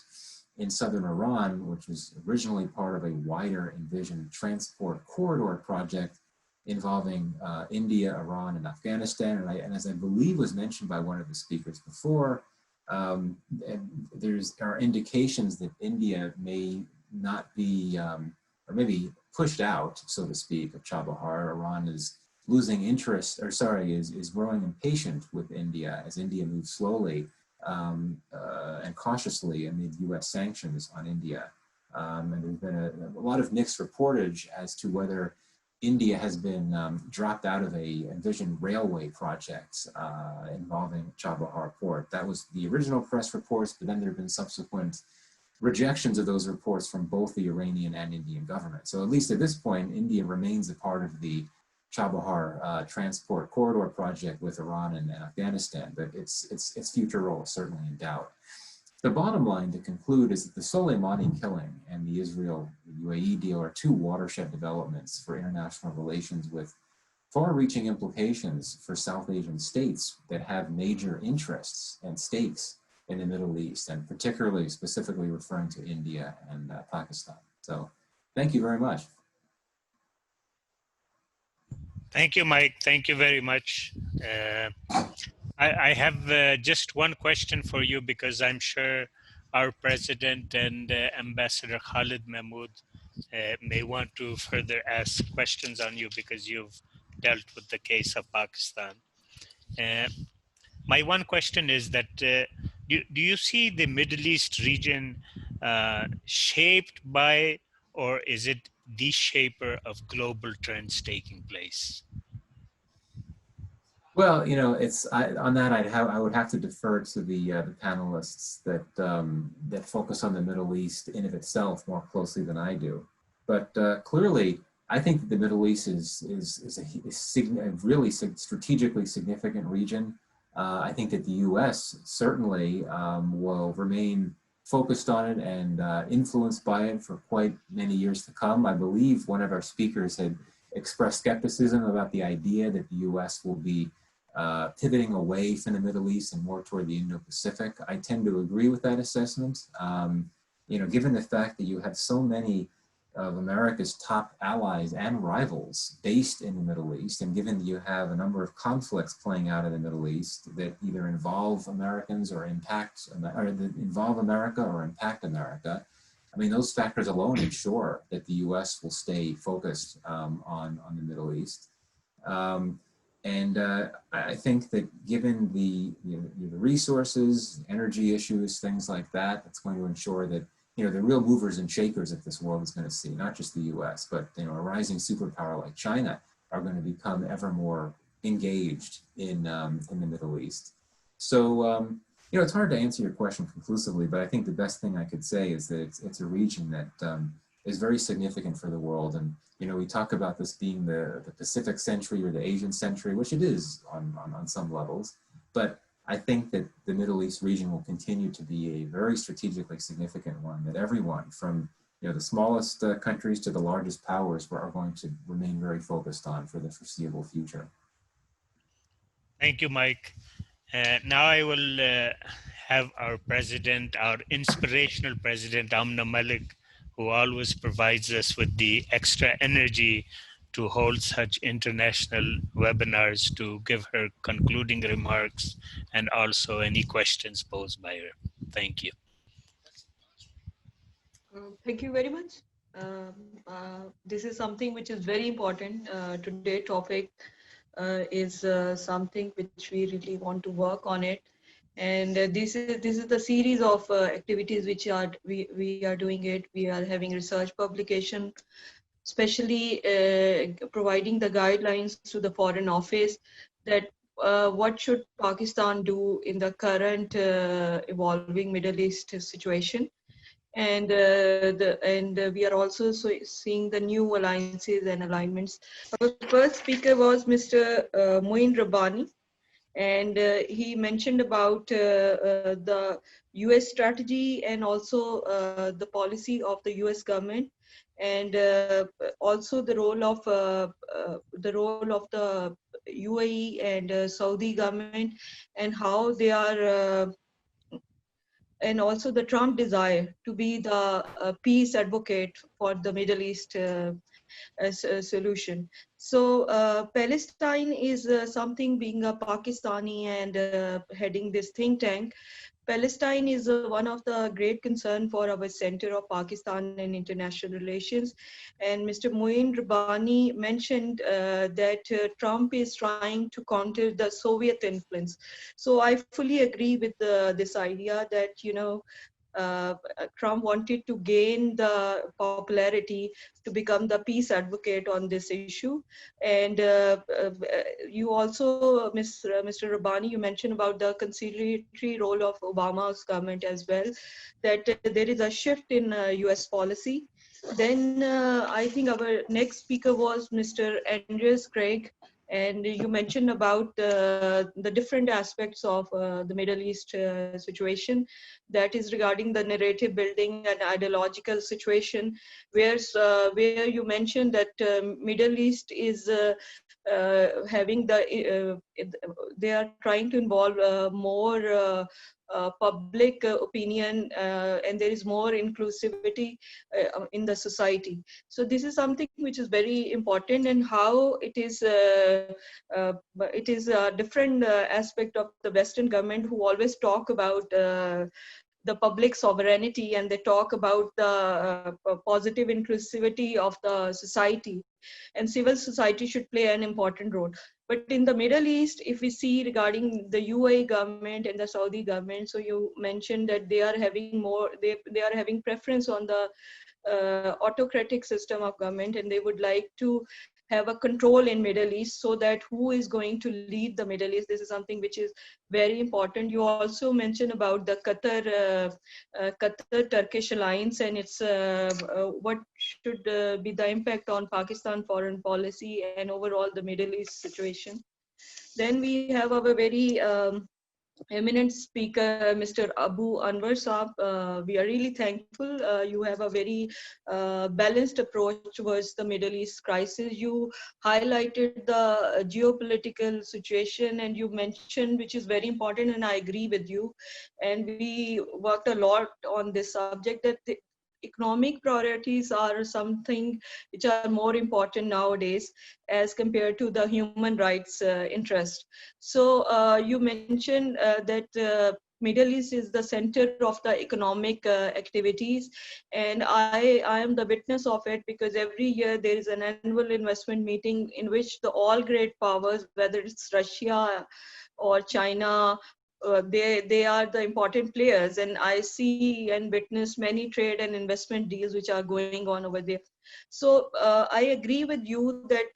in southern Iran, which was originally part of a wider envisioned transport corridor project involving India, Iran, and Afghanistan. And as I believe was mentioned by one of the speakers before, there are indications that India may not be, or maybe pushed out, so to speak, of Chabahar. Iran is losing interest, or sorry, is growing impatient with India as India moves slowly and cautiously amid US sanctions on India. And there's been a lot of mixed reportage as to whether India has been dropped out of a envisioned railway project involving Chabahar port. That was the original press reports, but then there have been subsequent rejections of those reports from both the Iranian and Indian government. So at least at this point, India remains a part of the Chabahar transport corridor project with Iran and Afghanistan, but its future role is certainly in doubt. The bottom line to conclude is that the Soleimani killing and the Israel-UAE deal are two watershed developments for international relations with far-reaching implications for South Asian states that have major interests and stakes in the Middle East, and particularly specifically referring to India and Pakistan. So thank you very much. Thank you, Mike. Thank you very much. I have just one question for you, because I'm sure our president and Ambassador Khalid Mahmood may want to further ask questions on you because you've dealt with the case of Pakistan. My one question is that do you see the Middle East region shaped by, or is it the shaper of global trends taking place? Well, you know, on that I would have to defer to the panelists that that focus on the Middle East in of itself more closely than I do. But clearly, I think that the Middle East is a really strategically significant region. I think that the U.S. certainly will remain focused on it and influenced by it for quite many years to come. I believe one of our speakers had expressed skepticism about the idea that the U.S. will be pivoting away from the Middle East and more toward the Indo-Pacific. I tend to agree with that assessment. You know, given the fact that you have so many of America's top allies and rivals based in the Middle East, and given that you have a number of conflicts playing out in the Middle East that either involve Americans or impact, or that involve America or impact America, I mean, those factors alone ensure that the U.S. will stay focused on the Middle East. I think that given the resources, energy issues, things like that, it's going to ensure that the real movers and shakers that this world is going to see, not just the U.S., but a rising superpower like China, are going to become ever more engaged in the Middle East. So it's hard to answer your question conclusively, but I think the best thing I could say is that it's a region that is very significant for the world. And we talk about this being the Pacific century or the Asian century, which it is on some levels, but I think that the Middle East region will continue to be a very strategically significant one that everyone from the smallest countries to the largest powers are going to remain very focused on for the foreseeable future. Thank you, Mike. Now I will have our president, our inspirational president, Amna Malik, who always provides us with the extra energy to hold such international webinars to give her concluding remarks and also any questions posed by her. Thank you. Thank you very much. This is something which is very important. Today topic is something which we really want to work on it, and this is the series of activities which we are doing it. We are having research publication, especially providing the guidelines to the Foreign Office that what should Pakistan do in the current evolving Middle East situation. And we are also seeing the new alliances and alignments. Our first speaker was Mr. Moin Rabbani, and he mentioned about the US strategy and also the policy of the US government, and also the role of the UAE and Saudi government, and how they are and also the Trump desire to be the peace advocate for the Middle East as a solution. So Palestine is something, being a Pakistani and heading this think tank. Palestine is one of the great concern for our Center of Pakistan and International Relations. And Mr. Moin Rabbani mentioned that Trump is trying to counter the Soviet influence. So I fully agree with this idea that, Trump wanted to gain the popularity to become the peace advocate on this issue. And you also, Mr. Rabbani, you mentioned about the conciliatory role of Obama's government as well, that there is a shift in US policy. Then I think our next speaker was Mr. Andreas Craig, and you mentioned about the different aspects of the Middle East situation, that is regarding the narrative building and ideological situation, where you mentioned that Middle East is having they are trying to involve more public opinion, and there is more inclusivity in the society. So this is something which is very important, and how it is a different aspect of the Western government, who always talk about the public sovereignty, and they talk about the positive inclusivity of the society, and civil society should play an important role. But in the Middle East, if we see regarding the UAE government and the Saudi government, so you mentioned that they are having they are having preference on the autocratic system of government, and they would like to have a control in Middle East, so that who is going to lead the Middle East. This is something which is very important. You also mentioned about the Qatar-Turkish alliance, and it's what should be the impact on Pakistan foreign policy and overall the Middle East situation. Then we have our very eminent speaker, Mr. Abu Anwar Saab. We are really thankful. You have a very balanced approach towards the Middle East crisis. You highlighted the geopolitical situation, and you mentioned, which is very important, and I agree with you. And we worked a lot on this subject, that the economic priorities are something which are more important nowadays as compared to the human rights interest. So you mentioned that Middle East is the center of the economic activities, and I am the witness of it, because every year there is an annual investment meeting in which the all great powers, whether it's Russia or China, they are the important players, and I see and witness many trade and investment deals which are going on over there. So I agree with you that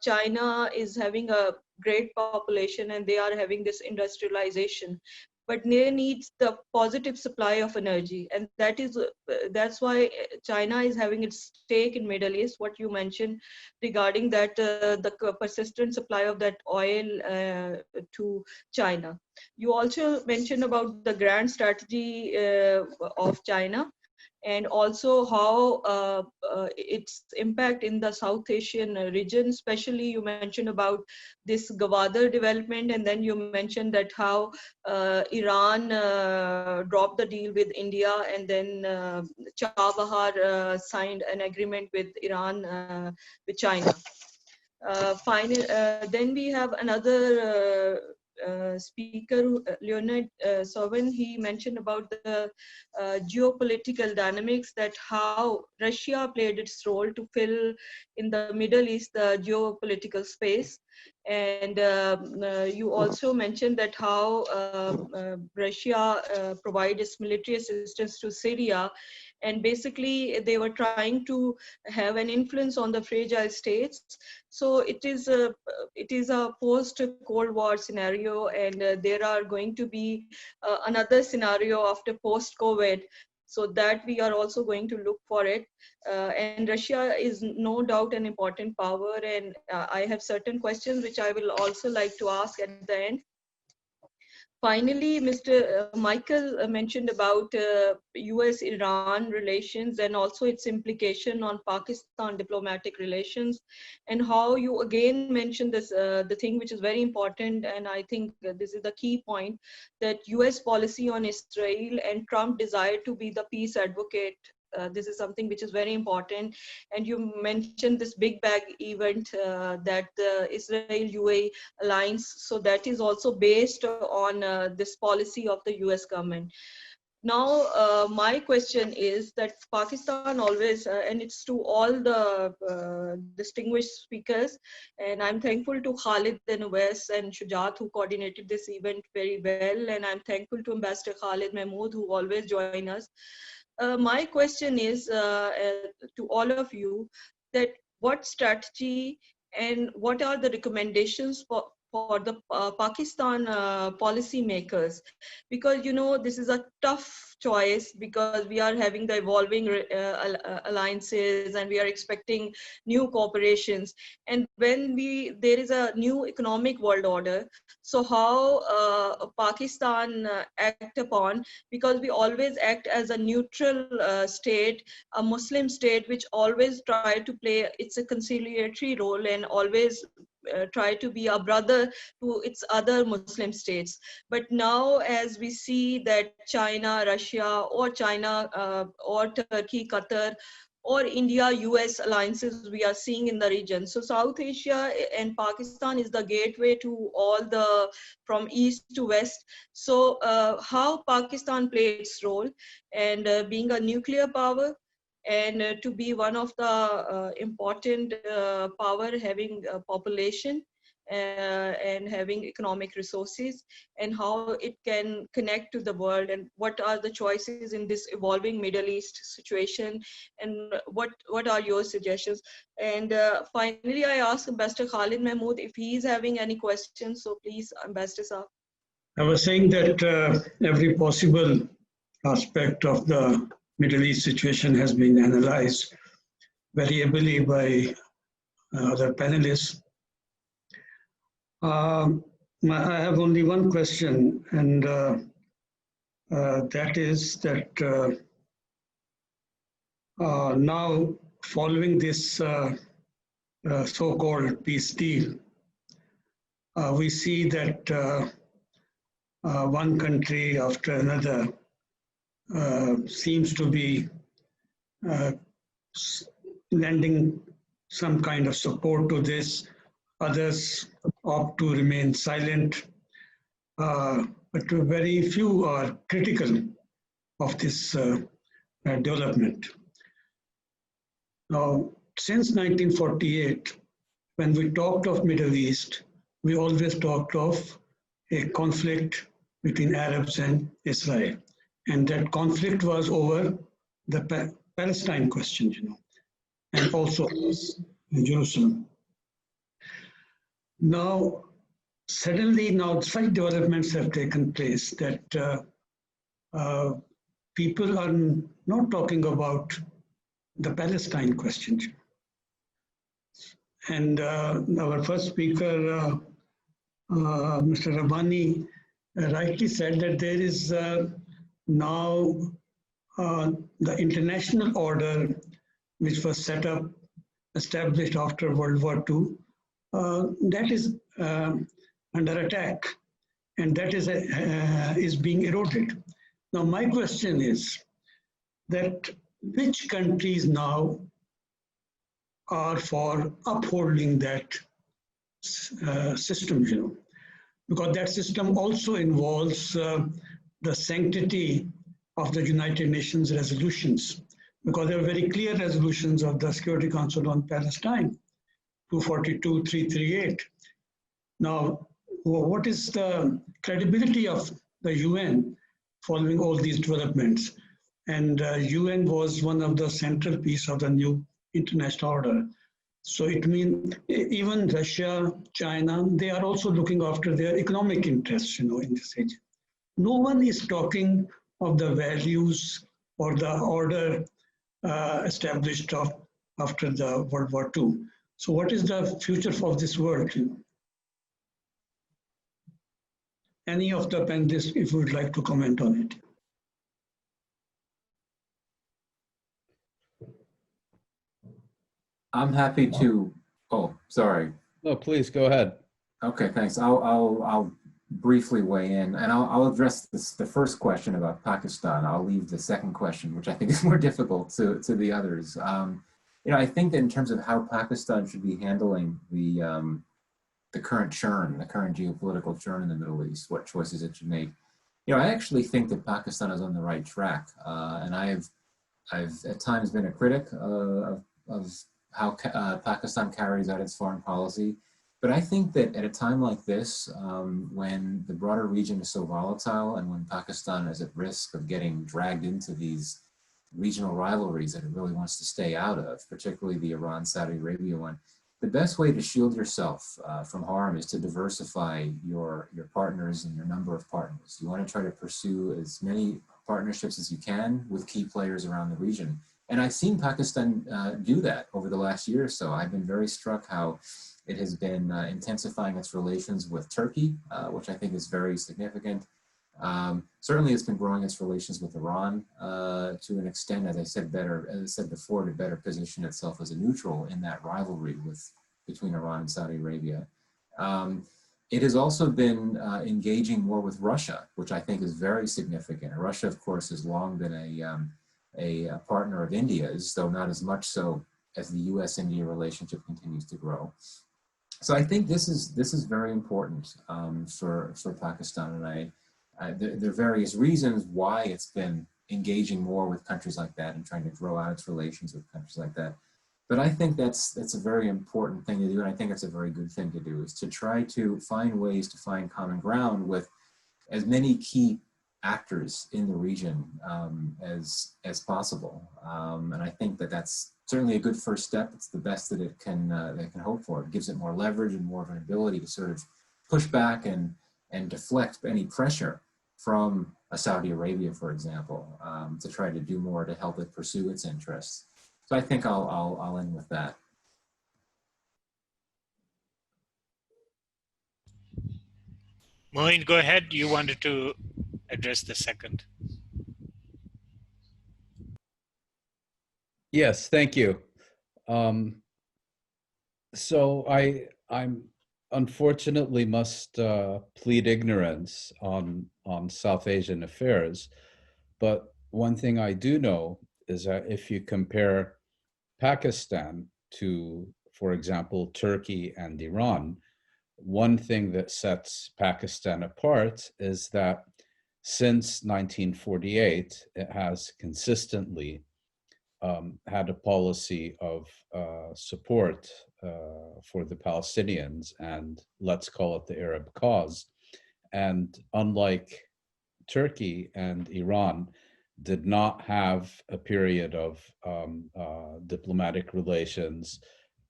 China is having a great population, and they are having this industrialization, but they need the positive supply of energy, and that's why China is having its stake in Middle East. What you mentioned regarding that the persistent supply of that oil to China. You also mentioned about the grand strategy of China, and also how its impact in the South Asian region. Especially you mentioned about this Gwadar development, and then you mentioned that how Iran dropped the deal with India, and then Chabahar signed an agreement with Iran with China. Then we have another speaker, Leonard Sovin. He mentioned about the geopolitical dynamics, that how Russia played its role to fill in the Middle East the geopolitical space. And you also mentioned that how Russia provides military assistance to Syria, and basically they were trying to have an influence on the fragile states. So it is a post Cold War scenario, and there are going to be another scenario after post COVID, so that we are also going to look for it. And Russia is no doubt an important power, and I have certain questions which I will also like to ask at the end. Finally, Mr. Michael mentioned about US-Iran relations and also its implication on Pakistan diplomatic relations, and how you again mentioned this, the thing which is very important, and I think this is the key point, that US policy on Israel and Trump desire to be the peace advocate. This is something which is very important. And you mentioned this big bag event, that the Israel-UAE alliance, so that is also based on this policy of the US government. Now, my question is that Pakistan always, and it's to all the distinguished speakers, and I'm thankful to Khalid and Uwais and Shujat who coordinated this event very well, and I'm thankful to Ambassador Khalid Mahmood who always join us. My question is to all of you, that what strategy and what are the recommendations for the Pakistan policy makers? Because, you know, this is a tough choice, because we are having the evolving alliances and we are expecting new cooperations. And when there is a new economic world order, so how Pakistan act upon, because we always act as a neutral state, a Muslim state, which always try to play its a conciliatory role and always try to be a brother to its other Muslim states. But now, as we see that China, Russia, or China, or Turkey, Qatar, or India, US alliances we are seeing in the region. So South Asia and Pakistan is the gateway to all the, from east to west. So how Pakistan plays its role, and being a nuclear power, and to be one of the important power, having a population and having economic resources, and how it can connect to the world, and what are the choices in this evolving Middle East situation, and what are your suggestions? And finally, I ask Ambassador Khalid Mahmood if he is having any questions. So please, Ambassador Saab. I was saying that every possible aspect of the Middle East situation has been analyzed very ably by other panelists. I have only one question, and that is that now, following this so-called peace deal, we see that one country after another seems to be lending some kind of support to this. Others opt to remain silent, but very few are critical of this development. Now, since 1948, when we talked of Middle East, we always talked of a conflict between Arabs and Israel. And that conflict was over the Palestine question, you know, and also Jerusalem. Now, suddenly now such developments have taken place that people are not talking about the Palestine question. And our first speaker, Mr. Rabbani, rightly said that there is now the international order which was set up, established after World War II, that is under attack, and that is being eroded. Now, my question is that which countries now are for upholding that systems, because that system also involves the sanctity of the United Nations resolutions, because there are very clear resolutions of the Security Council on Palestine, 242, 338. Now, what is the credibility of the UN following all these developments? And UN was one of the central piece of the new international order. So it means even Russia, China, they are also looking after their economic interests, in this age. No one is talking of the values or the order established after the World War II. So what is the future of this world? Any of the panelists, if you would like to comment on it. I'm happy to, oh, sorry. No, please go ahead. Okay, thanks. I'll briefly weigh in, and I'll address the first question about Pakistan. I'll leave the second question, which I think is more difficult, to the others. I think that in terms of how Pakistan should be handling the current churn, the current geopolitical churn in the Middle East, what choices it should make. I actually think that Pakistan is on the right track, and I've at times been a critic of how Pakistan carries out its foreign policy. But I think that at a time like this, when the broader region is so volatile and when Pakistan is at risk of getting dragged into these regional rivalries that it really wants to stay out of, particularly the Iran-Saudi Arabia one, the best way to shield yourself from harm is to diversify your partners and your number of partners. You want to try to pursue as many partnerships as you can with key players around the region. And I've seen Pakistan do that over the last year or so. I've been very struck how it has been intensifying its relations with Turkey, which I think is very significant. Certainly it's been growing its relations with Iran to an extent, as I said before, to better position itself as a neutral in that rivalry between Iran and Saudi Arabia. It has also been engaging more with Russia, which I think is very significant. Russia, of course, has long been a partner of India's, though not as much so as the U.S.-India relationship continues to grow. So I think this is very important for Pakistan, and there are various reasons why it's been engaging more with countries like that and trying to grow out its relations with countries like that. But I think that's a very important thing to do, and I think it's a very good thing to do, is to try to find ways to find common ground with as many key actors in the region as possible. And I think that that's certainly a good first step. It's the best that it can hope for. It gives it more leverage and more of an ability to sort of push back and deflect any pressure from a Saudi Arabia, for example, to try to do more to help it pursue its interests. So I think I'll end with that. Moin, go ahead. You wanted to address the second. Yes, thank you. So I'm unfortunately must plead ignorance on South Asian affairs, but one thing I do know is that if you compare Pakistan to, for example, Turkey and Iran, one thing that sets Pakistan apart is that since 1948, it has consistently had a policy of support for the Palestinians and let's call it the Arab cause. And unlike Turkey and Iran, did not have a period of diplomatic relations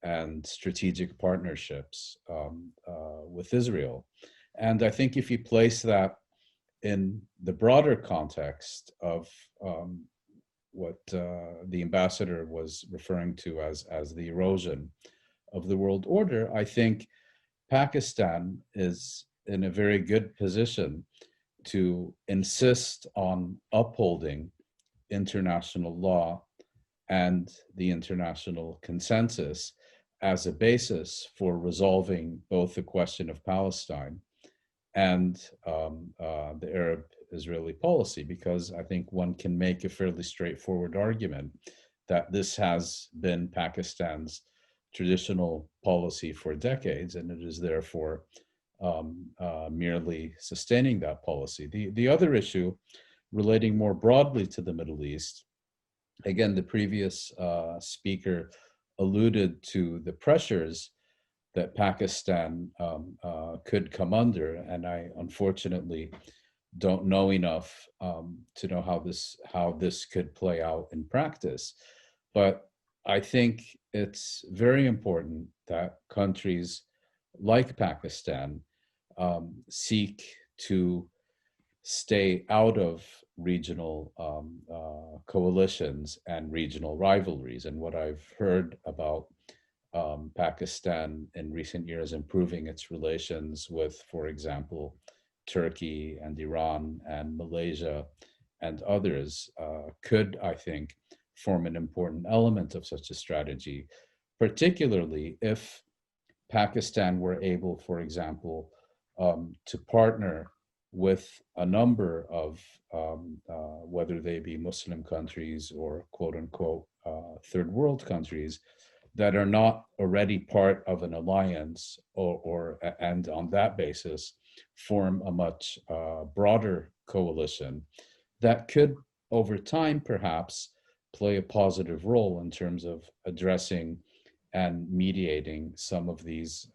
and strategic partnerships with Israel. And I think if you place that in the broader context of what the ambassador was referring to as the erosion of the world order, I think Pakistan is in a very good position to insist on upholding international law and the international consensus as a basis for resolving both the question of Palestine and the Arab-Israeli policy, because I think one can make a fairly straightforward argument that this has been Pakistan's traditional policy for decades, and it is therefore merely sustaining that policy. The other issue relating more broadly to the Middle East, again, the previous speaker alluded to the pressures that Pakistan could come under, and I unfortunately don't know enough to know how this could play out in practice. But I think it's very important that countries like Pakistan seek to stay out of regional coalitions and regional rivalries. And what I've heard about Pakistan in recent years improving its relations with, for example, Turkey and Iran and Malaysia and others could, I think, form an important element of such a strategy, particularly if Pakistan were able, for example, to partner with a number of, whether they be Muslim countries or quote unquote third world countries that are not already part of an alliance and on that basis form a much broader coalition that could over time perhaps play a positive role in terms of addressing and mediating some of these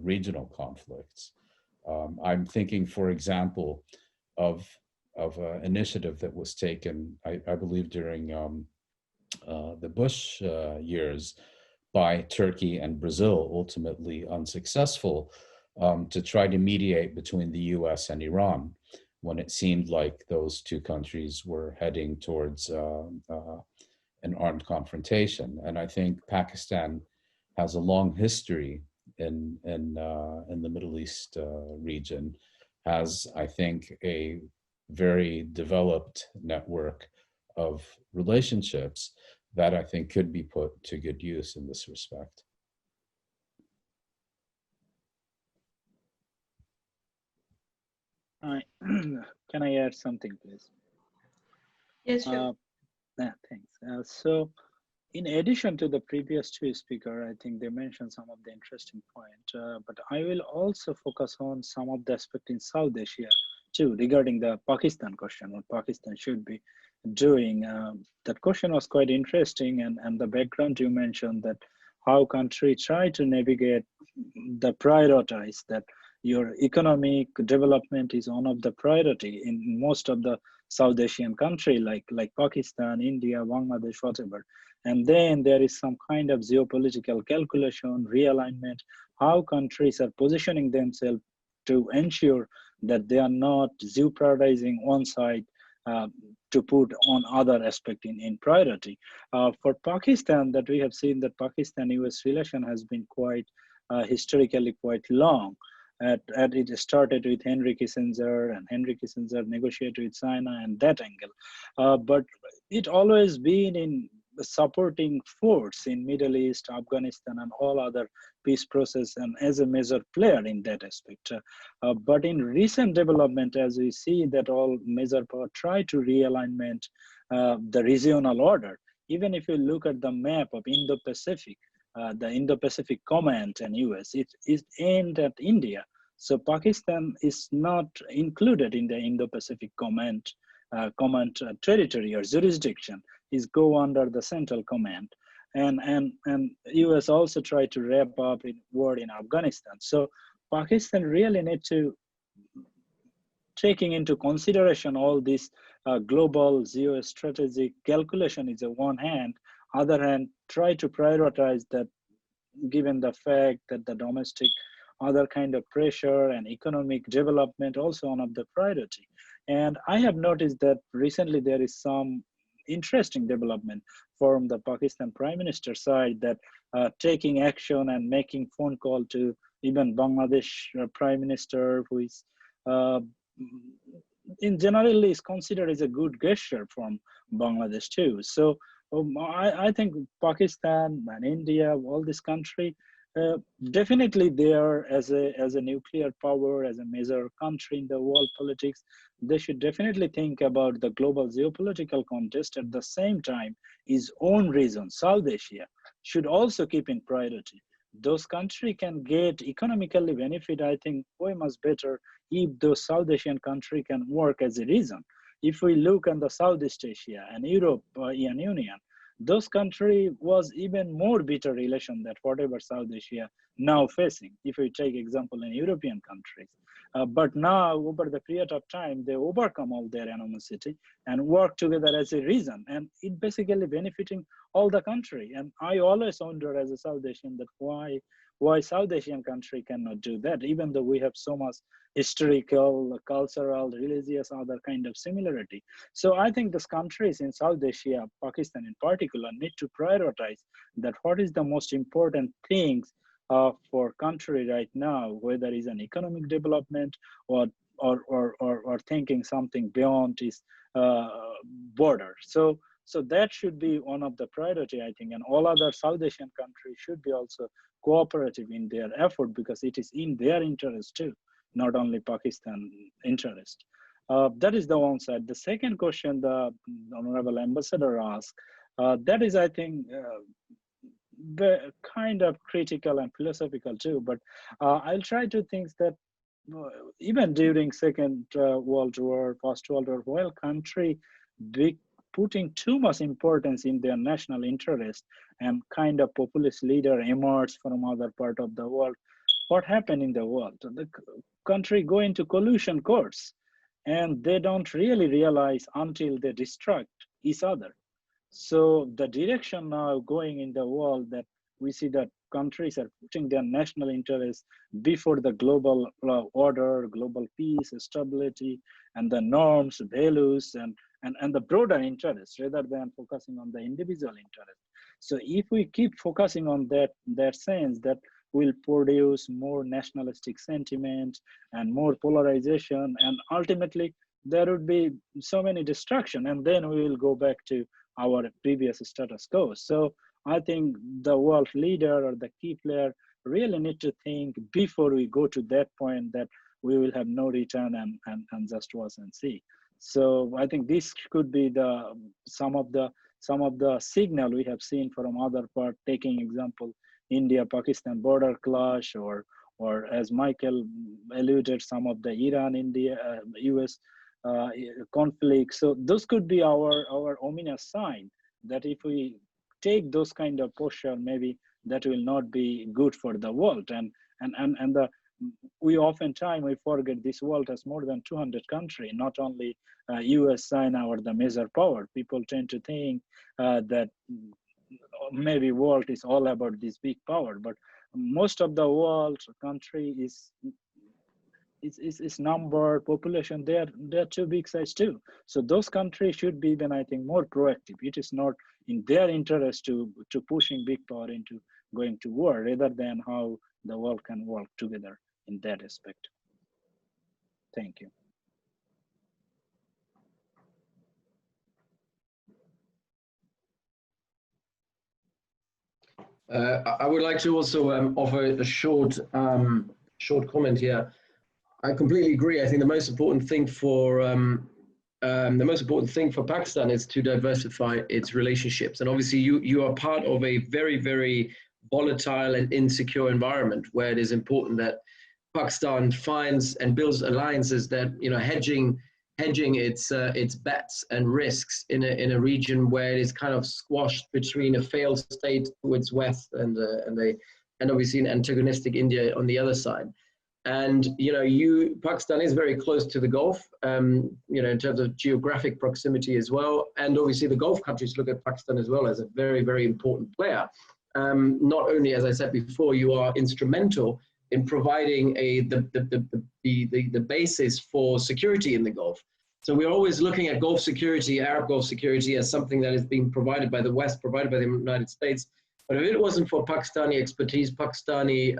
regional conflicts. I'm thinking, for example, of an initiative that was taken, I believe, during the Bush years by Turkey and Brazil, ultimately unsuccessful, to try to mediate between the US and Iran when it seemed like those two countries were heading towards an armed confrontation. And I think Pakistan has a long history in the Middle East region, has, I think, a very developed network of relationships that I think could be put to good use in this respect. Can I add something, please? Yes, sure. Thanks. So, in addition to the previous two speakers, I think they mentioned some of the interesting points, but I will also focus on some of the aspects in South Asia too, regarding the Pakistan question, what Pakistan should be doing. That question was quite interesting, and the background you mentioned, that how country try to navigate the prioritize that your economic development is one of the priority in most of the South Asian country like Pakistan, India, Bangladesh, whatever. And then there is some kind of geopolitical calculation, realignment, how countries are positioning themselves to ensure that they are not jeopardizing one side to put on other aspect in priority. For Pakistan, that we have seen that Pakistan-US relation has been quite historically quite long. It started with Henry Kissinger, and Henry Kissinger negotiated with China and that angle. But it always been in supporting force in Middle East, Afghanistan, and all other peace process, and as a major player in that aspect. But in recent development, as we see that all major power try to realignment the regional order. Even if you look at the map of Indo-Pacific, the Indo-Pacific Command and US, it is aimed at India. So Pakistan is not included in the Indo-Pacific Command territory or jurisdiction, is go under the Central Command. And US also try to wrap up in war in Afghanistan. So Pakistan really need to taking into consideration all this global geostrategic calculation is a one hand, other hand, try to prioritize that given the fact that the domestic other kind of pressure and economic development also one of the priority. And I have noticed that recently there is some interesting development from the Pakistan Prime Minister side that taking action and making phone call to even Bangladesh Prime Minister, who is in generally is considered as a good gesture from Bangladesh too. So I think Pakistan and India, all this country, definitely they are as a nuclear power, as a major country in the world politics, they should definitely think about the global geopolitical context. At the same time, his own region, South Asia, should also keep in priority. Those countries can get economically benefit, I think, way much better if those South Asian countries can work as a region. If we look at the Southeast Asia and European Union, those countries was even more bitter relation than whatever South Asia now facing, if we take example in European countries. But now, over the period of time, they overcome all their animosity and work together as a region, and it basically benefiting all the country. And I always wonder as a South Asian that why South Asian country cannot do that, even though we have so much historical, cultural, religious, other kind of similarity. So I think these countries in South Asia, Pakistan in particular, need to prioritize that what is the most important things for country right now, whether it's an economic development or thinking something beyond its border. So that should be one of the priority, I think, and all other South Asian countries should be also cooperative in their effort, because it is in their interest too, not only Pakistan interest. That is the one side. The second question the Honorable Ambassador asked, that is, I think, kind of critical and philosophical too, but I'll try to think that even during Second World War, First World War, while country putting too much importance in their national interest and kind of populist leader emerged from other part of the world, what happened in the world? The country go into collusion courts, and they don't really realize until they destruct each other. So the direction now going in the world that we see that countries are putting their national interests before the global order, global peace, stability, and the norms, values, and the broader interests rather than focusing on the individual interest. So if we keep focusing on that sense, that will produce more nationalistic sentiment and more polarization, and ultimately there would be so many destruction, and then we will go back to our previous status quo. So I think the world leader or the key player really need to think before we go to that point that we will have no return and just watch and see. So I think this could be some of the signal we have seen from other part, taking example India-Pakistan border clash, or as Michael alluded, some of the Iran-India, US conflict. So those could be our ominous sign that if we take those kind of posture, maybe that will not be good for the world. And we oftentimes we forget this world has more than 200 countries, not only US, China, or the major power. People tend to think that maybe world is all about this big power, but most of the world country is number, population, they're too big size too. So those countries should be then, I think, more proactive. It is not in their interest to pushing big power into going to war, rather than how the world can work together in that aspect. Thank you. I would like to also offer a short comment here. I completely agree. I think the most important thing for Pakistan is to diversify its relationships. And obviously, you are part of a very, very volatile and insecure environment where it is important that Pakistan finds and builds alliances that hedging its bets and risks in a region where it is kind of squashed between a failed state towards west and obviously an antagonistic India on the other side. And Pakistan is very close to the Gulf, in terms of geographic proximity as well. And obviously the Gulf countries look at Pakistan as well as a very, very important player. Not only, as I said before, you are instrumental in providing the basis for security in the Gulf. So we're always looking at Gulf security, Arab Gulf security, as something that is being provided by the West, provided by the United States. But if it wasn't for Pakistani expertise, Pakistani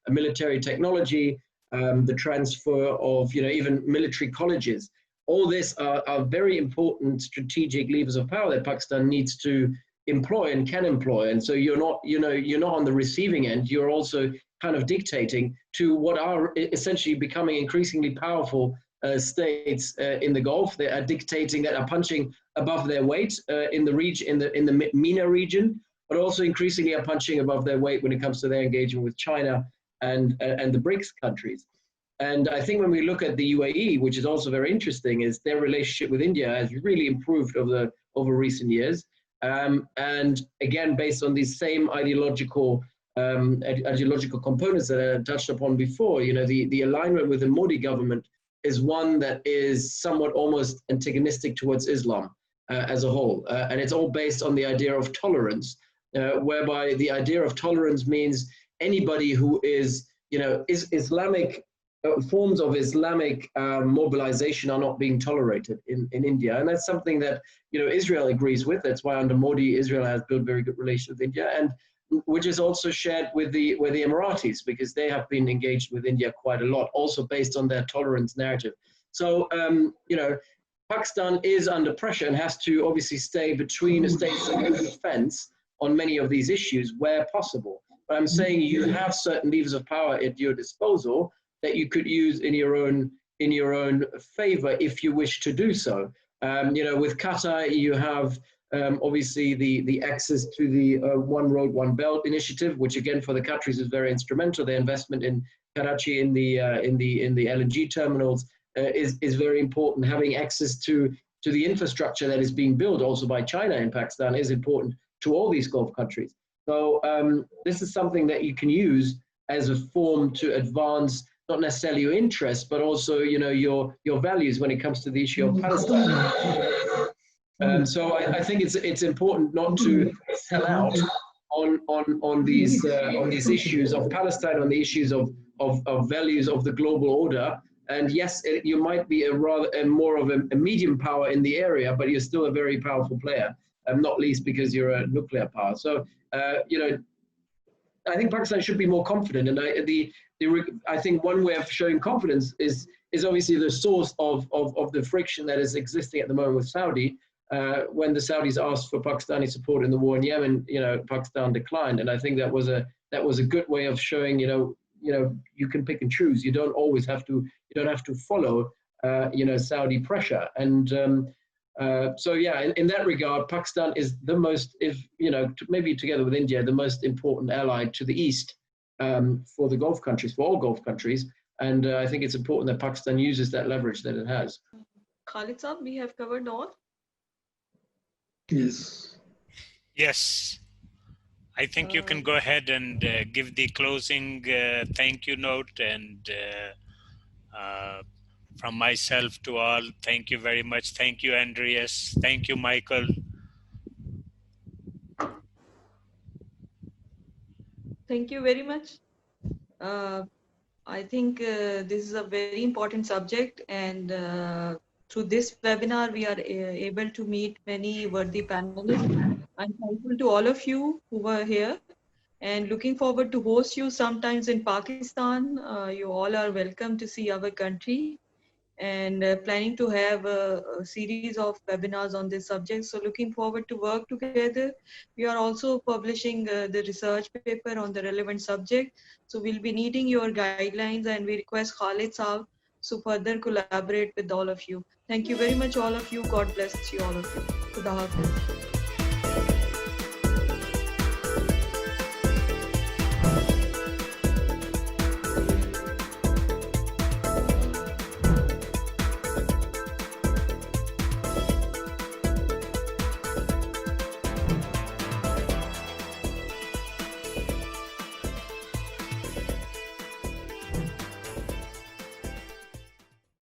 military technology, the transfer of even military colleges, all this are very important strategic levers of power that Pakistan needs to employ and can employ. And so you're not on the receiving end. You're also kind of dictating to what are essentially becoming increasingly powerful states in the Gulf. They are dictating, that are punching above their weight in the region, in the MENA region. but also increasingly are punching above their weight when it comes to their engagement with China and the BRICS countries. And I think when we look at the UAE, which is also very interesting, is their relationship with India has really improved over recent years. And again, based on these same ideological components that I touched upon before, the alignment with the Modi government is one that is somewhat almost antagonistic towards Islam as a whole. And it's all based on the idea of tolerance, whereby the idea of tolerance means anybody who is Islamic, forms of Islamic mobilization are not being tolerated in India. And that's something that, Israel agrees with. That's why under Modi, Israel has built very good relations with India, and which is also shared with the Emiratis, because they have been engaged with India quite a lot, also based on their tolerance narrative. So, Pakistan is under pressure and has to obviously stay between states and the fence on many of these issues where possible. But I'm saying you have certain levers of power at your disposal that you could use in your own favor if you wish to do so. With Qatar, you have obviously the access to the One Road, One Belt initiative, which again for the Qataris is very instrumental. Their investment in Karachi in the LNG terminals is very important. Having access to the infrastructure that is being built also by China in Pakistan is important to all these Gulf countries. So this is something that you can use as a form to advance not necessarily your interests, but also your values when it comes to the issue of Palestine. So I think it's important not to sell out on these issues of Palestine, on the issues of values of the global order. And yes, you might be more of a medium power in the area, but you're still a very powerful player, not least because you're a nuclear power. So I think Pakistan should be more confident, and I think one way of showing confidence is obviously the source of the friction that is existing at the moment with Saudi. When the Saudis asked for Pakistani support in the war in Yemen, Pakistan declined, and I think that was a good way of showing, you can pick and choose. You don't always have to. You don't have to follow, Saudi pressure. And so yeah, in that regard, Pakistan is the most, maybe together with India, the most important ally to the east for the Gulf countries, for all Gulf countries. And I think it's important that Pakistan uses that leverage that it has. Khalid Saab, we have covered all. Yes. Yes. I think you can go ahead and give the closing thank you note. And from myself to all, thank you very much. Thank you, Andreas. Thank you, Michael. Thank you very much. I think this is a very important subject, and through this webinar, we are able to meet many worthy panelists. I'm thankful to all of you who were here, and looking forward to host you sometimes in Pakistan. You all are welcome to see our country, and planning to have a series of webinars on this subject. So looking forward to work together. We are also publishing the research paper on the relevant subject. So we'll be needing your guidelines, and we request Khalid Saab to further collaborate with all of you. Thank you very much, all of you. God bless you, all of you. Khuda Hafiz.